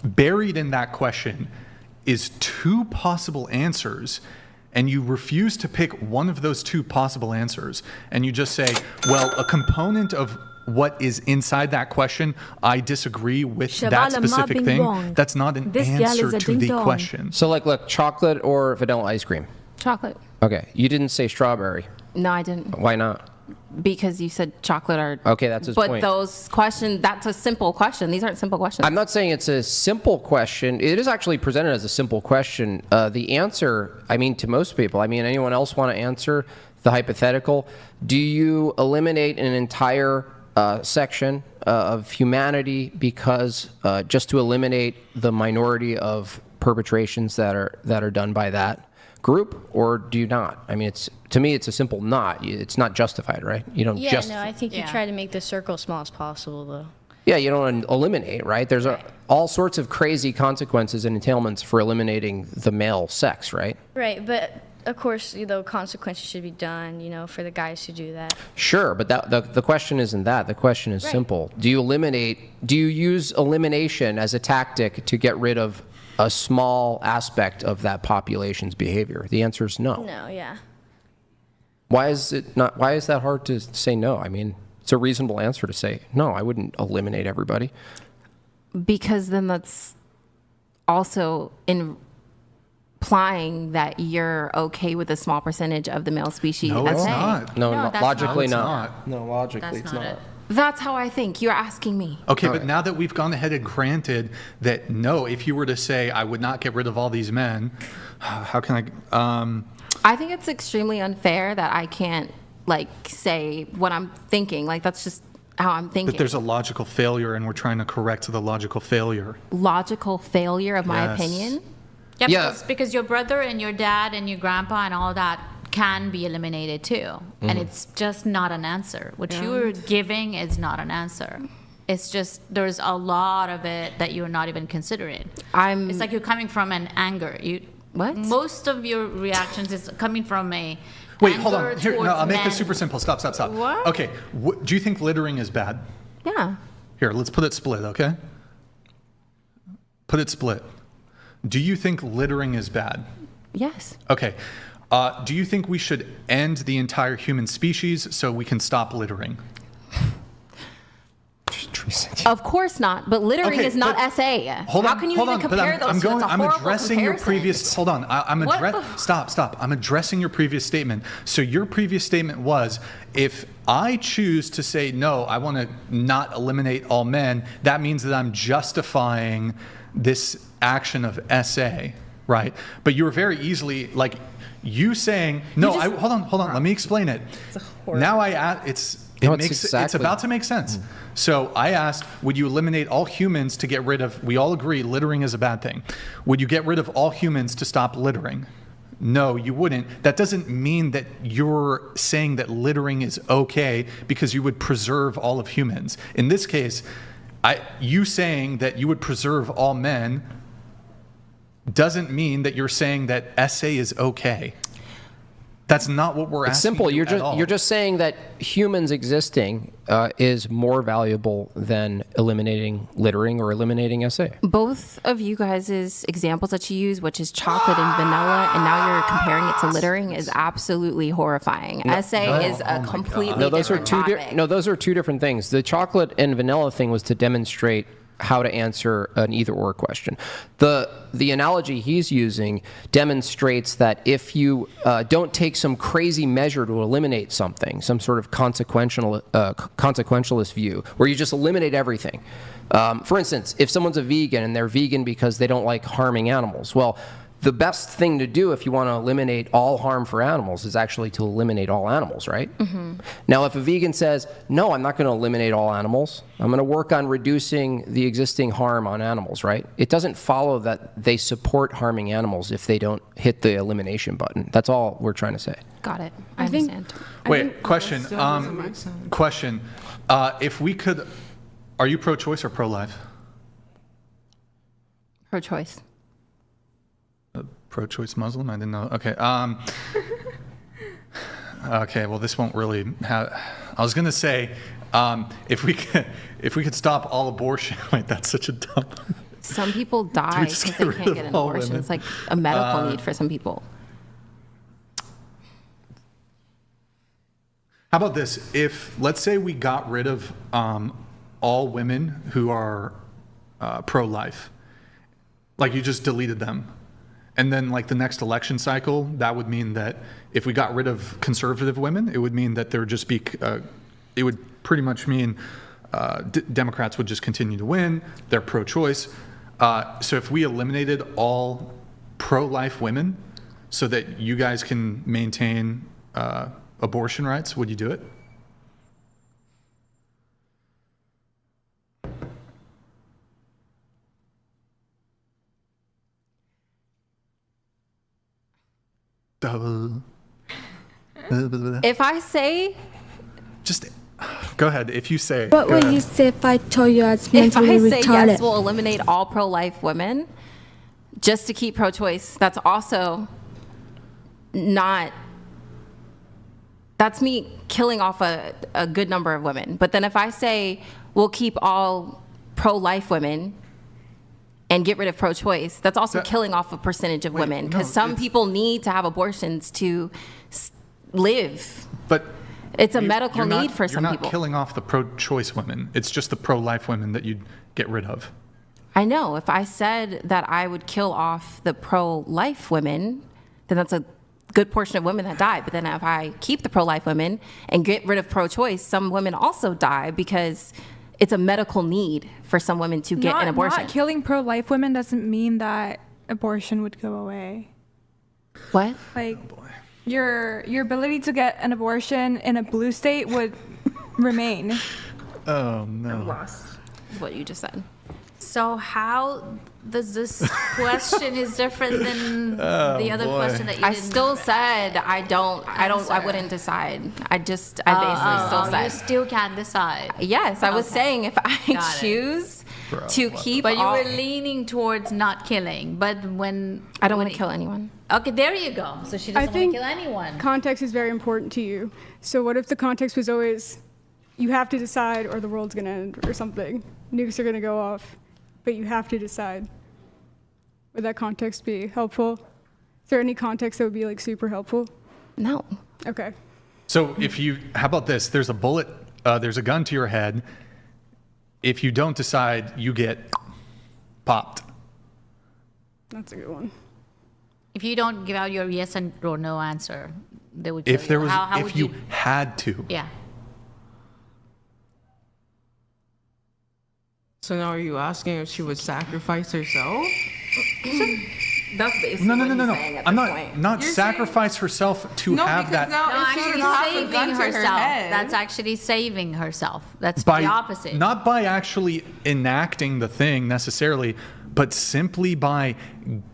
buried in that question is 2 possible answers, and you refuse to pick one of those 2 possible answers, and you just say, well, a component of what is inside that question, I disagree with that specific thing. That's not an answer to the question. So look, chocolate or vanilla ice cream? Chocolate. Okay, you didn't say strawberry. No, I didn't. Why not? Because you said chocolate or... Okay, that's his point. But those questions, that's a simple question. These aren't simple questions. I'm not saying it's a simple question. It is actually presented as a simple question. The answer, to most people, anyone else want to answer the hypothetical? Do you eliminate an entire section of humanity because just to eliminate the minority of perpetrations that are done by that group, or do you not? To me it's a simple not. It's not justified, right? You don't Yeah, no, I think you try to make the circle as small as possible, though. Yeah, you don't eliminate, right? There's all sorts of crazy consequences and entailments for eliminating the male sex, right? Right, but of course, consequences should be done, for the guys who do that. Sure, but the question isn't that. The question is simple. Do you use elimination as a tactic to get rid of a small aspect of that population's behavior? The answer is no. No, yeah. Why is that hard to say no? It's a reasonable answer to say, no, I wouldn't eliminate everybody. Because then that's also implying that you're okay with a small percentage of the male species. No, it's not. No, that's logically not. No, logically it's not. That's how I think. You're asking me. Okay, but now that we've gone ahead and granted that, no, if you were to say, I would not get rid of all these men, how can I... I think it's extremely unfair that I can't like say what I'm thinking. Like that's just how I'm thinking. But there's a logical failure, and we're trying to correct the logical failure. Logical failure of my opinion? Yeah, because your brother and your dad and your grandpa and all that can be eliminated too. And it's just not an answer. What you're giving is not an answer. It's just, there's a lot of it that you're not even considering. It's like you're coming from an anger. What? Most of your reactions is coming from a Wait, hold on. anger Here, no, I'll make towards this super simple. Stop. What? Okay, do you think littering is bad? Yeah. Here, let's put it split, okay? Put it split. Do you think littering is bad? Yes. Okay. Do you think we should end the entire human species so we can stop littering? Of course not, but littering is not SA. How can you even compare those two? It's a I'm horrible addressing your comparison. previous. Hold on. Stop. I'm addressing your previous statement. So your previous statement was, if I choose to say no, I want to not eliminate all men, that means that I'm justifying this action of SA, right? But you were very easily like you saying no. Hold on. Let me explain it. Now it's about to make sense. So I asked, would you eliminate all humans to get rid of, we all agree littering is a bad thing. Would you get rid of all humans to stop littering? No, you wouldn't. That doesn't mean that you're saying that littering is okay because you would preserve all of humans. In this case, you saying that you would preserve all men doesn't mean that you're saying that SA is okay. That's not what we're asking. It's simple. You're just saying that humans existing is more valuable than eliminating littering or eliminating SA. Both of you guys' examples that you use, which is chocolate and vanilla, and now you're comparing it to littering, is absolutely horrifying. SA is a completely different topic. Those are two different things. The chocolate and vanilla thing was to demonstrate how to answer an either-or question. The analogy he's using demonstrates that if you don't take some crazy measure to eliminate something, some sort of consequentialist view, where you just eliminate everything. For instance, if someone's a vegan and they're vegan because they don't like harming animals, well, the best thing to do if you want to eliminate all harm for animals is actually to eliminate all animals, right? Mm-hmm. Now, if a vegan says, no, I'm not going to eliminate all animals, I'm going to work on reducing the existing harm on animals, right? It doesn't follow that they support harming animals if they don't hit the elimination button. That's all we're trying to say. Got it. I understand. Wait, question. Question. If we could, are you pro-choice or pro-life? Pro-choice. Pro-choice Muslim? I didn't know. Okay. Okay. Well, this won't really have. I was gonna say, if we could stop all abortion. Wait, that's such a dumb. Some people die because they can't get an abortion. women? It's like a medical need for some people. How about this? If let's say we got rid of all women who are pro-life, like you just deleted them. And then like the next election cycle, that would mean that if we got rid of conservative women, it would mean that there would just be, it would pretty much mean Democrats would just continue to win. They're pro-choice. So if we eliminated all pro-life women so that you guys can maintain abortion rights, would you do it? If I say, just go ahead. If you say, What would you say if I told you I was if mentally I say retarded? yes, we'll eliminate all pro-life women just to keep pro-choice, that's also not, that's me killing off a good number of women. But then if I say we'll keep all pro-life women and get rid of pro-choice, that's also killing off a percentage of women, because some people need to have abortions to live. But it's a medical need for some people. You're people. not killing off the pro-choice women. It's just the pro-life women that you'd get rid of. I know. If I said that I would kill off the pro-life women, then that's a good portion of women that die. But then if I keep the pro-life women and get rid of pro-choice, some women also die because it's a medical need for some women to get an abortion. Not killing pro-life women doesn't mean that abortion would go away. What? Like, your ability to get an abortion in a blue state would remain. Oh no. Lost what you just said. So how does this question is different than the other question that you I didn't still said I wouldn't decide. I basically still said. you still can't decide. Yes, I was saying if I Got it. choose to keep But you all, were leaning towards not killing. But when I don't want to kill anyone. Okay, there you go. So she I doesn't want think to kill anyone. context is very important to you. So what if the context was always, you have to decide or the world's gonna end or something. Nukes are gonna go off, but you have to decide. Would that context be helpful? Is there any context that would be like super helpful? No. Okay. So how about this? There's a bullet, there's a gun to your head. If you don't decide, you get popped. That's a good one. If you don't give out your yes or no answer, they would kill If there you. was, How if would you had to. Yeah. So now are you asking if she would sacrifice herself? That's basically No. what he's saying at I'm this not point. not You're sacrifice herself to No, have because that. now No, if she actually would have a saving gun to her herself. head, That's actually saving herself. That's by the opposite. not by actually enacting the thing necessarily, but simply by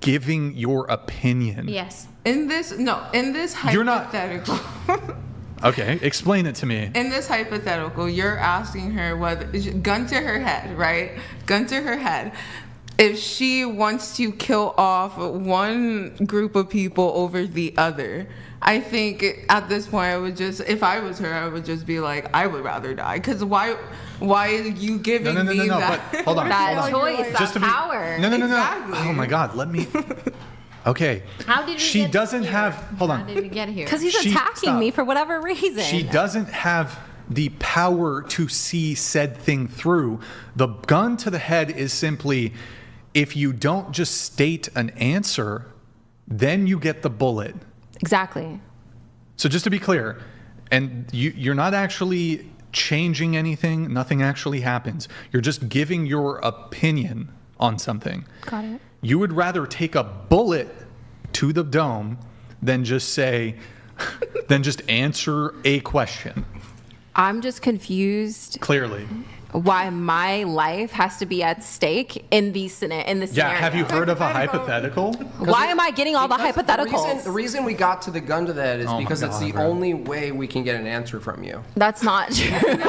giving your opinion. Yes. in this You're not- hypothetical. Okay, explain it to me. In this hypothetical, you're asking her whether gun to her head, right? Gun to her head. If she wants to kill off one group of people over the other, I think at this point I would just, if I was her, I would just be like, I would rather die. Because why are you giving No. me that? But hold on. That hold on. choice, that power. No. Exactly. Oh my God. Let me. Okay. How did we She get doesn't here? have. Hold How on. did we get here? Because he's She- attacking stop. me for whatever reason. She doesn't have the power to see said thing through. The gun to the head is simply, if you don't just state an answer, then you get the bullet. Exactly. So just to be clear, and you're not actually changing anything. Nothing actually happens. You're just giving your opinion on something. Got it. You would rather take a bullet to the dome than just say, than just answer a question. I'm just confused Clearly. why my life has to be at stake in this scenario. Yeah, have you heard of a hypothetical? Why am I getting all the hypotheticals? The reason we got to the gun to the head is Oh my because it's God, the bro. only way we can get an answer from you. That's not true. Even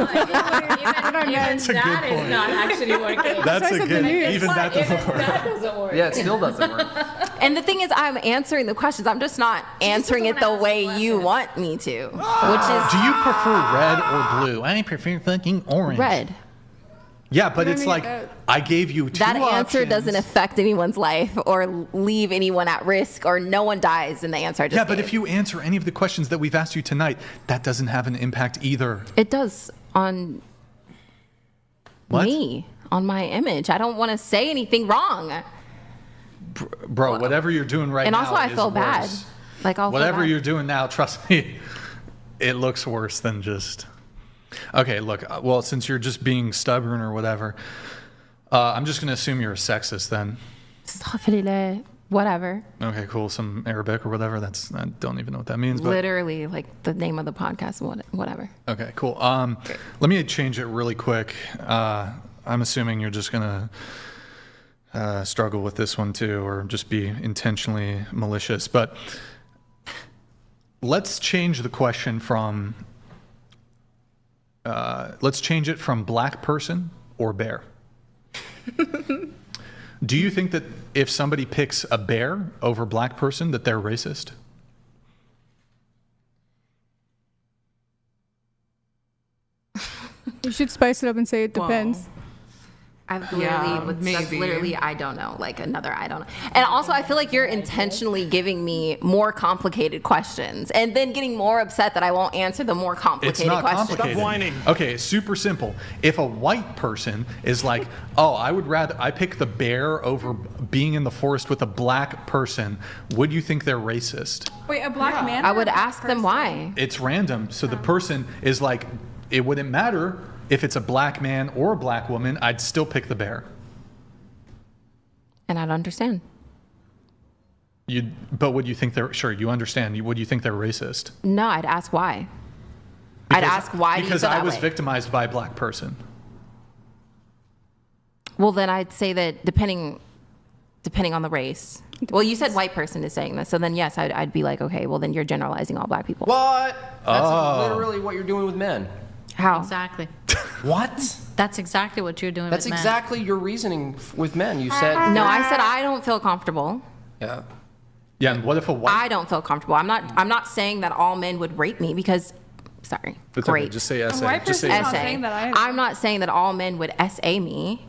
That's a good that is point. not actually working. That's a good, news. even that doesn't work. That doesn't work. Yeah, it still doesn't work. And the thing is, I'm answering the questions. I'm just not answering it the way you want me to, which is Do you prefer red or blue? I prefer fucking orange. red. Yeah, but it's mean, like, I gave you two That answer options. doesn't affect anyone's life or leave anyone at risk, or no one dies in the answer I just Yeah, but gave. if you answer any of the questions that we've asked you tonight, that doesn't have an impact either. It does on What? me, on my image. I don't want to say anything wrong. Bro, whatever you're doing right And now also, I is feel bad. worse. Like, I'll feel Whatever bad. you're doing now, trust me, it looks worse than just... Okay, look, well, since you're just being stubborn or whatever, I'm just going to assume you're a sexist then. Astaghfirullah. Whatever. Okay, cool. Some Arabic or whatever. I don't even know what that means. But Literally, like the name of the podcast, whatever. okay, cool. Let me change it really quick. I'm assuming you're just going to struggle with this one too, or just be intentionally malicious. But let's change the question from... let's change it from black person or bear. Do you think that if somebody picks a bear over black person, that they're racist? You should spice it up and say it depends. I literally, Yeah, that's maybe. literally, I don't know, like another I don't know. And also, I feel like you're intentionally giving me more complicated questions and then getting more upset that I won't answer the more It's complicated not questions. complicated. Whining. Okay, super simple. If a white person is like, oh, I pick the bear over being in the forest with a black person, would you think they're racist? Wait, a black man? I or a would black ask them person? why. It's random. So the person is like, it wouldn't matter if it's a black man or a black woman, I'd still pick the bear. And I don't understand. But would you think they're, sure, you understand, would you think they're racist? No, I'd ask why. I'd ask why do you Because feel I that was way? victimized by a black person. Well, then I'd say that depending on the race. Well, you said white person is saying this, so then yes, I'd be like, okay, well then you're generalizing all black people. What? That's literally what you're doing with men. How? Exactly. What? That's exactly what you're doing That's with men. exactly your reasoning with men. You said No, I said I don't feel comfortable. Yeah. Yeah, and what if a white... I don't feel comfortable. I'm not saying that all men would rape me because, sorry, It's great. okay, just say essay. white Just say person's not essay. saying that either. I'm not saying that all men would SA me.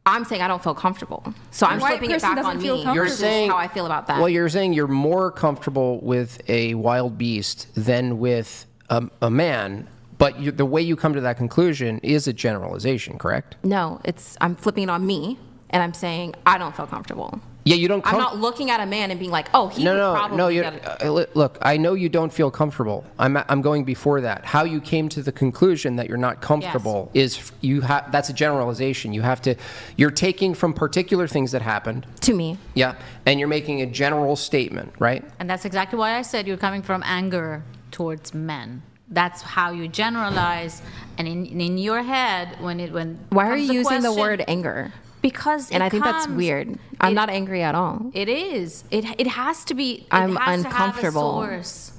I'm saying I don't feel comfortable. So I'm white flipping it person back doesn't on feel me. comfortable. This is how I feel about that. Well, you're saying you're more comfortable with a wild beast than with a man, but the way you come to that conclusion is a generalization, correct? No, I'm flipping it on me, and I'm saying I don't feel comfortable. Yeah, you don't. I'm not looking at a man and being like, oh, he would probably no. get a... Look, I know you don't feel comfortable. I'm going before that. How you came to the conclusion that you're not comfortable is that's a generalization. You're taking from particular things that happened to me. Yeah, and you're making a general statement, right? And that's exactly why I said you're coming from anger towards men. That's how you generalize, and in your head when Why are comes you the using the question- word anger? Because and I think that's weird. I'm not angry at all. It is. It has to be. I'm it has uncomfortable. To have a source.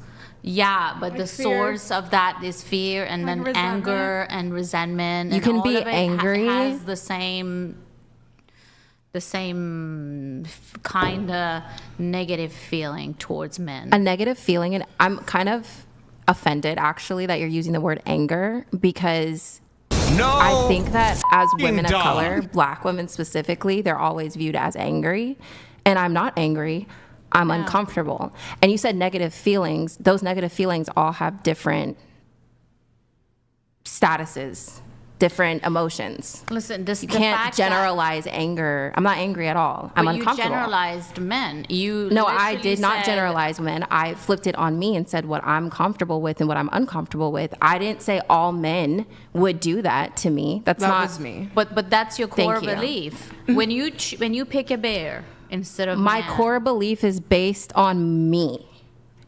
Yeah, but Like the fear. source of that is fear, and Like then resentment. anger and resentment. You and can all be of it angry. has the same kind of negative feeling towards men. A negative feeling, and I'm kind of offended actually that you're using the word anger because I think that as women of color, black women specifically, they're always viewed as angry, and I'm not angry. I'm uncomfortable. And you said negative feelings. Those negative feelings all have different statuses, different emotions. Listen, You can't generalize anger. I'm not angry at all. I'm uncomfortable. You generalized men. No, I did not generalize men. I flipped it on me and said what I'm comfortable with and what I'm uncomfortable with. I didn't say all men would do that to me. That was me. But that's your core Thank you. belief. When you pick a bear instead of my man. core belief is based on me,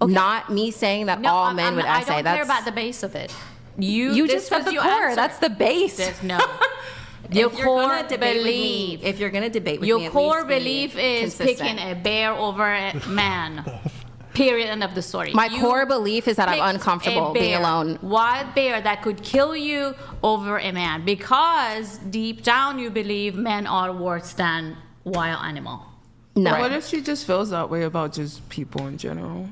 not me saying that No, all men would I say. don't care about the base of it. You just said the core. That's the base. No. Your If you're core gonna debate with me- belief. if you're going to debate with me, Your at core least be belief is consistent. picking a bear over a man. Period. End of the story. My You core belief is that I'm picked uncomfortable a being bear, alone. Wild bear that could kill you over a man because deep down you believe men are worse than wild animal. No. What if she just feels that way about just people in general?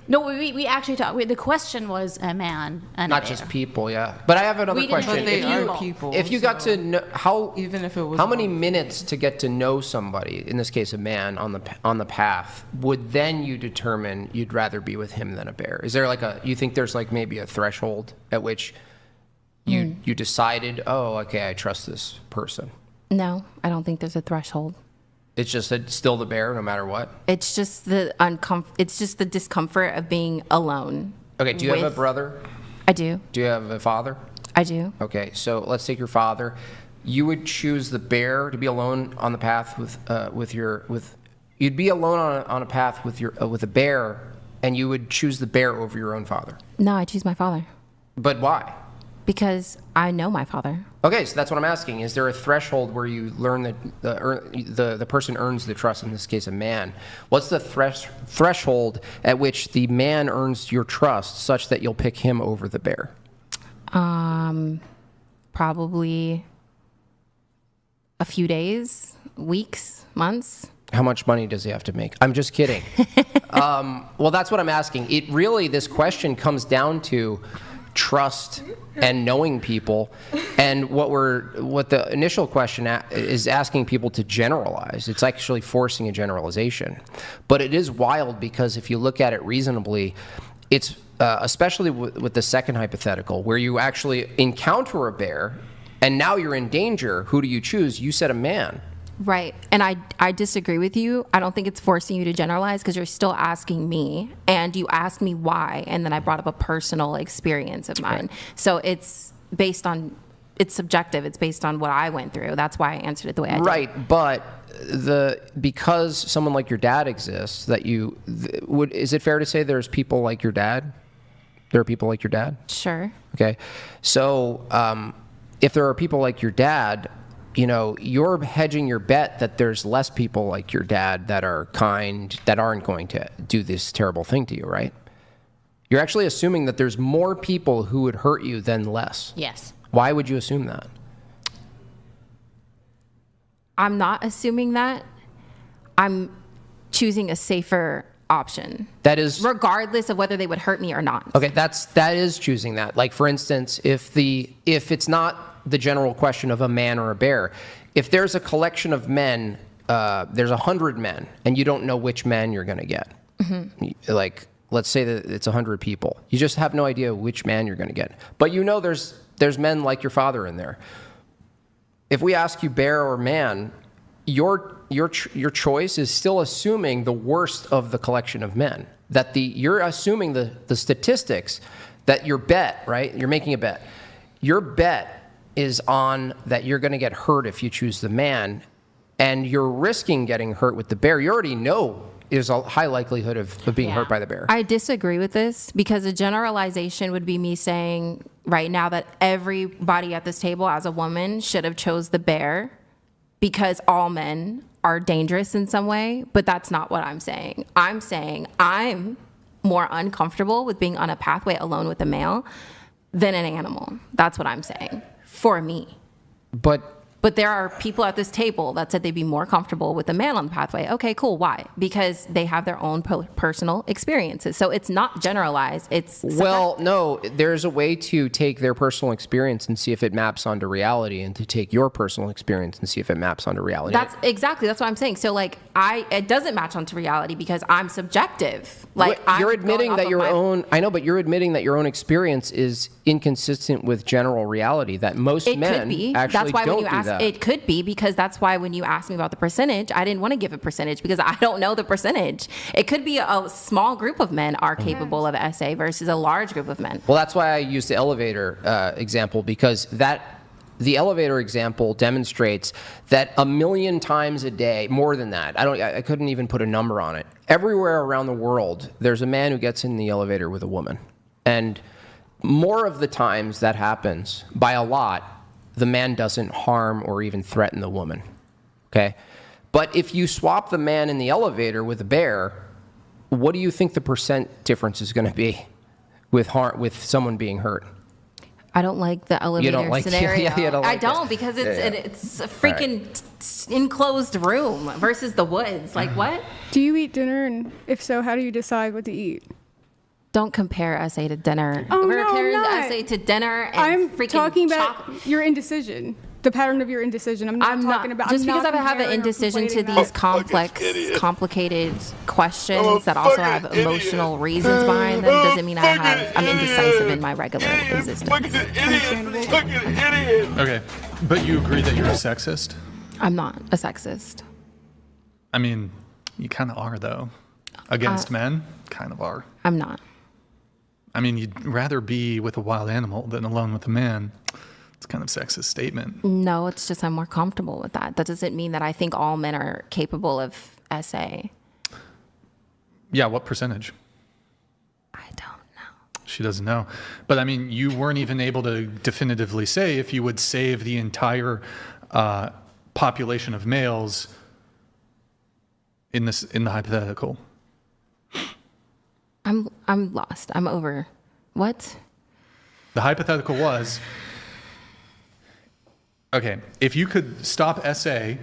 No, we actually talked. The question was a man and Not a bear. just people, yeah. But I have another We didn't- question. But they If are people. If you got to know even if it was how many minutes to get to know somebody, in this case a man, on the path, would then you determine you'd rather be with him than a bear? Is there you think there's maybe a threshold at which you decided, oh, okay, I trust this person? No, I don't think there's a threshold. It's just still the bear no matter what? It's just the it's just the discomfort of being alone. Okay, do you have a brother? I do. Do you have a father? I do. Okay, so let's take your father. You would choose the bear to be alone on the path you'd be alone on a path with a bear, and you would choose the bear over your own father. No, I choose my father But why? because I know my father. Okay, so that's what I'm asking. Is there a threshold where you learn that the person earns the trust, in this case a man? What's the threshold at which the man earns your trust such that you'll pick him over the bear? Probably a few days, weeks, months. How much money does he have to make? I'm just kidding. Well, that's what I'm asking. This question comes down to trust and knowing people, and what the initial question is asking people to generalize. It's actually forcing a generalization, but it is wild because if you look at it reasonably, it's especially with the second hypothetical where you actually encounter a bear and now you're in danger. Who do you choose? You said a man. Right. And I disagree with you. I don't think it's forcing you to generalize because you're still asking me, and you asked me why, and then I brought up a personal experience of mine. Right. So it's subjective. It's based on what I went through. That's why I answered it the way I did. Right, but because someone like your dad exists, that is it fair to say there's people like your dad? There are people like your dad? Sure. Okay. So if there are people like your dad, you're hedging your bet that there's less people like your dad that are kind, that aren't going to do this terrible thing to you, right? You're actually assuming that there's more people who would hurt you than less. Yes. Why would you assume that? I'm not assuming that. I'm choosing a safer option. That is, regardless of whether they would hurt me or not. Okay, that is choosing that. Like, for instance, if it's not the general question of a man or a bear, if there's a collection of men, there's 100 men, and you don't know which man you're going to get. Mm-hmm. Like, let's say that it's 100 people. You just have no idea which man you're going to get. But there's men like your father in there. If we ask you bear or man, your choice is still assuming the worst of the collection of men. That you're assuming the statistics that your bet, right? You're making a bet. Your bet is on that you're going to get hurt if you choose the man, and you're risking getting hurt with the bear. You already know there's a high likelihood of being hurt by the bear. I disagree with this because a generalization would be me saying right now that everybody at this table as a woman should have chose the bear because all men are dangerous in some way, but that's not what I'm saying. I'm saying I'm more uncomfortable with being on a pathway alone with a male than an animal. That's what I'm saying for me. But there are people at this table that said they'd be more comfortable with a man on the pathway. Okay, cool. Why? Because they have their own personal experiences. So it's not generalized. Well, no, there's a way to take their personal experience and see if it maps onto reality, and to take your personal experience and see if it maps onto reality. That's what I'm saying. So it doesn't match onto reality because I'm subjective. You're admitting that you're admitting that your own experience is inconsistent with general reality, that most men actually don't do that. It could be, because that's why when you asked me about the percentage, I didn't want to give a percentage because I don't know the percentage. It could be a small group of men are capable of SA versus a large group of men. Well, that's why I used the elevator example, because the elevator example demonstrates that 1,000,000 times a day, more than that, I couldn't even put a number on it. Everywhere around the world, there's a man who gets in the elevator with a woman. And more of the times that happens, by a lot, the man doesn't harm or even threaten the woman, okay? But if you swap the man in the elevator with a bear, what do you think the percent difference is going to be with someone being hurt? I don't like the elevator scenario. I don't, because it's a freaking enclosed room versus the woods. Like, what? Do you eat dinner? And if so, how do you decide what to eat? Don't compare SA to dinner. Oh, We're no, comparing I'm not. SA to dinner and I'm freaking talking about your indecision. The pattern of your indecision. I'm not talking about... Just because I have an indecision to these complicated questions that also have emotional reasons behind them doesn't mean I'm indecisive in my regular existence. Okay, but you agree that you're a sexist? I'm not a sexist. I mean, you kind of are, though. Against men, kind of are. I'm not. I mean, you'd rather be with a wild animal than alone with a man. It's kind of a sexist statement. No, it's just I'm more comfortable with that. That doesn't mean that I think all men are capable of SA. Yeah, what percentage? I don't know. She doesn't know. But I mean, you weren't even able to definitively say if you would save the entire population of males in the hypothetical. I'm lost. I'm over. What? The hypothetical was, okay, if you could stop SA,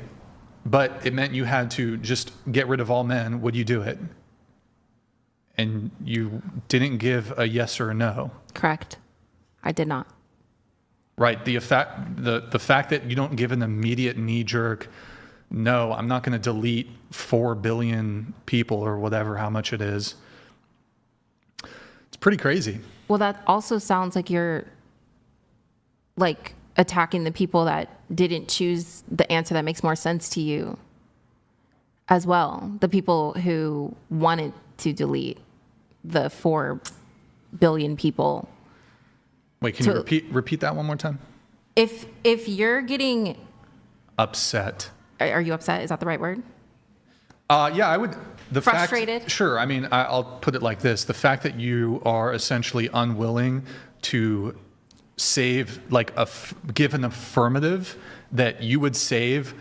but it meant you had to just get rid of all men, would you do it? And you didn't give a yes or a no. Correct. I did not. Right. The fact that you don't give an immediate knee-jerk, no, I'm not going to delete 4 billion people or whatever, how much it is. It's pretty crazy. Well, that also sounds like you're attacking the people that didn't choose the answer that makes more sense to you as well. The people who wanted to delete the 4 billion people. Wait, can you repeat that one more time? If you're getting upset Are you upset? Is that the right word? Yeah, I would. Frustrated? Sure. I mean, I'll put it like this. The fact that you are essentially unwilling to save, give an affirmative that you would save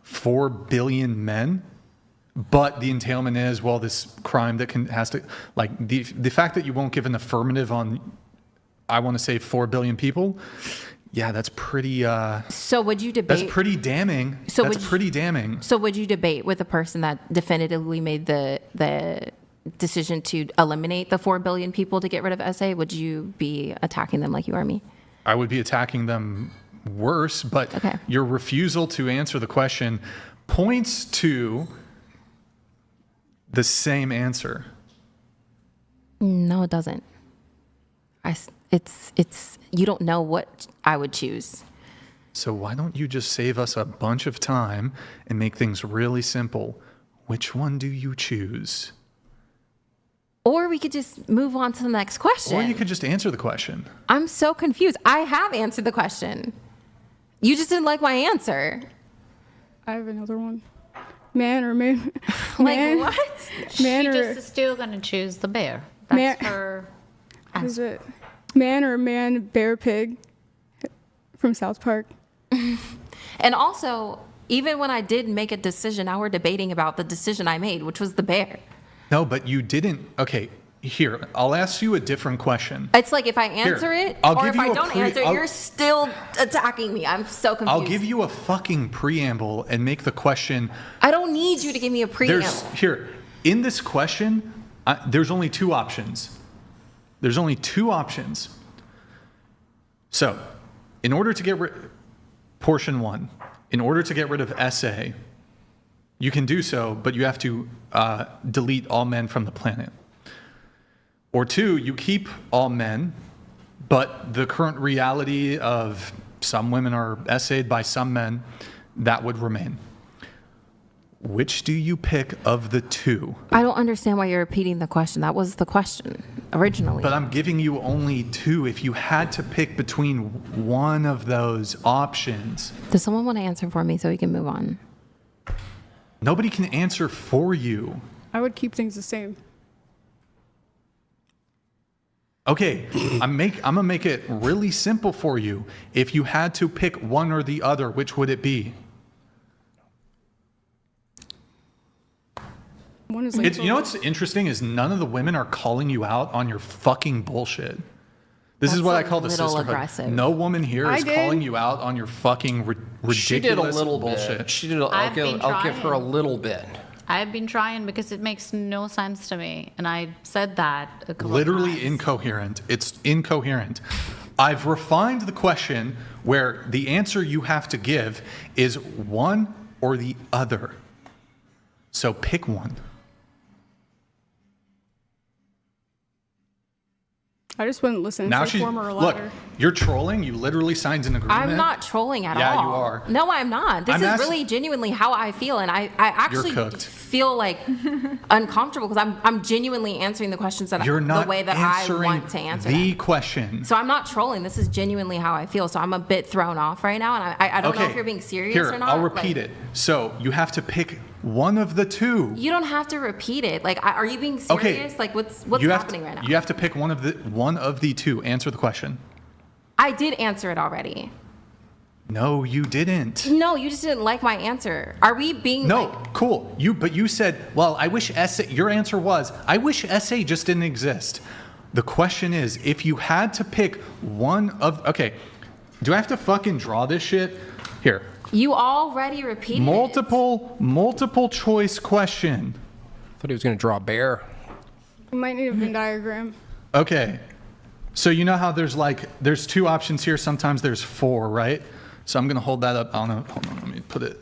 4 billion men, but the entailment is, well, this crime that has to, the fact that you won't give an affirmative on, I want to save 4 billion people, yeah, that's pretty. So would you debate? That's pretty damning. Pretty damning. So would you debate with a person that definitively made the decision to eliminate the 4 billion people to get rid of SA? Would you be attacking them like you are me? I would be attacking them worse, but okay. Your refusal to answer the question points to the same answer. No, it doesn't. It's you don't know what I would choose. So why don't you just save us a bunch of time and make things really simple? Which one do you choose? Or we could just move on to the next question. Or you could just answer the question. I'm so confused. I have answered the question. You just didn't like my answer. I have another one. Man or man? Like what? Man she just is still going to choose the bear. That's her answer. Is it man or man, bear, pig from South Park? And also, even when I did make a decision, now we're debating about the decision I made, which was the bear. No, but you didn't. Okay, here, I'll ask you a different question. It's like if I answer it, or if I don't answer it, you're still attacking me. I'm so confused. I'll give you a fucking preamble and make the question. I don't need you to give me a preamble. In this question, there's only 2 options. There's only 2 options. So, in order to get portion 1, in order to get rid of SA, you can do so, but you have to delete all men from the planet. Or 2, you keep all men, but the current reality of some women are SA'd by some men, that would remain. Which do you pick of the 2? I don't understand why you're repeating the question. That was the question originally. But I'm giving you only 2. If you had to pick between one of those options. Does someone want to answer for me so we can move on? Nobody can answer for you. I would keep things the same. Okay, I'm gonna make it really simple for you. If you had to pick one or the other, which would it be? One is like You know what's interesting is none of the women are calling you out on your fucking bullshit. This is what I call the sisterhood. Aggressive. No woman here is calling you out on your fucking ridiculous she did a little bullshit. Bit. She did. I'll give her a little bit. I've been trying because it makes no sense to me, and I said that a couple Literally of times. incoherent. It's incoherent. I've refined the question where the answer you have to give is one or the other. So pick one. I just wouldn't listen Now to a former or look, latter. you're trolling. You literally signed an agreement. I'm not trolling at all. Yeah, you are. No, I'm not. This is really genuinely how I feel, and I actually feel like uncomfortable because I'm genuinely answering the questions that the way that I want to answer the question. So I'm not trolling. This is genuinely how I feel. So I'm a bit thrown off right now, and I don't know if you're being serious or not. I'll repeat it. So you have to pick one of the 2. You don't have to repeat it. Like, are you being serious? Okay. Like, what's happening right now? You have to pick one of the 2. Answer the question. I did answer it already. No, you didn't. No, you just didn't like my answer. Are we being cool. But you said, well, I wish SA. Your answer was, I wish SA just didn't exist. The question is, if you had to pick one of, okay, do I have to fucking draw this shit? Here. You already repeated multiple choice question. I thought he was going to draw a bear. You might need a Venn diagram. Okay. So you know how there's 2 options here. Sometimes there's 4, right? So I'm going to hold that up. Hold on, let me put it.